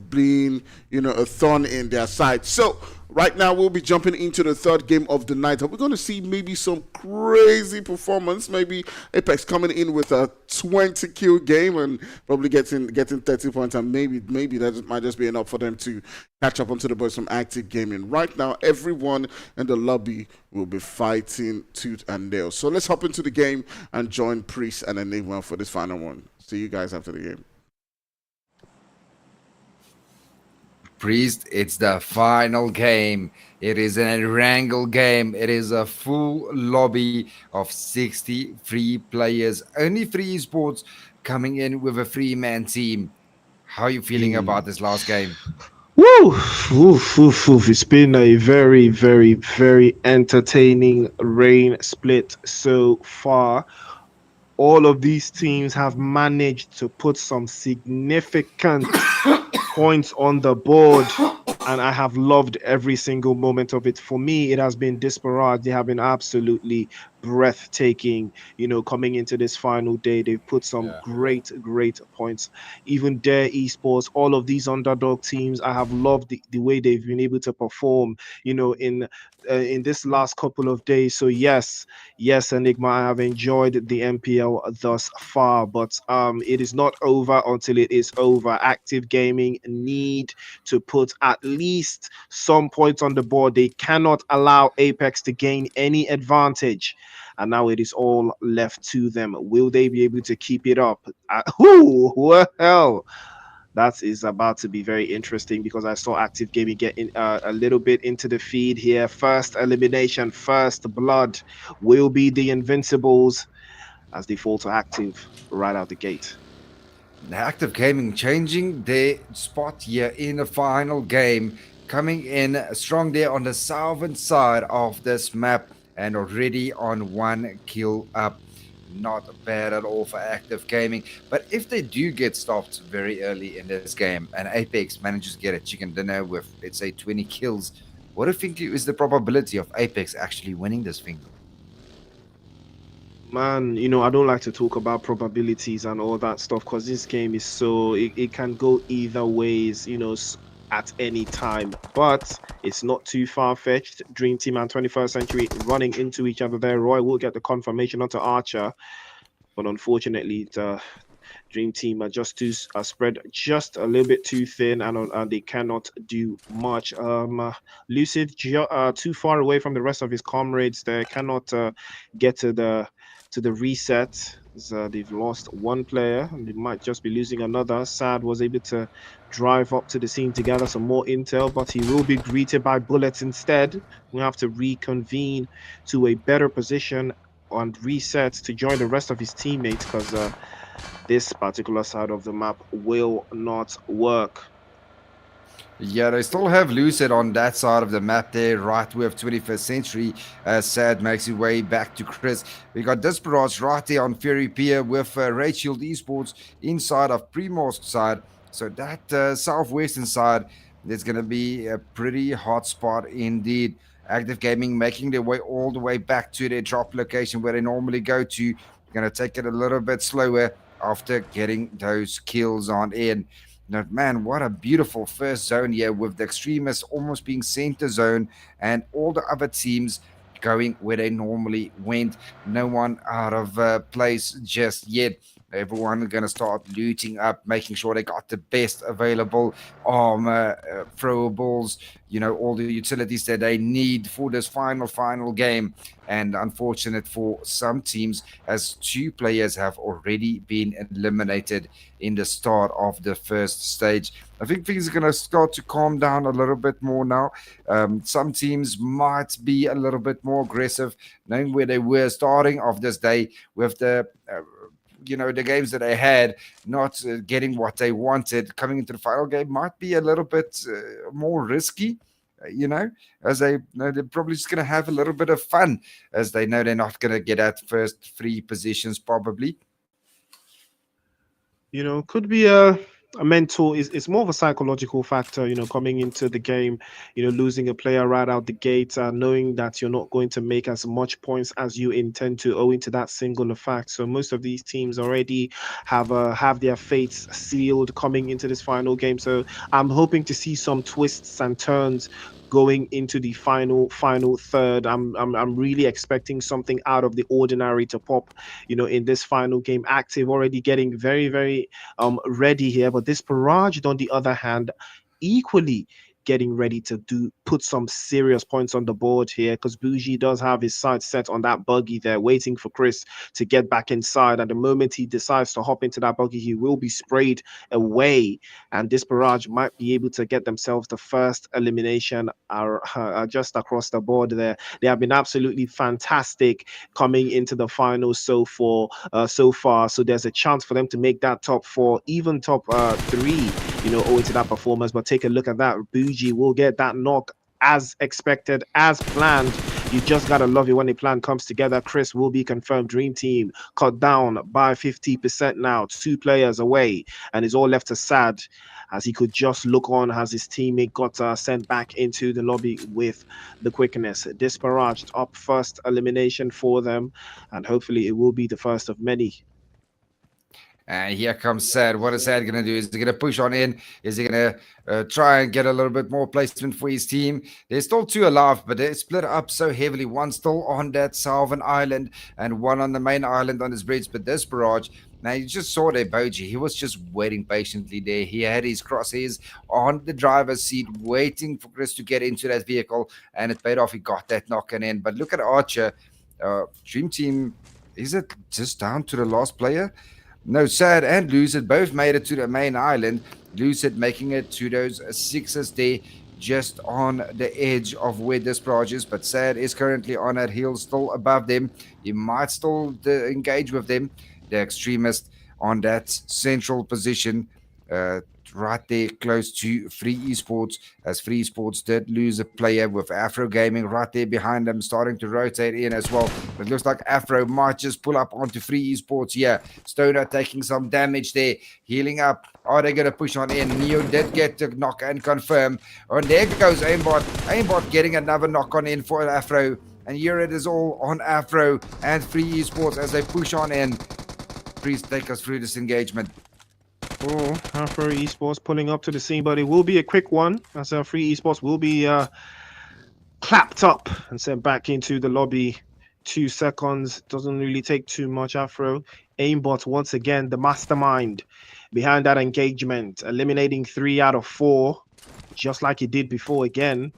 being, a thorn in their side. So right now we'll be jumping into the third game of the night. Are we going to see maybe some crazy performance? Maybe Apex coming in with a 20 kill game and probably getting 30 points, and maybe that might just be enough for them to catch up onto the boys from Active Gaming. Right now, everyone in the lobby will be fighting tooth and nail. So let's hop into the game and join Priest and Enigma for this final one. See you guys after the game. Priest, it's the final game. It is an wrangle game. It is a full lobby of 63 players. Only 3 esports coming in with a 3-man team. How are you feeling about this last game? Woo! It's been a very, very, very entertaining rain split so far. All of these teams have managed to put some significant points on the board, and I have loved every single moment of it. For me, it has been disparate. They have been absolutely breathtaking, coming into this final day. They've put some great points. Even Dare Esports, all of these underdog teams, I have loved the way they've been able to perform, in this last couple of days. So yes, Enigma, I have enjoyed the MPL thus far, but it is not over until it is over. Active Gaming need to put at least some points on the board. They cannot allow Apex to gain any advantage, and now it is all left to them. Will they be able to keep it up? Well, that is about to be very interesting, because I saw Active Gaming getting a little bit into the feed here. First elimination, first blood will be the Invincibles as they fall to Active right out the gate. Active Gaming changing their spot here in the final game, coming in strong there on the southern side of this map and already on 1 kill up. Not bad at all for Active Gaming. But if they do get stopped very early in this game and Apex manages to get a chicken dinner with, let's say, 20 kills, what do you think is the probability of Apex actually winning this thing? Man, I don't like to talk about probabilities and all that stuff, because this game is so, it can go either ways, at any time, but it's not too far-fetched. Dream Team and 21st Century running into each other there. Roy will get the confirmation onto Archer, but unfortunately the Dream Team are just too spread just a little bit too thin, and they cannot do much. Lucid too far away from the rest of his comrades there, cannot get to the reset. They've lost one player and they might just be losing another. Sad was able to drive up to the scene to gather some more intel, but he will be greeted by bullets instead. We have to reconvene to a better position and reset to join the rest of his teammates, because this particular side of the map will not work. Yeah, they still have Lucid on that side of the map there, right with 21st Century. Sad makes his way back to Chris. We got Desperados right there on Fury Pier with Ray Shield Esports inside of Primorsk side. So that southwestern side, there's going to be a pretty hot spot indeed. Active Gaming making their way all the way back to their drop location where they normally go to. Going to take it a little bit slower after getting those kills on in. Now, man, what a beautiful first zone here with the extremists almost being center zone and all the other teams going where they normally went. No one out of place just yet. Everyone going to start looting up, making sure they got the best available armor, throwables, all the utilities that they need for this final game. And unfortunate for some teams, as two players have already been eliminated in the start of the first stage. I think things are going to start to calm down a little bit more now. Some teams might be a little bit more aggressive, knowing where they were starting off this day with the games that they had not getting what they wanted coming into the final game might be a little bit more risky. As they know they're probably just going to have a little bit of fun as they know they're not going to get at first three positions probably. Could be a mental, it's more of a psychological factor, coming into the game, losing a player right out the gate, knowing that you're not going to make as much points as you intend to, owing to that singular fact. So most of these teams already have their fates sealed coming into this final game. So I'm hoping to see some twists and turns going into the final third. I'm really expecting something out of the ordinary to pop, in this final game. Active already getting very, very ready here, but this Barrage, on the other hand, equally getting ready to put some serious points on the board here, because Bougie does have his sights set on that buggy there, waiting for Chris to get back inside. And the moment he decides to hop into that buggy, he will be sprayed away, and this Barrage might be able to get themselves the first elimination just across the board there. They have been absolutely fantastic coming into the finals so far. So there's a chance for them to make that top four, even top three, owing to that performance. But take a look at that. Bougie will get that knock as expected, as planned. You just gotta love it when a plan comes together. Chris will be confirmed. Dream team cut down by 50% now, 2 players away, and is all left to Sad, as he could just look on as his teammate got sent back into the lobby with the quickness. Disparaged up first elimination for them, and hopefully it will be the first of many. And here comes Sad. What is Sad going to do? Is he going to push on in? Is he going to try and get a little bit more placement for his team? There's still 2 alive, but they're split up so heavily. One still on that southern island and one on the main island on his bridge. But this Barrage, now you just saw there, Boji. He was just waiting patiently there. He had his crosshairs on the driver's seat, waiting for Chris to get into that vehicle, and it paid off. He got that knocking in. But look at Archer. Dream Team, is it just down to the last player? No, Sad and Lucid both made it to the main island. Lucid making it to those 6s there, just on the edge of where this barrage is. But Sad is currently on that hill, still above them. He might still engage with them. The extremist on that central position, right there close to Free Esports, as Free Esports did lose a player with Afro Gaming right there behind them, starting to rotate in as well. It looks like Afro might just pull up onto Free Esports here. Stoner taking some damage there, healing up. Are they going to push on in? Neo did get the knock and confirm. And there goes Aimbot. Aimbot getting another knock on in for Afro. And here it is all on Afro and Free Esports as they push on in. Please take us through this engagement. Oh, Afro Esports pulling up to the scene, but it will be a quick one, as Free Esports will be clapped up and sent back into the lobby. 2 seconds, doesn't really take too much. Afro Aimbot, once again, the mastermind behind that engagement, eliminating 3 out of 4, just like he did before again.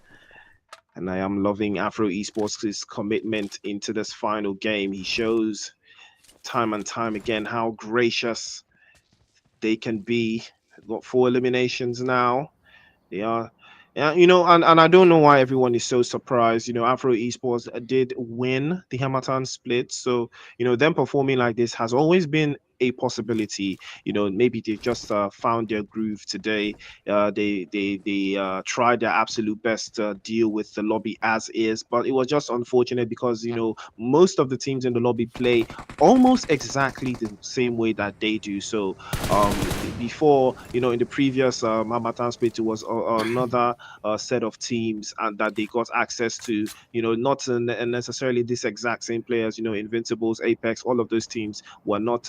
And I am loving Afro Esports' commitment into this final game. He shows time and time again how gracious they can be. They've got 4 eliminations now. They are, yeah, and I don't know why everyone is so surprised. Afro Esports did win the Hamatan split. So, them performing like this has always been a possibility. Maybe they just found their groove today. They tried their absolute best to deal with the lobby as is, but it was just unfortunate because most of the teams in the lobby play almost exactly the same way that they do. So before, in the previous Hamatan split, it was another set of teams and that they got access to, not necessarily this exact same players, Invincibles, Apex, all of those teams were not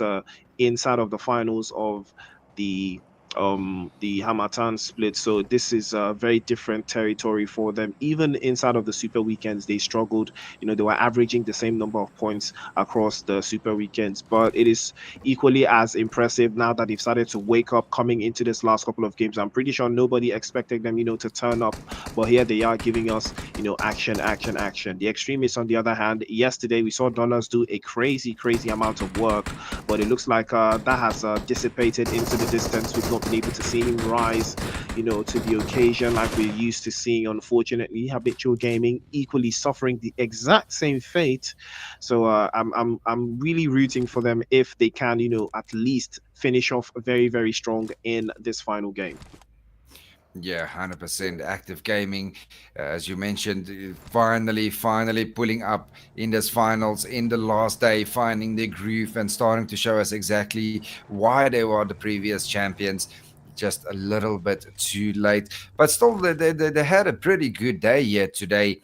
inside of the finals of the the Hamatan split. So this is a very different territory for them. Even inside of the super weekends, they struggled. They were averaging the same number of points across the super weekends, but it is equally as impressive now that they've started to wake up coming into this last couple of games. I'm pretty sure nobody expected them, to turn up, but here they are giving us, action, action, action. The Extremists, on the other hand, yesterday we saw Dollars do a crazy, crazy amount of work, but it looks like that has dissipated into the distance. We've not been able to see him rise, to the occasion like we're used to seeing. Unfortunately, Habitual Gaming equally suffering the exact same fate. So I'm really rooting for them if they can, at least finish off very, very strong in this final game. Yeah, 100% active gaming. As you mentioned, finally pulling up in this finals in the last day, finding their groove and starting to show us exactly why they were the previous champions. Just a little bit too late, but still, they had a pretty good day yet today.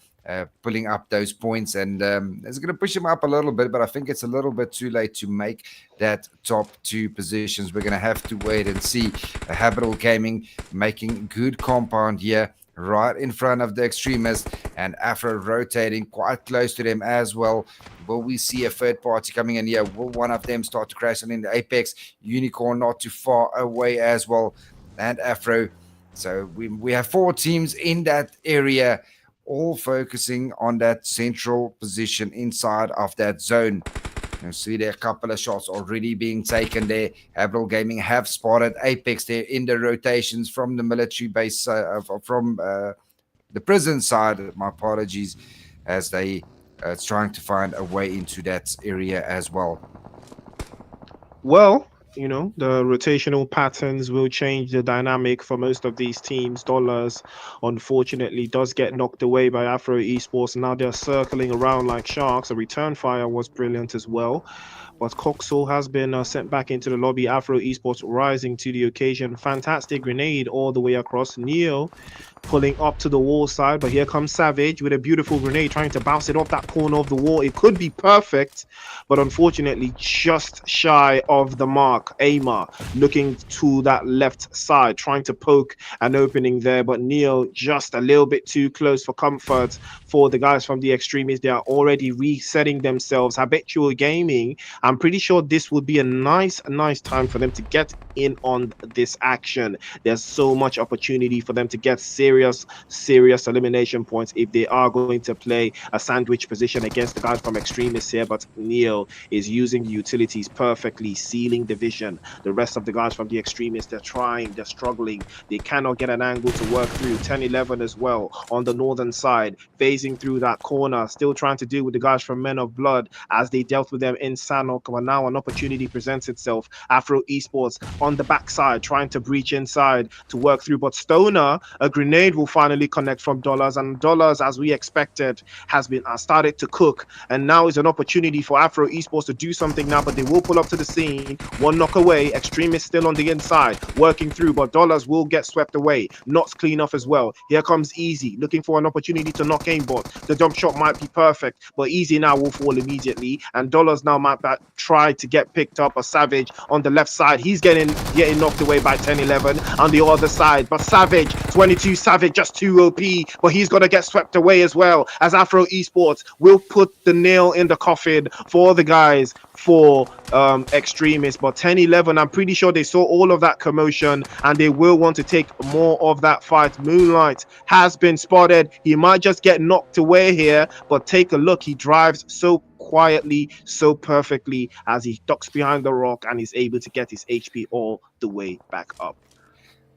Pulling up those points, and it's going to push them up a little bit, but I think it's a little bit too late to make that top two positions. We're going to have to wait and see. Habitable Gaming making good compound here right in front of the Extremists, and Afro rotating quite close to them as well. Will we see a third party coming in here? Will one of them start to crash in the Apex? Unicorn not too far away as well, and Afro. So we have 4 teams in that area, all focusing on that central position inside of that zone. You see there a couple of shots already being taken there. Habitable Gaming have spotted Apex there in the rotations from the military base, from the prison side. My apologies, as they trying to find a way into that area as well. Well, the rotational patterns will change the dynamic for most of these teams. Dollars, unfortunately, does get knocked away by Afro Esports. Now they're circling around like sharks. A return fire was brilliant as well. But Coxel has been sent back into the lobby. Afro Esports rising to the occasion. Fantastic grenade all the way across. Neo pulling up to the wall side, but here comes Savage with a beautiful grenade trying to bounce it off that corner of the wall. It could be perfect, but unfortunately just shy of the mark. Amar looking to that left side, trying to poke an opening there, but Neo just a little bit too close for comfort for the guys from the Extremists. They are already resetting themselves. Habitual Gaming, I'm pretty sure this would be a nice time for them to get in on this action. There's so much opportunity for them to get serious elimination points if they are going to play a sandwich position against the guys from Extremists here. But Neo is using the utilities perfectly, sealing the vision. The rest of the guys from the Extremists, they're trying, they're struggling. They cannot get an angle to work through. 10-11 as well on the northern side, phasing through that corner, still trying to deal with the guys from Men of Blood as they dealt with them in Sanok. But now an opportunity presents itself. Afro Esports on the backside, trying to breach inside to work through. But Stoner, a grenade will finally connect from Dollars, and Dollars, as we expected, has been started to cook. And now is an opportunity for Afro Esports to do something now, but they will pull up to the scene. One knock away. Extremists still on the inside, working through, but Dollars will get swept away. Knots clean off as well. Here comes Easy, looking for an opportunity to knock aimbot. The jump shot might be perfect, but Easy now will fall immediately, and Dollars now might try to get picked up. A Savage on the left side, he's getting knocked away by 10-11 on the other side, but Savage, 22 Savage, just too OP, but he's going to get swept away as well, as Afro Esports will put the nail in the coffin for the guys for Extremists. But 10-11, I'm pretty sure they saw all of that commotion and they will want to take more of that fight. Moonlight has been spotted. He might just get knocked away here, but take a look. He drives so quietly, so perfectly, as he ducks behind the rock and is able to get his HP all the way back up.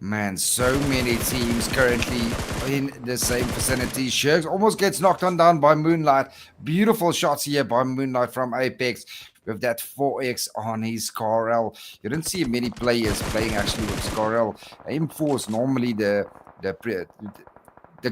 Man, so many teams currently in the same vicinity. Shirks almost gets knocked on down by Moonlight. Beautiful shots here by Moonlight from Apex. with that 4x on his Scarl. You don't see many players playing actually with Scarl. M4 is normally the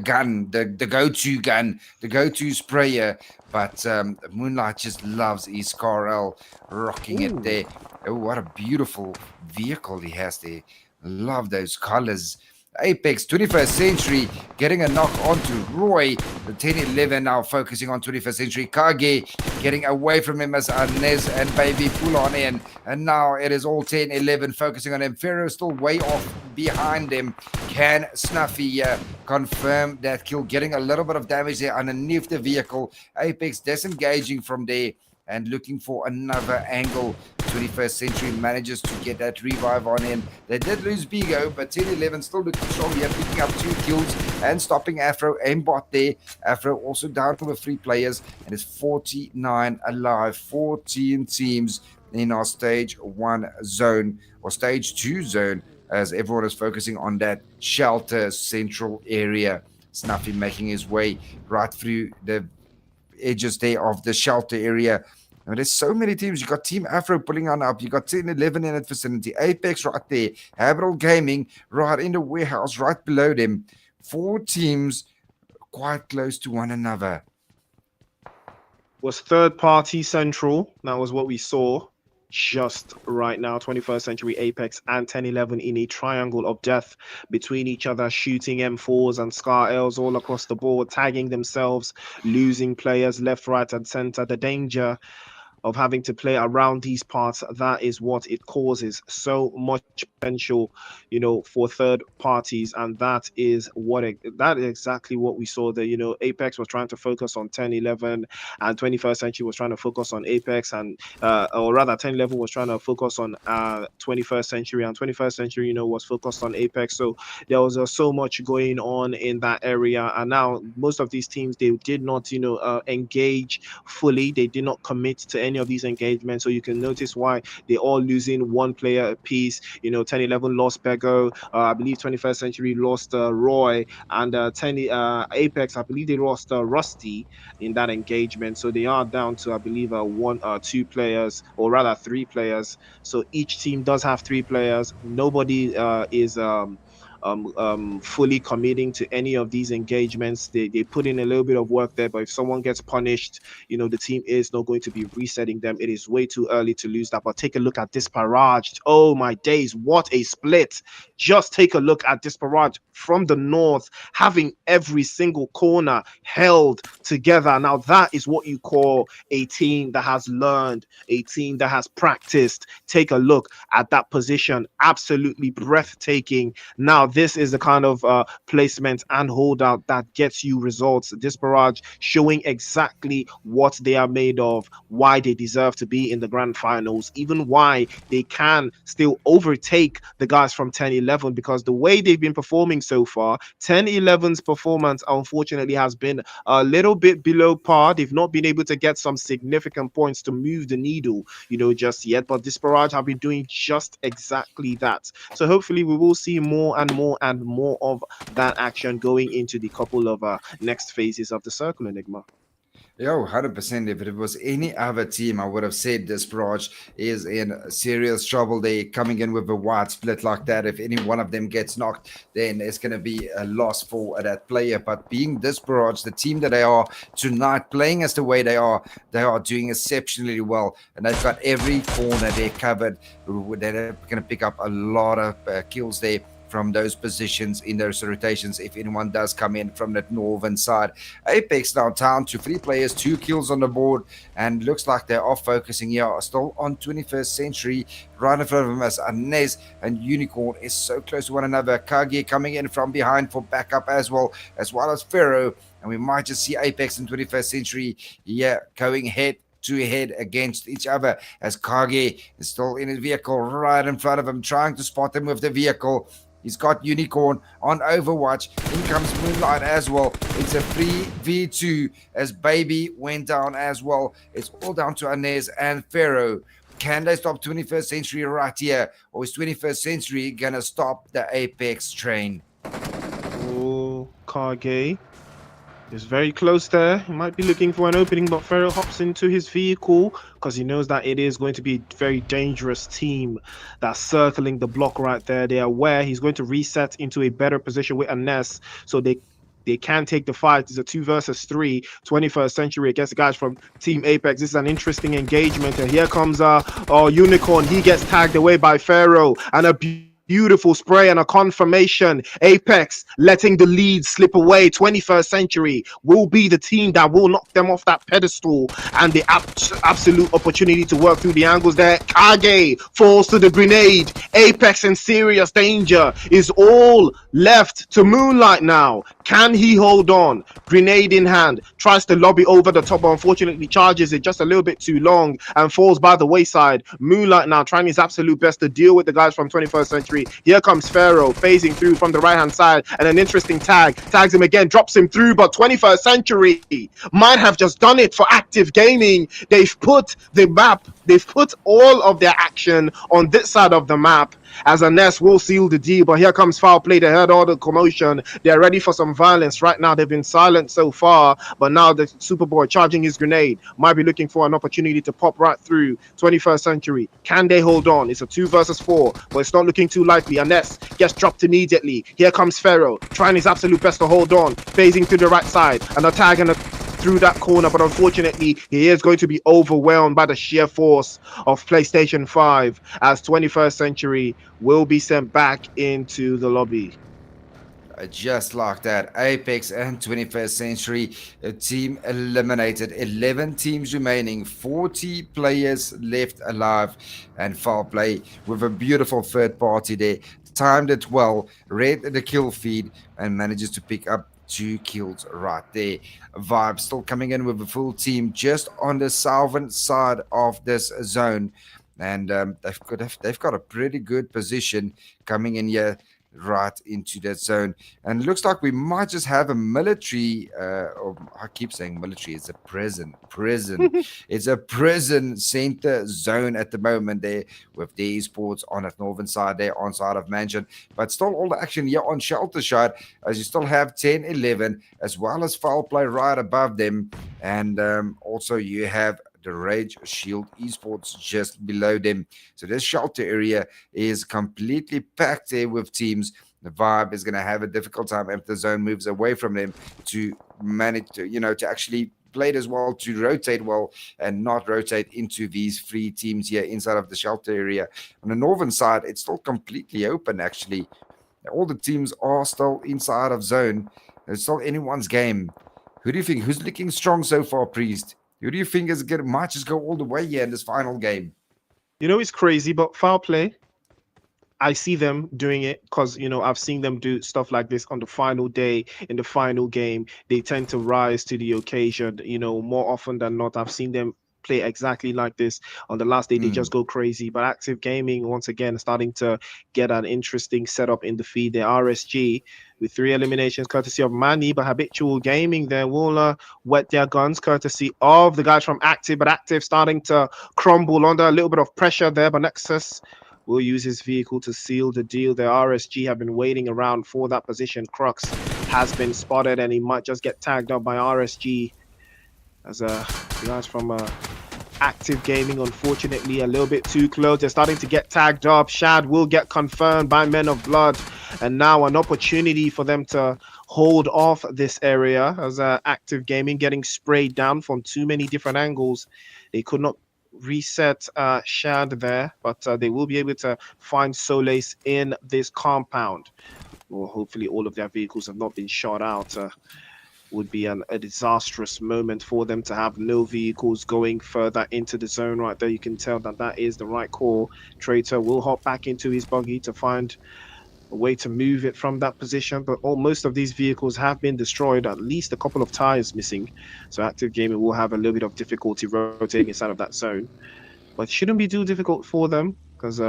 gun, the go-to gun, the go-to sprayer. But Moonlight just loves his Scarl, rocking it Ooh. there. Oh, what a beautiful vehicle he has there. Love those colors. Apex 21st Century getting a knock onto Roy. The 10-11 now focusing on 21st Century. Kage getting away from him as Arnez and Baby pull on in. And now it is all 10-11 focusing on him. Pharaoh still way off behind him. Can Snuffy confirm that kill? Getting a little bit of damage there underneath the vehicle. Apex disengaging from there and looking for another angle. 21st Century manages to get that revive on in. They did lose Bigo, but 10-11 still looking strong here, picking up 2 kills and stopping Afro. Aimbot there. Afro also down with 3 players and is 49 alive. 14 teams in our stage 1 zone or stage 2 zone, as everyone is focusing on that shelter central area. Snuffy making his way right through the edges there of the shelter area. And there's so many teams. You got Team Afro pulling on up. You got 10-11 in that vicinity. Apex right there. Habital Gaming right in the warehouse right below them. 4 teams quite close to one another. Was third party Central. That was what we saw just right now. 21st Century Apex and 10-11 in a triangle of death between each other, shooting M4s and Scar Ls all across the board, tagging themselves, losing players left, right, and center. The danger of having to play around these parts, that is what it causes. So much potential, for third parties, and that is exactly what we saw. That Apex was trying to focus on 10-11, and 21st Century was trying to focus on Apex, and or rather 10-11 was trying to focus on 21st Century, and 21st Century was focused on Apex. So there was so much going on in that area, and now most of these teams, they did not engage fully. They did not commit to any of these engagements. So you can notice why they're all losing one player apiece. 10-11 lost Bego. I believe 21st Century lost Roy, and Apex, I believe they lost Rusty in that engagement. So they are down to, I believe, 2 players, or rather 3 players. So each team does have 3 players. Nobody is fully committing to any of these engagements. They put in a little bit of work there, but if someone gets punished, the team is not going to be resetting them. It is way too early to lose that. But take a look at Disparaged. Oh my days, what a split. Just take a look at Disparaged from the north, having every single corner held together. Now that is what you call a team that has learned, a team that has practiced. Take a look at that position. Absolutely breathtaking. Now this is the kind of placement and holdout that gets you results. Disparage showing exactly what they are made of, why they deserve to be in the grand finals, even why they can still overtake the guys from 10-11, because the way they've been performing so far, 10-11's performance unfortunately has been a little bit below par. They've not been able to get some significant points to move the needle, just yet, but Disparage have been doing just exactly that. So hopefully we will see more and more and more of that action going into the couple of next phases of the circle, Enigma. Yo, 100%. If it was any other team, I would have said this Barrage is in serious trouble. They coming in with a wide split like that. If any one of them gets knocked, then it's going to be a loss for that player. But being this Barrage, the team that they are tonight, playing as the way they are doing exceptionally well. And they've got every corner they're covered. They're going to pick up a lot of kills there from those positions in those rotations if anyone does come in from that northern side. Apex now down to 3 players, 2 kills on the board, and looks like they are focusing here still on 21st Century. Right in front of them as Anez and Unicorn is so close to one another. Kage coming in from behind for backup as well as Pharaoh, and we might just see Apex and 21st Century going head to head against each other as Kage is still in his vehicle right in front of him, trying to spot him with the vehicle. He's got Unicorn on Overwatch. In comes Moonlight as well. It's a 3v2 as Baby went down as well. It's all down to Anez and Pharaoh. Can they stop 21st Century right here? Or is 21st Century going to stop the Apex train? Oh, Kage. It's very close there. He might be looking for an opening, but Ferro hops into his vehicle because he knows that it is going to be a very dangerous team that's circling the block right there. They are aware he's going to reset into a better position with a Ness, so they can take the fight. It's a 2 versus 3, 21st century against the guys from Team Apex. This is an interesting engagement. And here comes Unicorn. He gets tagged away by Pharaoh. And a beautiful spray and a confirmation. Apex letting the lead slip away. 21st century will be the team that will knock them off that pedestal. And the absolute opportunity to work through the angles there. Kage falls to the grenade. Apex in serious danger. Is all left to Moonlight now. Can he hold on? Grenade in hand. Tries to lobby over the top, but unfortunately charges it just a little bit too long and falls by the wayside. Moonlight now trying his absolute best to deal with the guys from 21st century. Here comes Pharaoh phasing through from the right hand side, and an interesting tags him again, drops him through, but 21st century might have just done it for Active Gaming. They've put all of their action on this side of the map, as a Ness will seal the deal. But here comes foul play. They heard all the commotion. They're ready for some violence right now. They've been silent so far, but now the Superboy charging his grenade might be looking for an opportunity to pop right through. 21st century, can they hold on? It's a 2 versus 4, but it's not looking too likely. A Ness gets dropped immediately. Here comes Pharaoh trying his absolute best to hold on, phasing to the right side, and a tag and a through that corner, but unfortunately he is going to be overwhelmed by the sheer force of PlayStation 5, as 21st century will be sent back into the lobby. Just like that, Apex and 21st Century, a team eliminated. 11 teams remaining, 40 players left alive, and foul play with a beautiful third party there. Timed it well, read the kill feed, and manages to pick up 2 kills right there. Vibe still coming in with a full team just on the southern side of this zone, and they've got a pretty good position coming in here right into that zone. And it looks like we might just have a military, or I keep saying military, it's a prison. It's a prison center zone at the moment there, with the esports on the northern side there, on side of Mansion. But still all the action here on Shelter Shot, as you still have 10-11, as well as foul play right above them. And also you have the Rage Shield Esports just below them. So this shelter area is completely packed there with teams. The Vibe is going to have a difficult time if the zone moves away from them to manage to, to actually play it as well, to rotate well and not rotate into these free teams here inside of the shelter area. On the northern side, it's still completely open actually. All the teams are still inside of zone. It's still anyone's game. Who do you think? Who's looking strong so far, Priest? Who do you think might just go all the way here in this final game? It's crazy, but foul play, I see them doing it because, I've seen them do stuff like this on the final day, in the final game. They tend to rise to the occasion, more often than not. I've seen them play exactly like this. On the last day, they just go crazy. But Active Gaming, once again, starting to get an interesting setup in the feed. Their RSG with 3 eliminations, courtesy of Manny, but Habitual Gaming there will wet their guns, courtesy of the guys from Active. But Active starting to crumble under a little bit of pressure there. But Nexus will use his vehicle to seal the deal. Their RSG have been waiting around for that position. Crux has been spotted, and he might just get tagged up by RSG. As the guys from Active Gaming, unfortunately, a little bit too close. They're starting to get tagged up. Shad will get confirmed by Men of Blood. And now an opportunity for them to hold off this area, as Active Gaming getting sprayed down from too many different angles. They could not reset Shad there, but they will be able to find solace in this compound. Well, hopefully all of their vehicles have not been shot out. Would be a disastrous moment for them to have no vehicles going further into the zone right there. You can tell that is the right call. Traitor will hop back into his buggy to find a way to move it from that position, but most of these vehicles have been destroyed, at least a couple of tires missing. So Active Gaming will have a little bit of difficulty rotating inside of that zone, but it shouldn't be too difficult for them because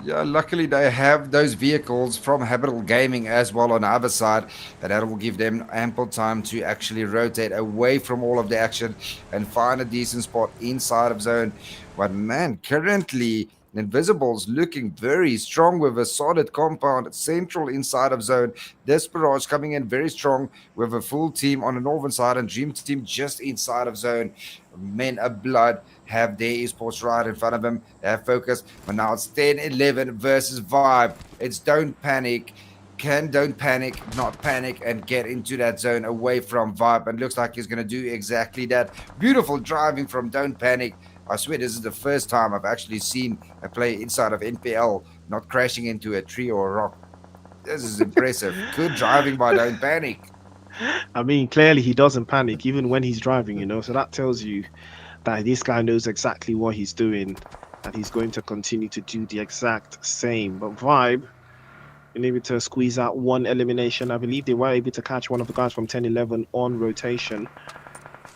yeah, luckily they have those vehicles from Habitable Gaming as well on the other side, and that will give them ample time to actually rotate away from all of the action and find a decent spot inside of zone. But man, currently Invisibles looking very strong with a solid compound central inside of zone. Desperage coming in very strong with a full team on the northern side and Dream Team just inside of zone. Men of Blood have their esports right in front of them. They have focus, but now it's 10-11 versus Vibe. It's Don't Panic. Can Don't Panic not panic and get into that zone away from Vibe? And looks like he's going to do exactly that. Beautiful driving from Don't Panic. I swear this is the first time I've actually seen a play inside of NPL not crashing into a tree or a rock. This is impressive. Good driving by Don't Panic. I mean, clearly he doesn't panic even when he's driving, you know. So that tells you that this guy knows exactly what he's doing, and he's going to continue to do the exact same. But Vibe been able to squeeze out one elimination. I believe they were able to catch one of the guys from 10-11 on rotation.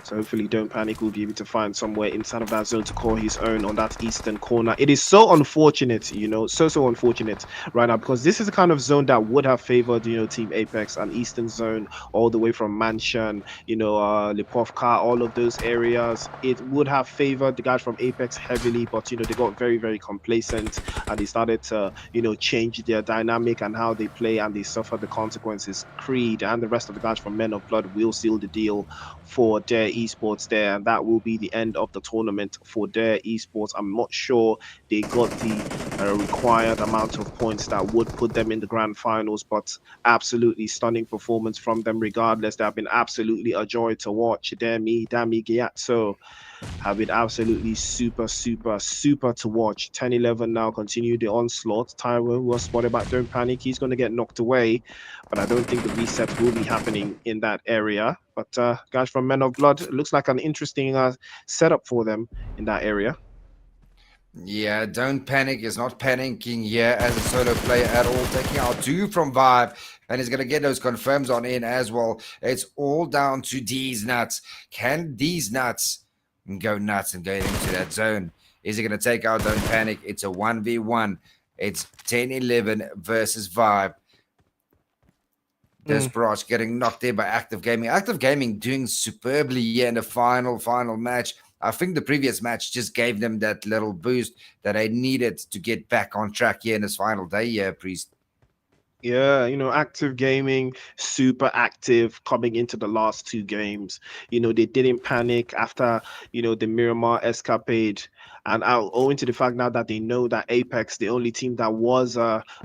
So hopefully Don't Panic will be able to find somewhere inside of that zone to call his own on that eastern corner. It is so unfortunate, you know, so unfortunate right now, because this is the kind of zone that would have favored, you know, Team Apex, and eastern zone all the way from Mansion, you know, Lipovka, all of those areas. It would have favored the guys from Apex heavily, but, you know, they got very, very complacent and they started to, you know, change their dynamic and how they play, and they suffer the consequences. Creed and the rest of the guys from Men of Blood will seal the deal for their esports there, and that will be the end of the tournament for their esports. I'm not sure they got the required amount of points that would put them in the grand finals, but absolutely stunning performance from them regardless. They have been absolutely a joy to watch. Dami Gyatso have been absolutely super to watch. 10-11 now continue the onslaught. Taiwo was spotted back. Don't Panic, he's going to get knocked away, but I don't think the reset will be happening in that area. But guys from Men of Blood, it looks like an interesting setup for them in that area. Yeah, Don't Panic is not panicking here as a solo player at all, taking out two from Vibe, and he's going to get those confirms on in as well. It's all down to these nuts. Can these nuts go nuts and get into that zone? Is he going to take out Don't Panic? It's a 1v1. It's 10-11 versus Vibe. Desperate getting knocked there by Active Gaming. Active Gaming doing superbly here in the final match. I think the previous match just gave them that little boost that they needed to get back on track here in this final day here, Priest. Yeah, you know, Active Gaming, super active coming into the last two games. You know, they didn't panic after, you know, the Miramar escapade. And owing to the fact now that they know that Apex, the only team that was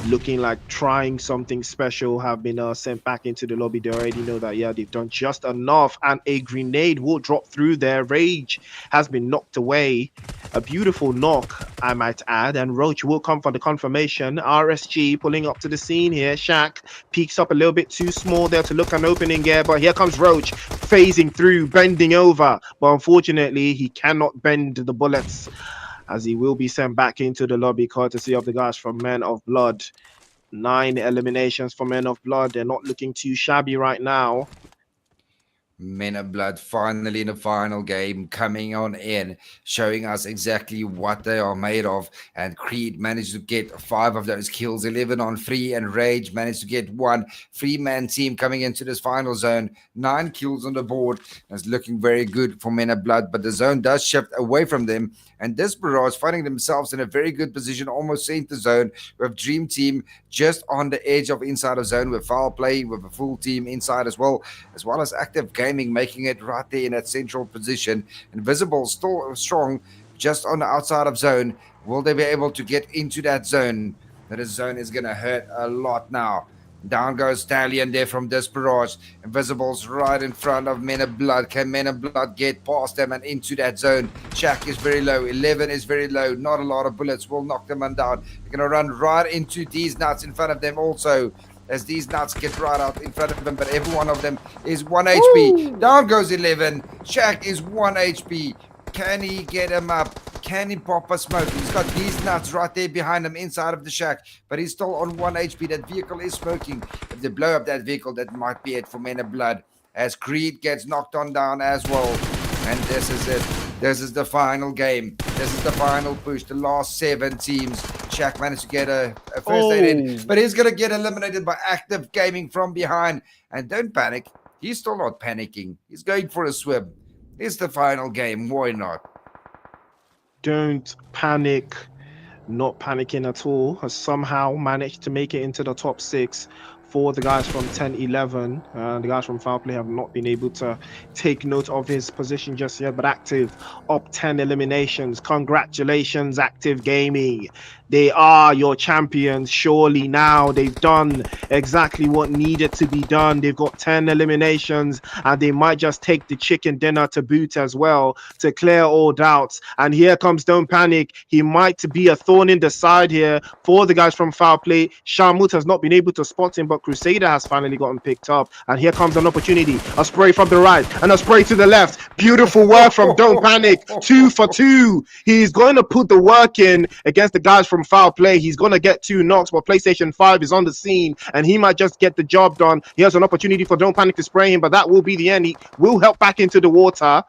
looking like trying something special, have been sent back into the lobby. They already know that, yeah, they've done just enough. And a grenade will drop through there. Rage has been knocked away. A beautiful knock, I might add. And Roach will come for the confirmation. RSG pulling up to the scene here. Shaq peeks up a little bit too small there to look an opening here. But here comes Roach phasing through, bending over. But unfortunately, he cannot bend the bullets, as he will be sent back into the lobby courtesy of the guys from Men of Blood. 9 eliminations for Men of Blood. They're not looking too shabby right now. Men of Blood finally in the final game coming on in, showing us exactly what they are made of. And Creed managed to get 5 of those kills, 11 on 3, and Rage managed to get 1. 3-man team coming into this final zone, 9 kills on the board. It's looking very good for Men of Blood, but the zone does shift away from them. And Desperate finding themselves in a very good position, almost center zone, with Dream Team just on the edge of inside of zone, with Foul Play, with a full team inside as well as Active Gaming making it right there in that central position. Invisible still strong, just on the outside of zone. Will they be able to get into that zone? That zone is going to hurt a lot now. Down goes Stallion there from Desperate. Invisible's right in front of Men of Blood. Can Men of Blood get past them and into that zone? Shaq is very low. 11 is very low. Not a lot of bullets will knock them down. They're going to run right into these nuts in front of them also, as these nuts get right out in front of them, but every one of them is 1 HP. Down goes 11. Shaq is 1 HP. Can he get him up? Can he pop a smoke? He's got these nuts right there behind him inside of the shack, but he's still on 1 HP. That vehicle is smoking. If they blow up that vehicle, that might be it for Men of Blood, as Creed gets knocked on down as well. And this is it. This is the final game. This is the final push. The last 7 teams. Shaq managed to get a first aid in, but he's going to get eliminated by Active Gaming from behind. And don't panic. He's still not panicking. He's going for a swim. It's the final game. Why not? Don't Panic not panicking at all, has somehow managed to make it into the top six. For the guys from 10-11, the guys from Foul Play have not been able to take note of his position just yet, but Active up 10 eliminations. Congratulations, Active Gaming. They are your champions, surely now. They've done exactly what needed to be done. They've got 10 eliminations, and they might just take the chicken dinner to boot as well to clear all doubts. And here comes Don't Panic. He might be a thorn in the side here for the guys from Foul Play. Shamut has not been able to spot him, but Crusader has finally gotten picked up. And here comes an opportunity. A spray from the right and a spray to the left. Beautiful work from Don't Panic. 2 for 2. He's going to put the work in against the guys from Foul Play. He's going to get 2 knocks, but PlayStation 5 is on the scene and he might just get the job done. Here's an opportunity for Don't Panic to spray him, but that will be the end. He will help back into the water.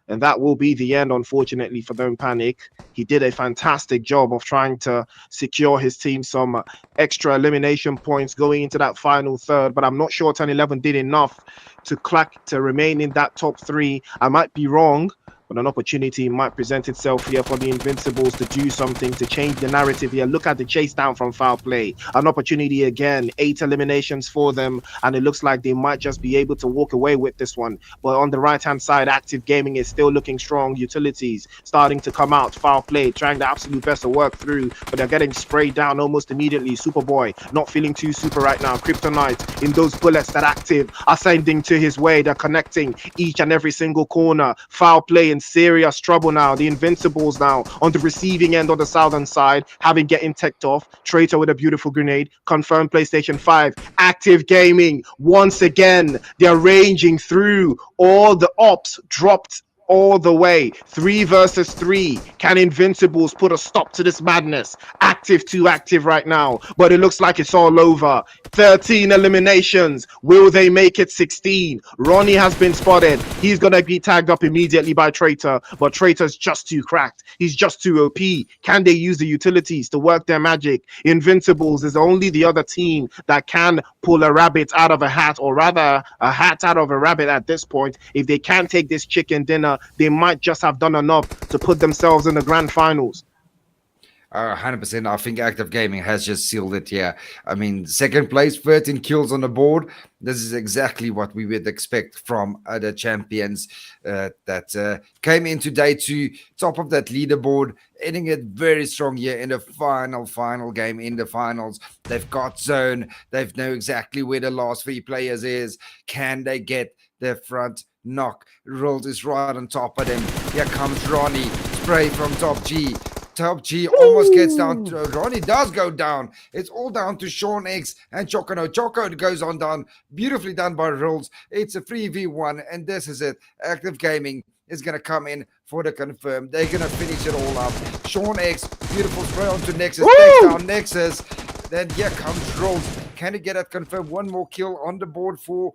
And that will be the end, unfortunately, for Don't Panic. He did a fantastic job of trying to secure his team some extra elimination points going into that final third, but I'm not sure 10-11 did enough to remain in that top 3. I might be wrong, but an opportunity might present itself here for the Invincibles to do something to change the narrative here. Look at the chase down from Foul Play. An opportunity again, 8 eliminations for them, and it looks like they might just be able to walk away with this one. But on the right-hand side, Active Gaming is still looking strong. Utilities starting to come out. Foul Play trying the absolute best to work through, but they're getting sprayed down almost immediately. Superboy not feeling too super right now. Kryptonite in those bullets that Active are sending to his way. They're connecting each and every single corner. Foul Play in serious trouble now. The Invincibles now on the receiving end on the southern side, having getting teched off. Traitor with a beautiful grenade. Confirmed PlayStation 5. Active Gaming once again. They're ranging through. All the ops dropped all the way. 3 versus 3. Can Invincibles put a stop to this madness? Active to active right now, but it looks like it's all over. 13 eliminations. Will they make it 16? Ronnie has been spotted. He's going to be tagged up immediately by Traitor, but Traitor's just too cracked. He's just too OP. Can they use the utilities to work their magic? Invincibles is only the other team that can pull a rabbit out of a hat, or rather a hat out of a rabbit at this point. If they can't take this chicken dinner, they might just have done enough to put themselves in the grand finals. 100%. I think Active Gaming has just sealed it here. I mean, second place, 13 kills on the board. This is exactly what we would expect from other champions that came into day 2, top of that leaderboard, ending it very strong here in the final game in the finals. They've got zone. They know exactly where the last 3 players is. Can they get the front knock? Rolled is right on top of them. Here comes Ronnie. Spray from Top G. Top G almost gets down. Ronnie does go down. It's all down to Sean X and Choco. Choco goes on down. Beautifully done by Rolls. It's a 3v1, and this is it. Active Gaming is going to come in for the confirm. They're going to finish it all up. Sean X, beautiful spray onto Nexus. Takes down Nexus. Then here comes Rolls. Can he get that confirmed? One more kill on the board for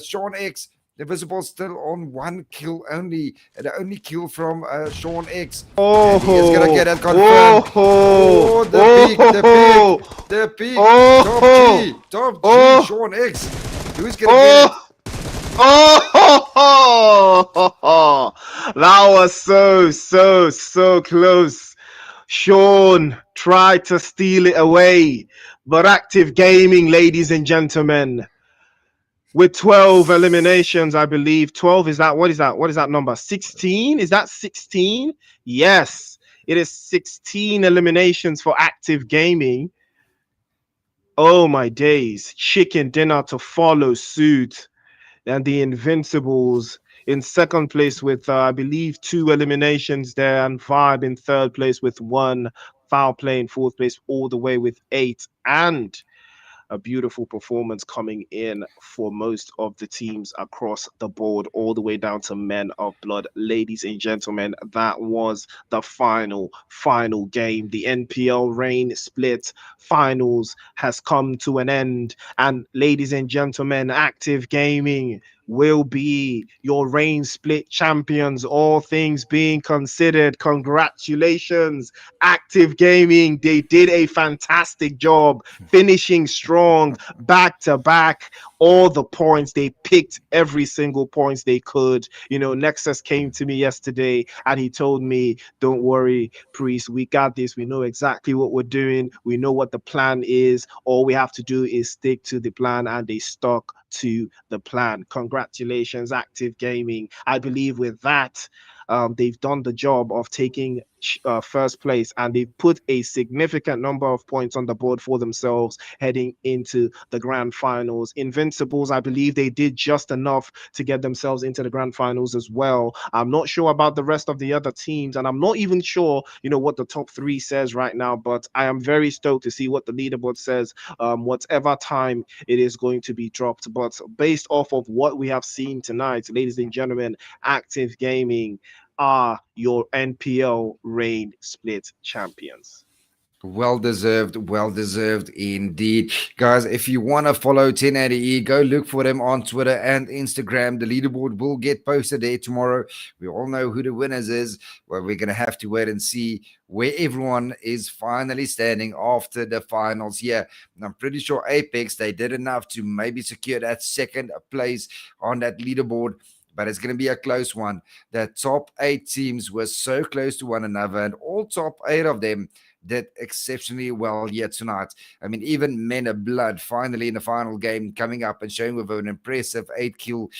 Sean X. The Visible still on 1 kill only. The only kill from Sean X. Oh, and he is going to get it confirmed. The peak. Top G, Sean X. Who's going to get it? That was so close. Sean tried to steal it away, but Active Gaming, ladies and gentlemen, with 12 eliminations, I believe. 12 is that? What is that? What is that number? 16? Is that 16? Yes, it is 16 eliminations for Active Gaming. Oh my days. Chicken dinner to follow suit. And the Invincibles in second place with, I believe, 2 eliminations there, and Vibe in third place with 1. Foul Play in fourth place all the way with 8. And a beautiful performance coming in for most of the teams across the board, all the way down to Men of Blood. Ladies and gentlemen, that was the final game. The NPL Reign Split Finals has come to an end. And ladies and gentlemen, Active Gaming will be your reign split champions, all things being considered. Congratulations, Active Gaming. They did a fantastic job finishing strong back to back. All the points they picked, every single points they could. Nexus came to me yesterday and he told me, "Don't worry, Priest, we got this. We know exactly what we're doing. We know what the plan is. All we have to do is stick to the plan," and they stuck to the plan. Congratulations, Active Gaming. I believe with that, they've done the job of taking first place, and they've put a significant number of points on the board for themselves heading into the grand finals. Invincibles, I believe they did just enough to get themselves into the grand finals as well. I'm not sure about the rest of the other teams, and I'm not even sure, what the top three says right now, but I am very stoked to see what the leaderboard says, whatever time it is going to be dropped. But based off of what we have seen tonight, ladies and gentlemen, Active Gaming are your NPL reign split champions. Well deserved indeed. Guys, if you want to follow 1080E, go look for them on Twitter and Instagram. The leaderboard will get posted there tomorrow. We all know who the winners is. Well, we're going to have to wait and see where everyone is finally standing after the finals here. And I'm pretty sure Apex, they did enough to maybe secure that second place on that leaderboard. But it's going to be a close one. The top 8 teams were so close to one another, and all top 8 of them did exceptionally well yet tonight. I mean, even Men of Blood finally in the final game coming up and showing with an impressive 8-kill,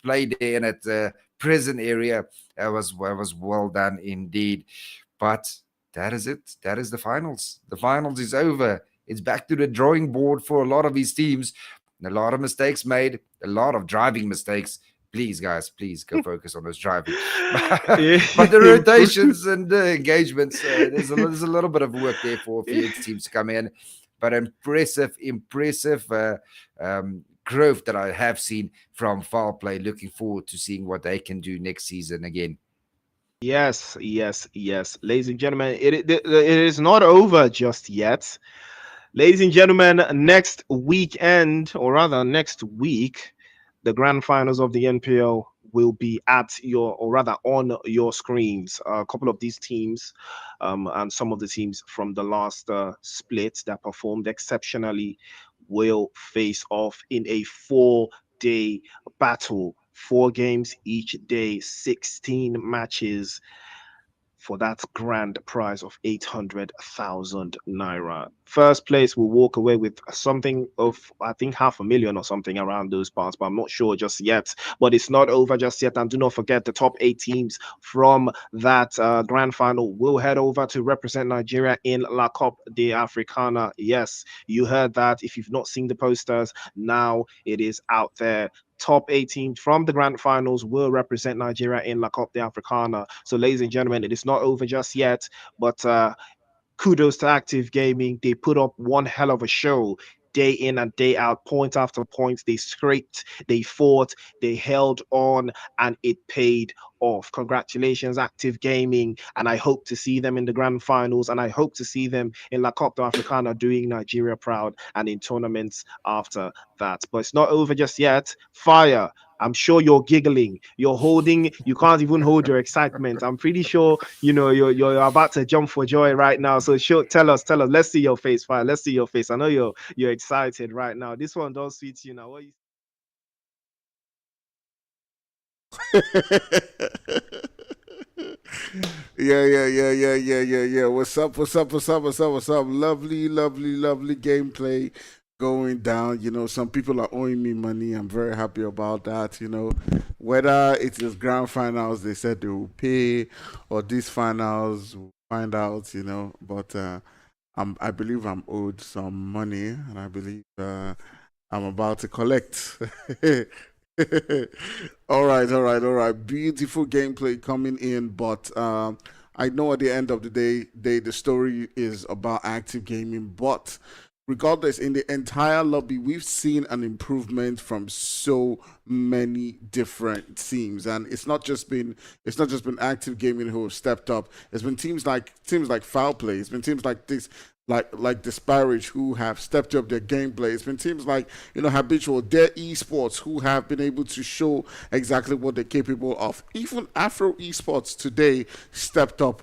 play there in that prison area. That was well done indeed. But that is it. That is the finals. The finals is over. It's back to the drawing board for a lot of these teams. A lot of mistakes made, a lot of driving mistakes. Please, guys, please go focus on those driving. But the rotations and the engagements, there's a little bit of work there for a few teams to come in. But impressive growth that I have seen from Foul Play. Looking forward to seeing what they can do next season again. Yes. Ladies and gentlemen, it is not over just yet. Ladies and gentlemen, next weekend, or rather next week, the grand finals of the NPL will be on your screens. A couple of these teams, and some of the teams from the last split that performed exceptionally will face off in a 4-day battle. 4 games each day, 16 matches for that grand prize of 800,000 naira. First place will walk away with something of, I think, 500,000 or something around those parts, but I'm not sure just yet. But it's not over just yet. And do not forget, the top 8 teams from that grand final will head over to represent Nigeria in La Coupe d'Africana. Yes, you heard that. If you've not seen the posters, now it is out there. Top 8 teams from the grand finals will represent Nigeria in La Coupe d'Africana. So, ladies and gentlemen, it is not over just yet, but kudos to Active Gaming. They put up one hell of a show day in and day out, point after point. They scraped, they fought, they held on, and it paid off. Congratulations, Active Gaming, and I hope to see them in the grand finals, and I hope to see them in La Coupe d'Africana doing Nigeria proud and in tournaments after that. But it's not over just yet. Fire. I'm sure you're giggling. You can't even hold your excitement. I'm pretty sure you're about to jump for joy right now. So tell us. Let's see your face, Fire. Let's see your face. I know you're excited right now. This one does suit you now. Yeah. What's up? Lovely gameplay going down. Some people are owing me money. I'm very happy about that. Whether it is grand finals, they said they will pay, or these finals, we'll find out. But I believe I'm owed some money, and I believe I'm about to collect. All right. Beautiful gameplay coming in, but I know at the end of the day, the story is about Active Gaming, but regardless, in the entire lobby, we've seen an improvement from so many different teams, and it's not just been Active Gaming who have stepped up. It's been teams like Foul Play. It's been teams like this. Like Disparage, who have stepped up their gameplay. It's been teams like, Habitual, their esports, who have been able to show exactly what they're capable of. Even Afro esports today stepped up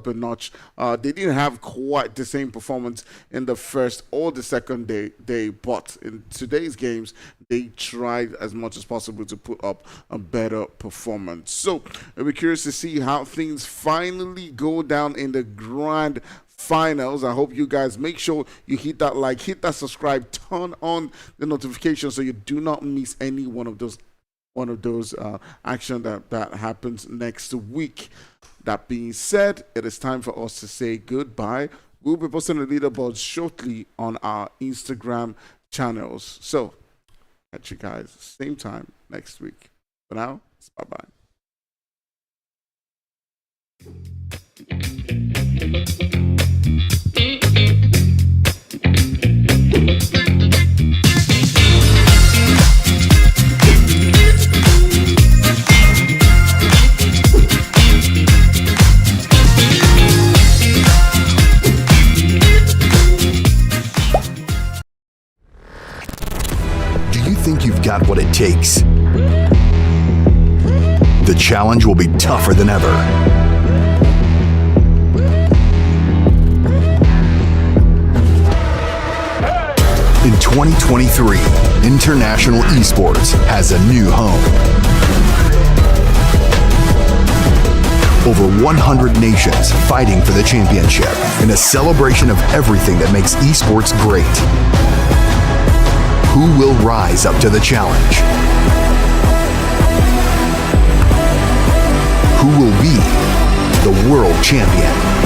a notch. They didn't have quite the same performance in the first or the second day, but in today's games, they tried as much as possible to put up a better performance. So we're curious to see how things finally go down in the grand finals. I hope you guys make sure you hit that like, hit that subscribe, turn on the notifications so you do not miss any one of those action that happens next week. That being said, it is time for us to say goodbye. We'll be posting the leaderboards shortly on our Instagram channels. So catch you guys same time next week. For now, bye-bye. Do you think you've got what it takes? The challenge will be tougher than ever. In 2023, international esports has a new home. Over 100 nations fighting for the championship in a celebration of everything that makes esports great. Who will rise up to the challenge? Who will be the world champion?